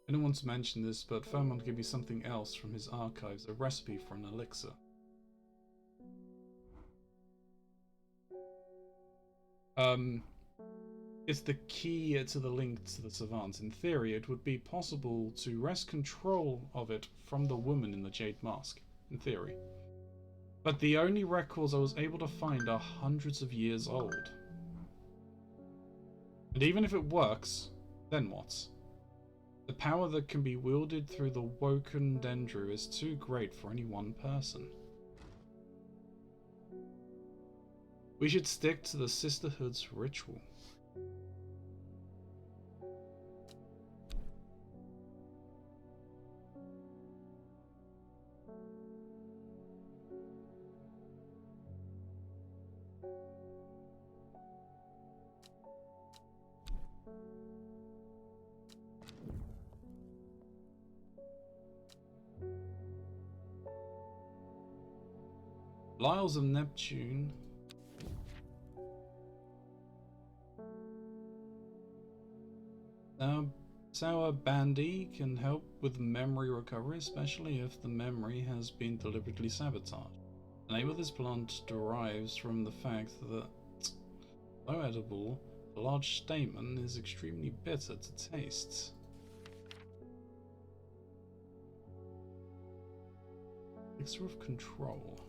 I don't want to mention this, but Fairmont gave me something else from his archives, a recipe for an elixir. It's the key to the link to the Savant. In theory, it would be possible to wrest control of it from the woman in the Jade Mask. In theory. But the only records I was able to find are hundreds of years old. And even if it works, then what? The power that can be wielded through the Woken Dendru is too great for any one person. We should stick to the Sisterhood's ritual. Lyles of Neptune. Now, Sour Bandy can help with memory recovery, especially if the memory has been deliberately sabotaged. The name of this plant derives from the fact that, though edible, the large stamen is extremely bitter to taste. Elixir of Control.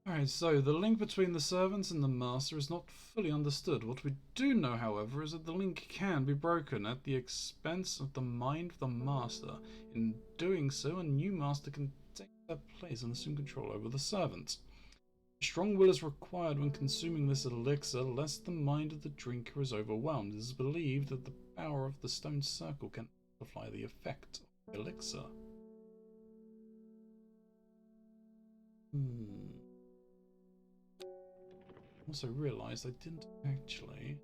Alright, so the link between the servants and the master is not fully understood. What we do know, however, is that the link can be broken at the expense of the mind of the master. In doing so, a new master can take their place and assume control over the servant. Strong will is required when consuming this elixir, lest the mind of the drinker is overwhelmed. It is believed that the power of the stone circle can amplify the effect of the elixir. Also realised I didn't actually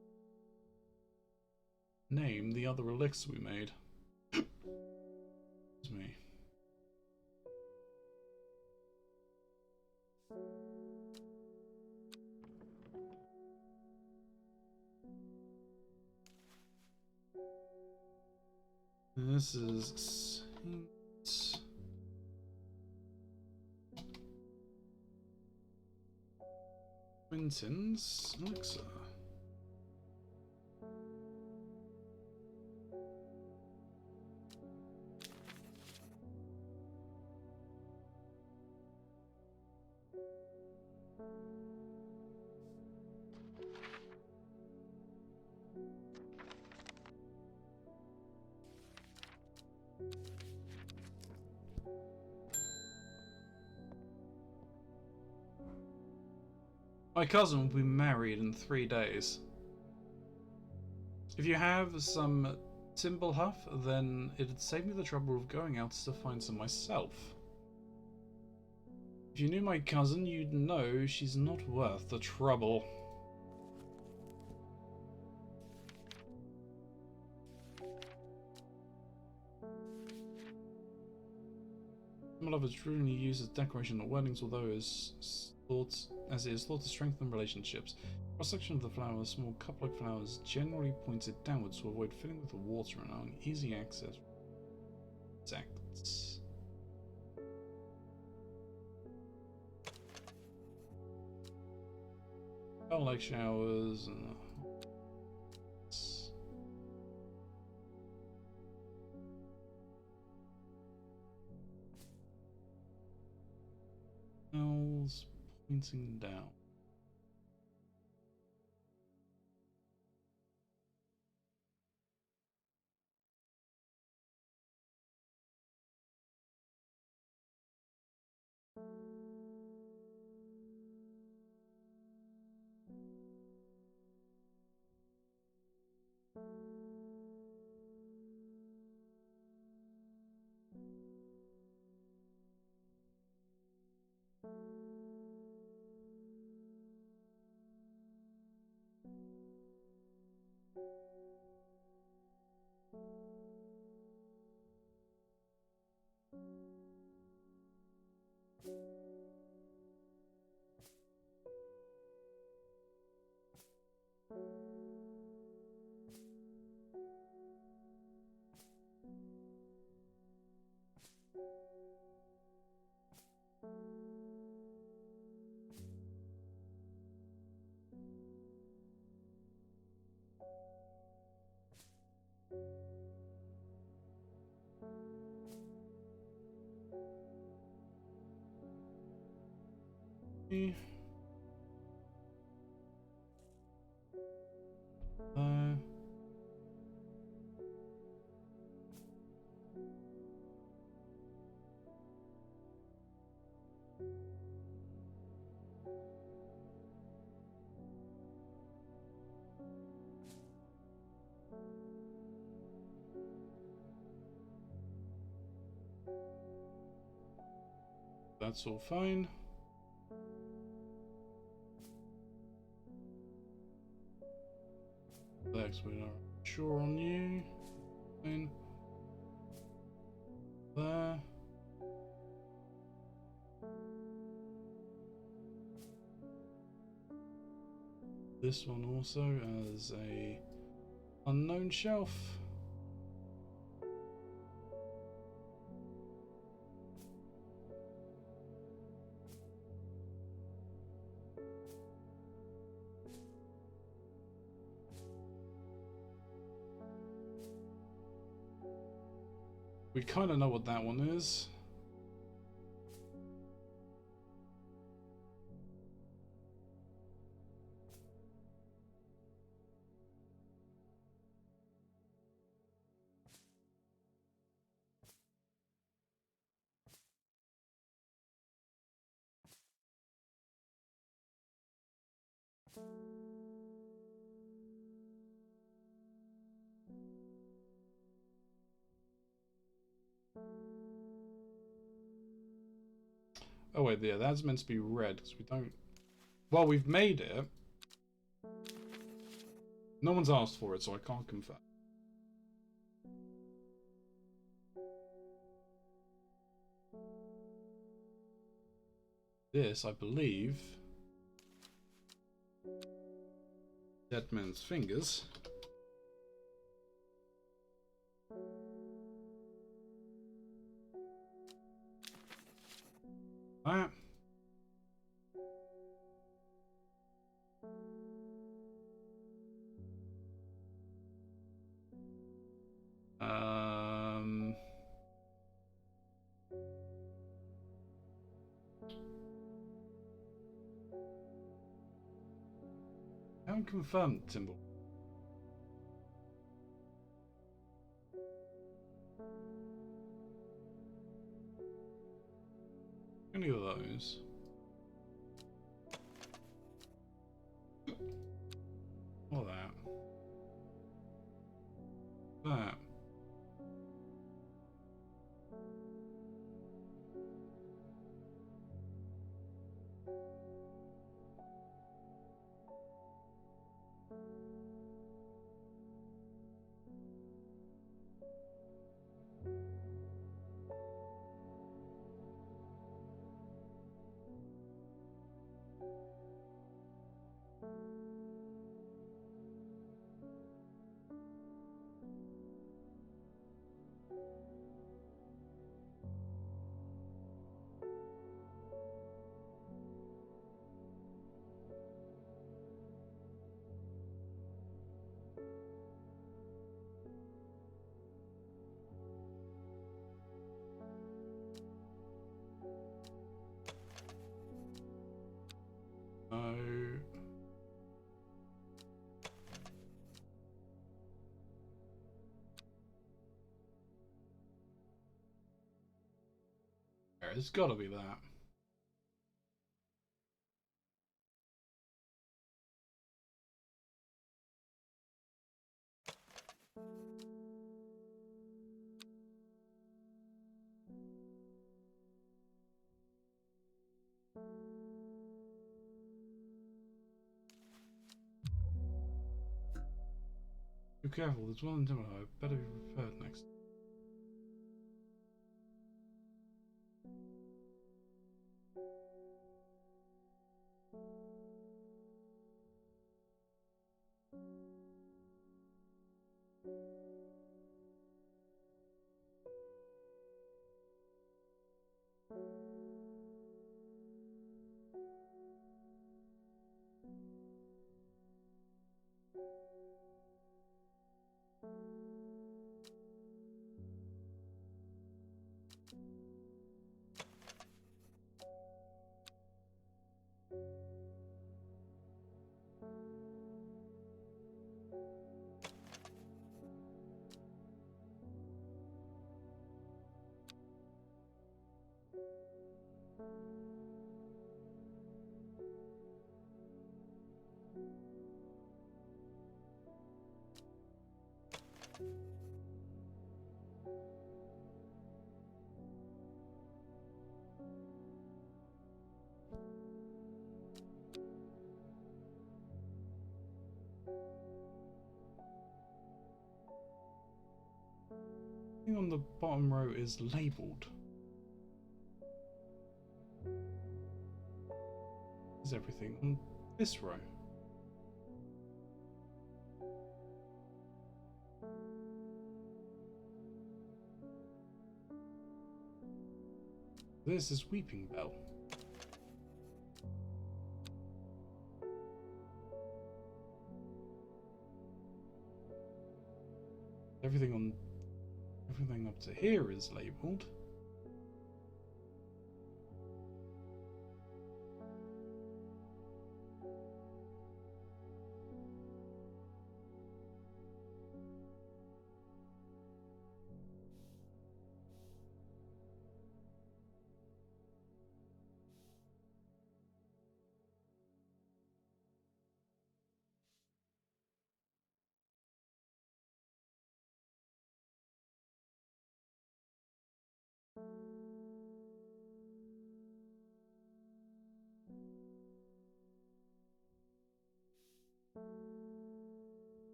name the other elixir we made. It's me. This is Saint Quentin's elixir. My cousin will be married in 3 days. If you have some Timble Huff, then it'd save me the trouble of going out to find some myself. If you knew my cousin, you'd know she's not worth the trouble. Timble Huff is truly used as decoration at weddings, although it is thought to strengthen relationships. Cross-section of the flower, a small cup-like flowers generally pointed downwards to avoid filling with the water and allowing easy access to insects. Like showers and smells pointing down. That's all fine. Legs, we are sure on you. Fine. There. This one also as a unknown shelf. We kind of know what that one is. Oh wait, yeah, that's meant to be red because we don't. Well, we've made it. No one's asked for it, so I can't confirm. This, I believe, Dead Man's Fingers. That. I haven't confirmed Timber. Any of those? Or that. That. No. It's gotta be that. Be careful, there's one in Timber. Better be prepared next. Thing on the bottom row is labelled. Is everything on this row? This is Weeping Bell. Everything up to here is labelled.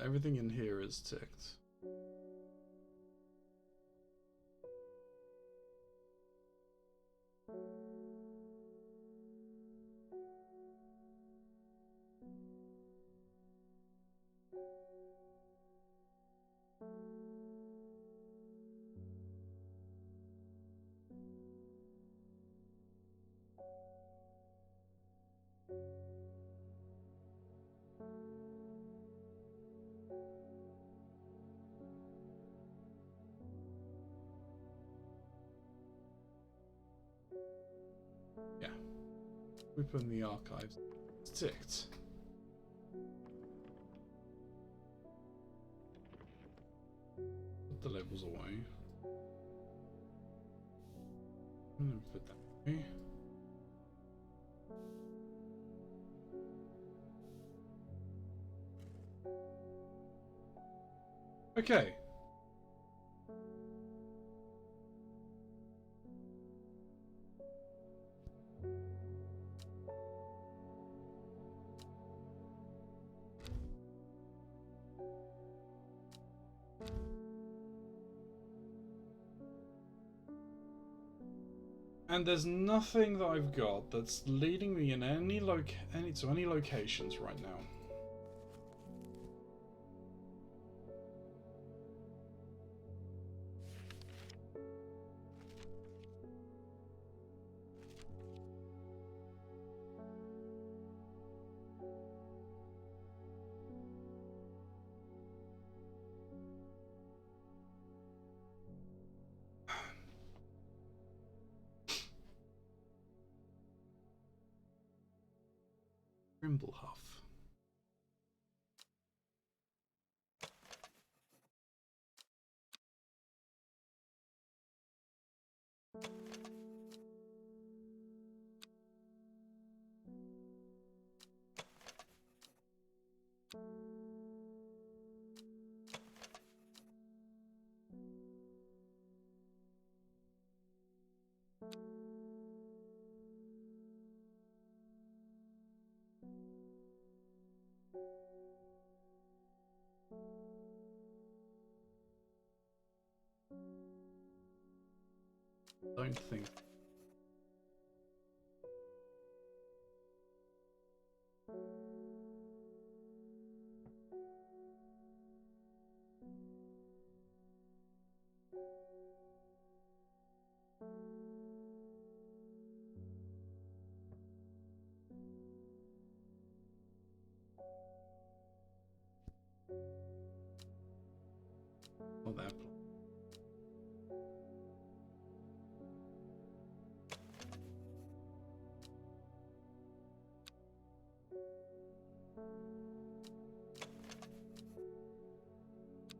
Everything in here is ticked. Yeah. Open the archives. It's ticked. Put the labels away. Put that away. Okay. And there's nothing that I've got that's leading me in any locations right now. Brimblehuff. Don't think. Not that.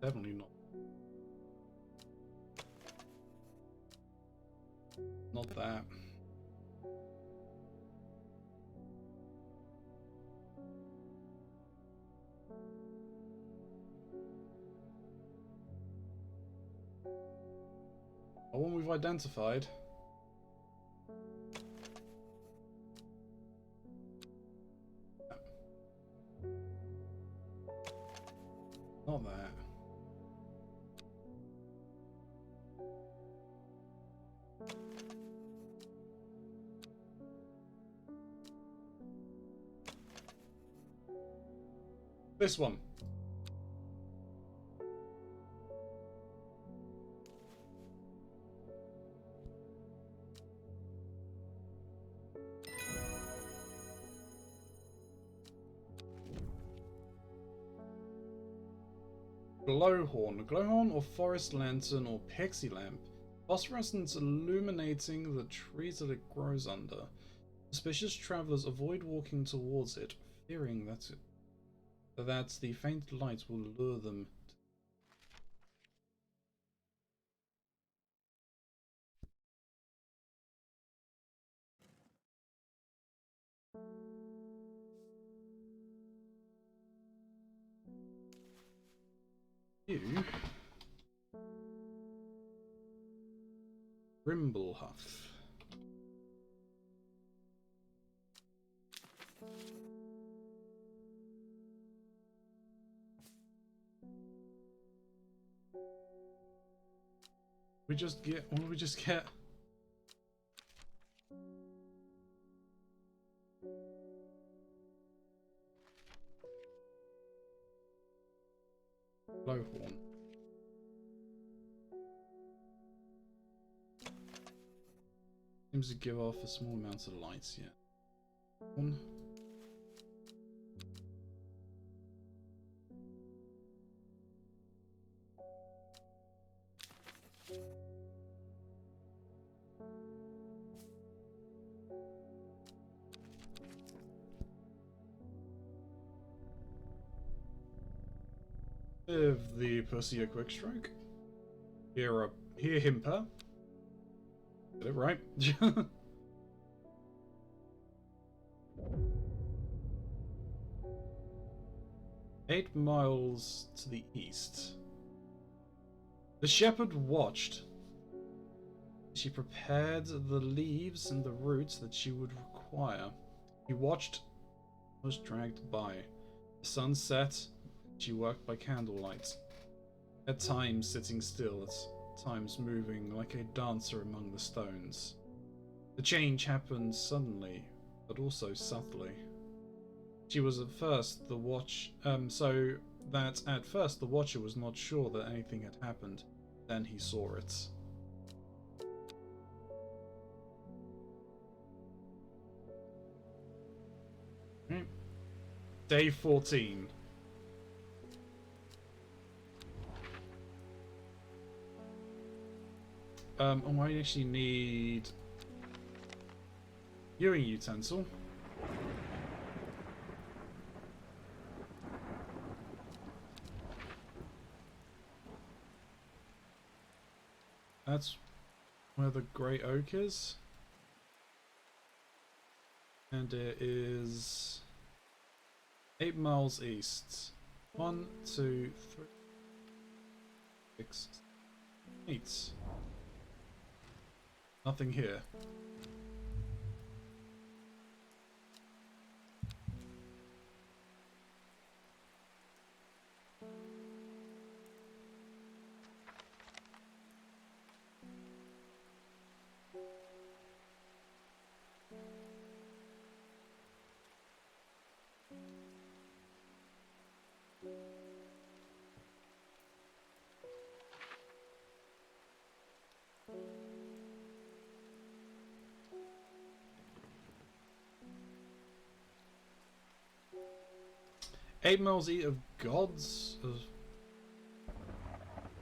Definitely not. Not that. The one we've identified. Not that. This one. Glowhorn. Glowhorn or forest lantern or pixie lamp. Phosphorescence illuminating the trees that it grows under. Suspicious travelers avoid walking towards it, fearing that the faint light will lure them. You. Rimblehuff. We just get. What do we just get? Blowhorn. Seems to give off a small amount of lights, yeah. One. Give the pussy a quick stroke. Hear him purr. Did it right. 8 miles to the east. The shepherd watched. She prepared the leaves and the roots that she would require. He watched, was dragged by. The sun set. She worked by candlelight. At times sitting still, at times moving like a dancer among the stones. The change happened suddenly, but also subtly. She was at first the so that at first the watcher was not sure that anything had happened. Then he saw it. Day 14. I actually need viewing utensil. That's where the Grey Oak is. And it is 8 miles east. 1, 2, 3, 6, 8. Nothing here. Eight miles east of gods of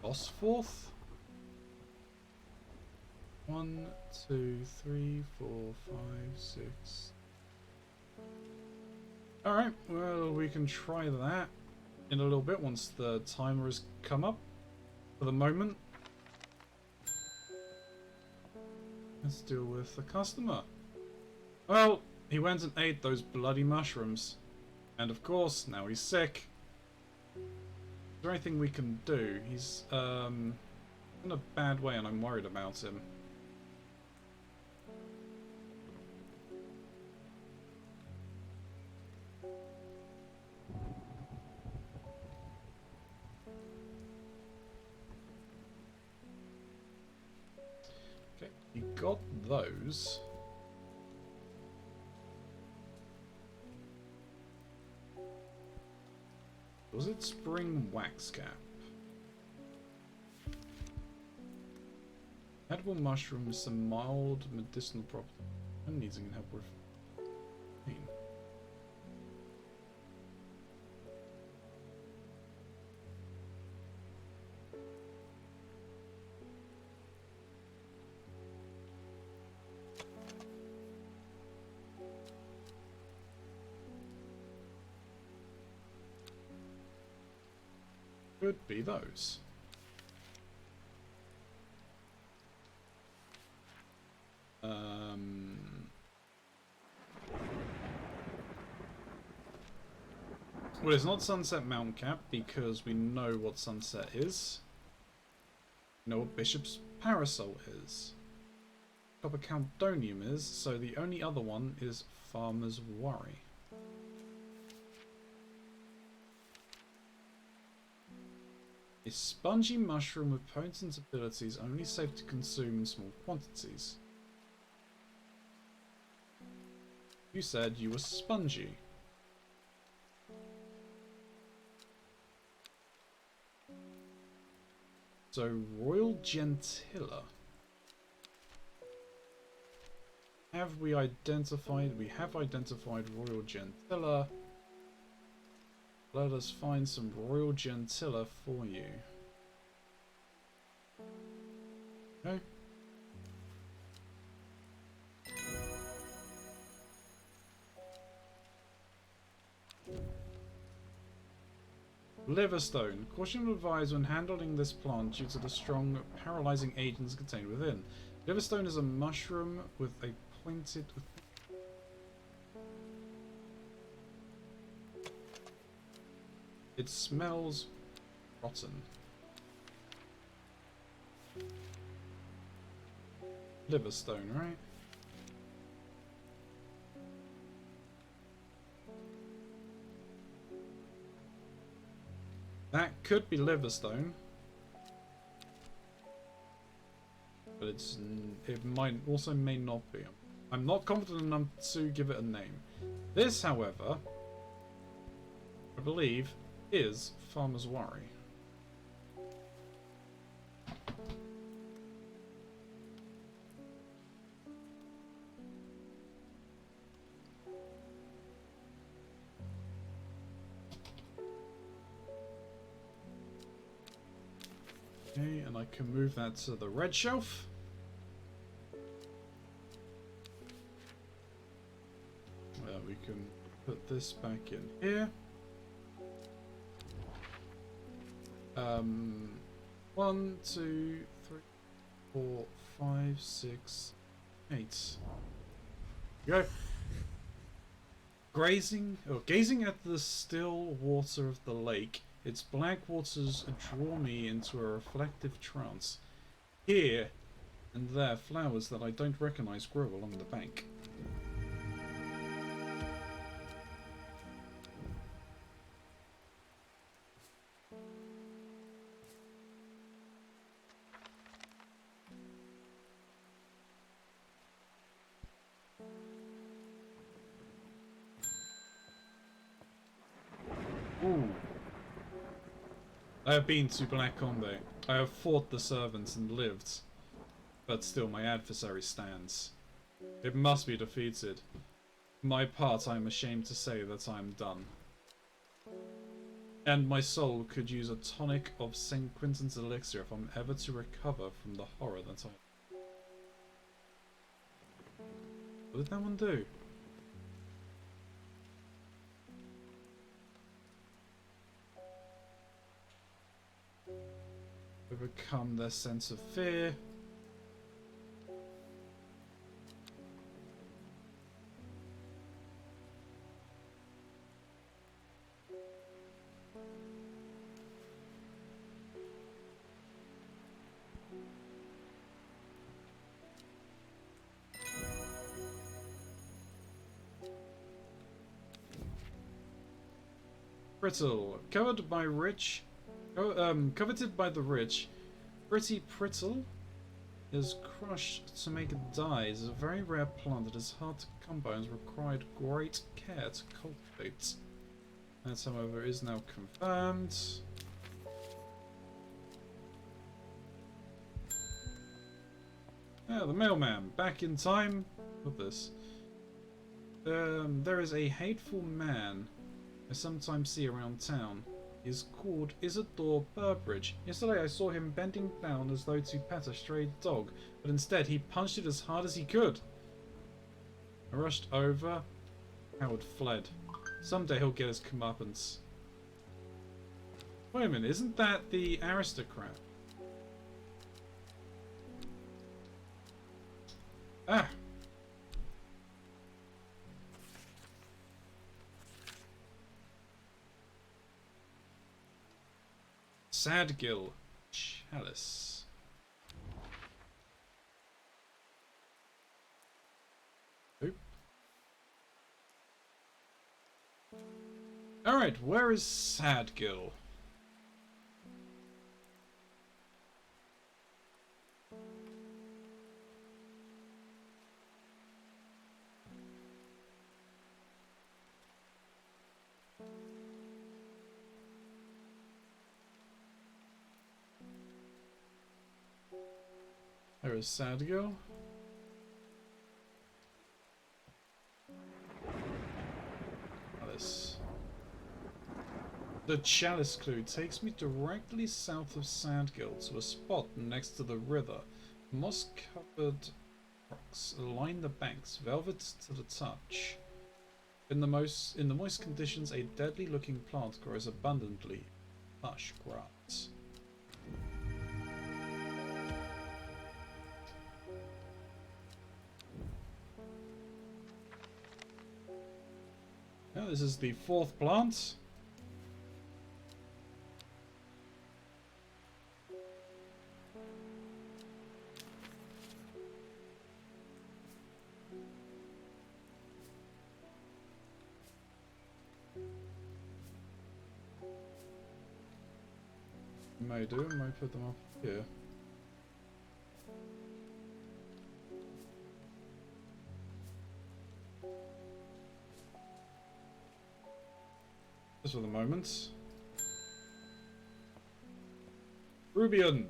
Osforth? 1, 2, 3, 4, 5, 6. Alright, well, we can try that in a little bit once the timer has come up. For the moment, let's deal with the customer. Well, he went and ate those bloody mushrooms. And of course, now he's sick. Is there anything we can do? He's in a bad way and I'm worried about him. Okay, he got those. Was it spring wax cap? Edible mushrooms, some mild medicinal property. And needs help with pain. Could be those. Well, it's not Sunset Mountain Cap because we know what Sunset is. We know what Bishop's Parasol is. Copper Caldonium is, so the only other one is Farmer's Worry. A spongy mushroom with potent abilities, only safe to consume in small quantities. You said you were spongy. So, Royal Gentilla. Have we identified? We have identified Royal Gentilla. Let us find some Royal Gentilla for you. Okay. Liverstone. Caution advised when handling this plant due to the strong paralyzing agents contained within. Liverstone is a mushroom with a pointed... It smells rotten. Liverstone, right? That could be Liverstone, but it might also may not be. I'm not confident enough to give it a name. This, however, I believe, is Farmer's Worry. Okay, and I can move that to the red shelf. Well, we can put this back in here. 1, 2, 3, 4, 5, 6, 8. Go. Gazing at the still water of the lake, its black waters draw me into a reflective trance. Here and there, flowers that I don't recognize grow along the bank. Ooh. I have been to Black Combe. I have fought the servants and lived, but still my adversary stands. It must be defeated. For my part, I am ashamed to say that I am done. And my soul could use a tonic of St. Quentin's elixir if I'm ever to recover from the horror that I... What did that one do? Overcome their sense of fear. Brittle, covered by rich... coveted by the rich, Pretty Prittle is crushed to make it dye. It is a very rare plant that is hard to come by and has required great care to cultivate. That, however, is now confirmed. Ah, the mailman, back in time. Look at this. There is a hateful man I sometimes see around town. Is called Isidore Burbridge. Yesterday I saw him bending down as though to pet a stray dog, but instead he punched it as hard as he could. I rushed over. Howard fled. Someday he'll get his comeuppance. Wait a minute, isn't that the aristocrat? Ah! Sadgill Chalice. Oop. Alright, where is Sadgill? There is Sadgill. Chalice. The Chalice clue takes me directly south of Sadgill to a spot next to the river. Moss-covered rocks line the banks, velvet to the touch. In the moist conditions, a deadly-looking plant grows abundantly. Lush grass. Now this is the 4th plant. May put them up here. Just for the moment. Rubian!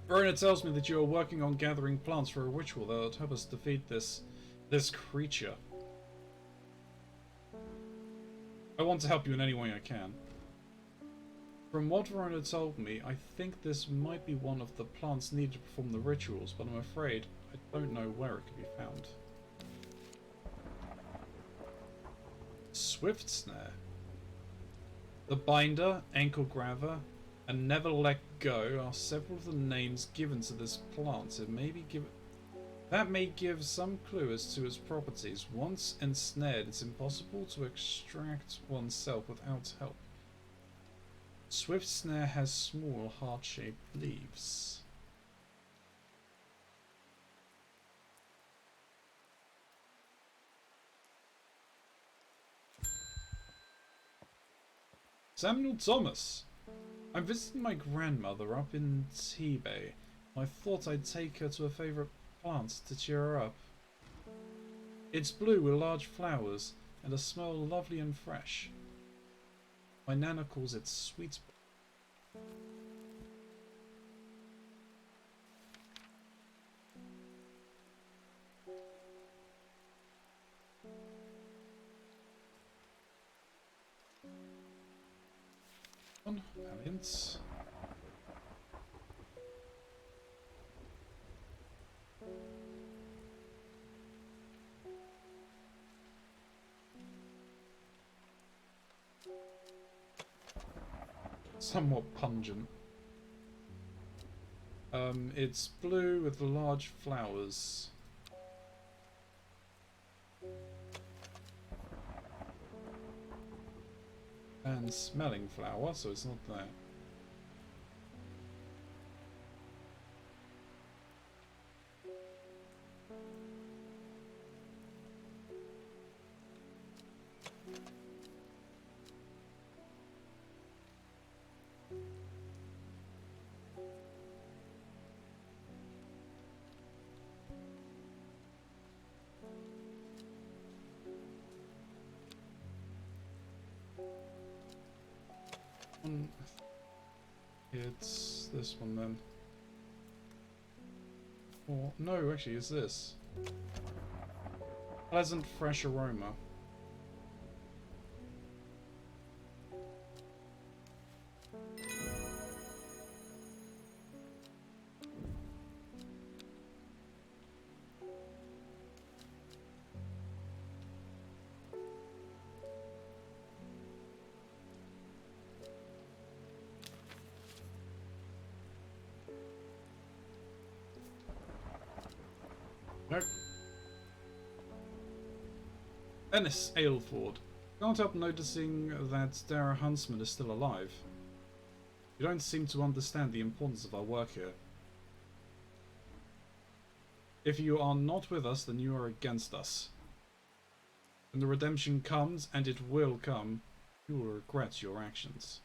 Verona tells me that you are working on gathering plants for a ritual that will help us defeat this creature. I want to help you in any way I can. From what Verona told me, I think this might be one of the plants needed to perform the rituals, but I'm afraid I don't know where it could be found. Swift Snare. The Binder, Ankle Grabber, and Never Let Go are several of the names given to this plant. That may give some clue as to its properties. Once ensnared, it's impossible to extract oneself without help. Swift Snare has small, heart-shaped leaves. Samuel Thomas. I'm visiting my grandmother up in Tebay. I thought I'd take her to a favourite plant to cheer her up. It's blue with large flowers and a smell lovely and fresh. My nana calls it sweet. Alliance. Somewhat pungent. It's blue with large flowers. And smelling flower, so it's not that. It's this one then. Or no, actually, it's this. Pleasant, fresh aroma. Nope. Ennis Aylford. Can't help noticing that Dara Huntsman is still alive. You don't seem to understand the importance of our work here. If you are not with us, then you are against us. When the redemption comes, and it will come, you will regret your actions.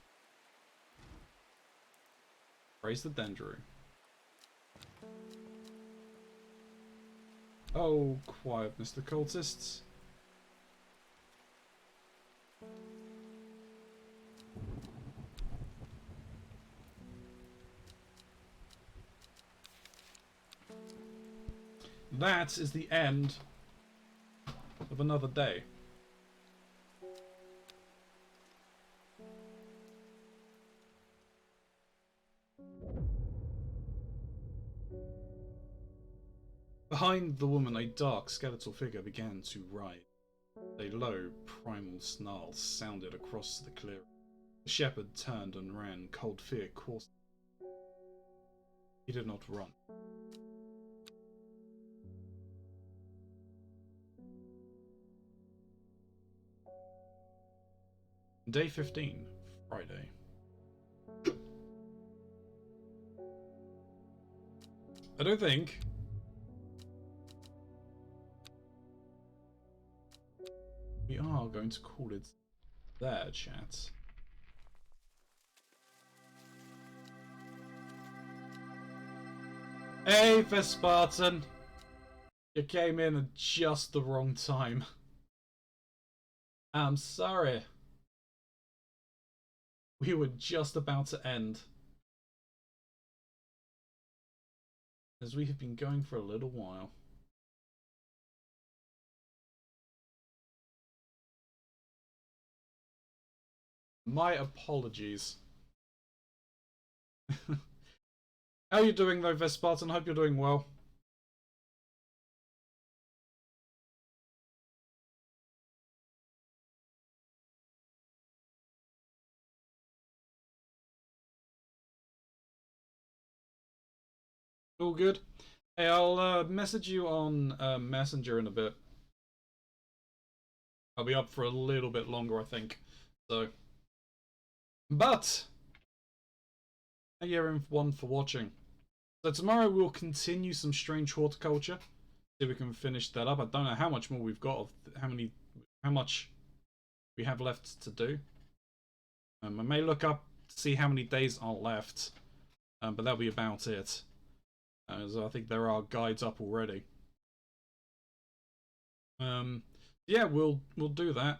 Praise the Dendro. Oh, quiet, Mr. Cultists. That is the end of another day. Behind the woman, a dark skeletal figure began to ride. A low, primal snarl sounded across the clearing. The shepherd turned and ran, cold fear coursing. He did not run. Day 15, Friday. I don't think we are going to call it there, chat. Hey, Vespartan! You came in at just the wrong time. I'm sorry. We were just about to end. As we have been going for a little while. My apologies. How are you doing though, Vespartan? Hope you're doing well. All good? Hey, I'll message you on Messenger in a bit. I'll be up for a little bit longer, I think. So, but thank you everyone for watching. So tomorrow we'll continue some strange horticulture. See if we can finish that up. I don't know how much more we've got of how much we have left to do. I may look up to see how many days are left, but that'll be about it. As I think there are guides up already. Yeah, we'll do that.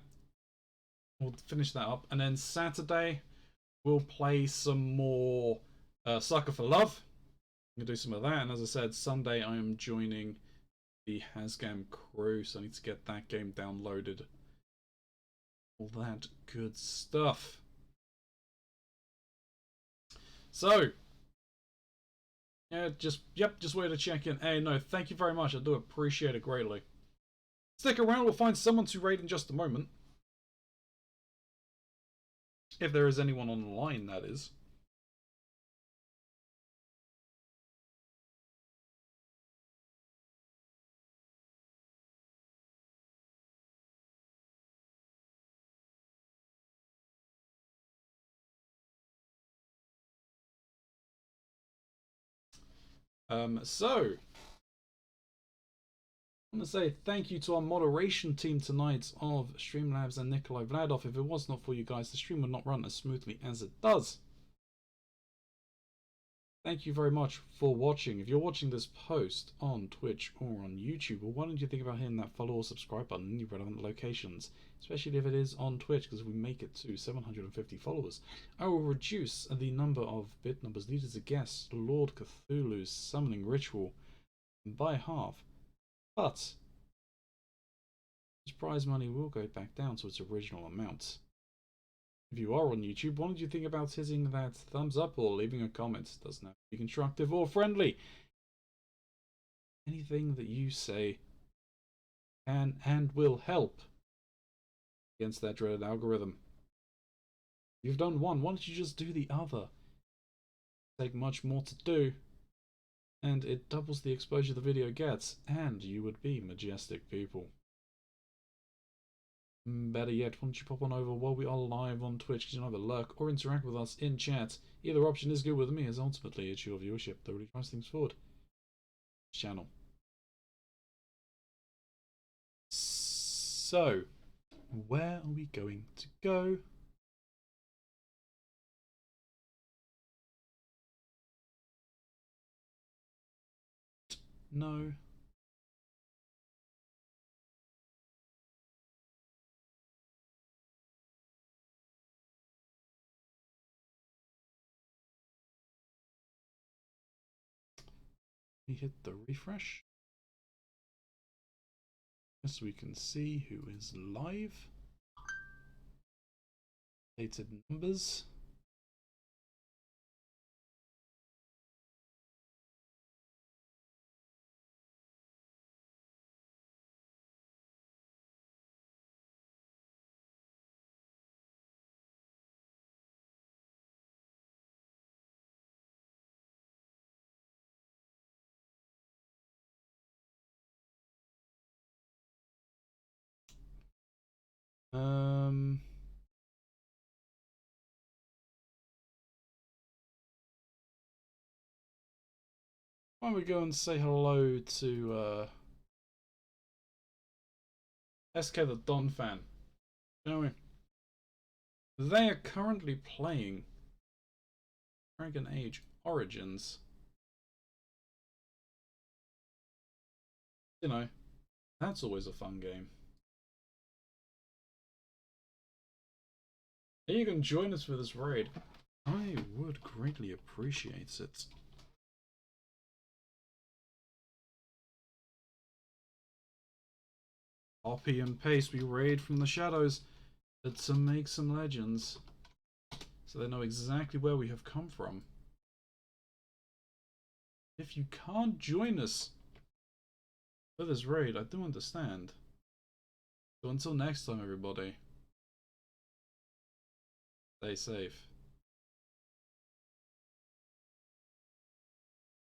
We'll finish that up, and then Saturday we'll play some more Sucker for Love. I'm gonna do some of that, and as I said, Sunday I am joining the Hasgam crew, so I need to get that game downloaded. All that good stuff. So, yeah, just wanted to check in. Hey, no, thank you very much. I do appreciate it greatly. Stick around, we'll find someone to raid in just a moment. If there is anyone on the line, that is. So, I want to say thank you to our moderation team tonight of Streamlabs and Nikolai Vladov. If it was not for you guys, the stream would not run as smoothly as it does. Thank you very much for watching. If you're watching this post on Twitch or on YouTube, well, why don't you think about hitting that follow or subscribe button in your relevant locations, especially if it is on Twitch, because if we make it to 750 followers, I will reduce the number of bit numbers needed to guess Lord Cthulhu's summoning ritual by half. But this prize money will go back down to its original amount. If you are on YouTube, what did you think about hitting that thumbs up or leaving a comment? It doesn't have to be constructive or friendly. Anything that you say can and will help against that dreaded algorithm. You've done one, why don't you just do the other? Take much more to do, and it doubles the exposure the video gets, and you would be majestic people. Better yet, why don't you pop on over while we are live on Twitch, because you can either lurk or interact with us in chat. Either option is good with me, as ultimately it's your viewership that really drives things forward. Channel. So, where are we going to go? No. We hit the refresh. Yes, we can see who is live. Dated numbers. Why don't we go and say hello to SK the Don fan, shall we? They are currently playing Dragon Age Origins. You know, that's always a fun game. And you can join us for this raid. I would greatly appreciate it. Copy and paste, we raid from the shadows to make some legends. So they know exactly where we have come from. If you can't join us for this raid, I do understand. So until next time, everybody, stay safe.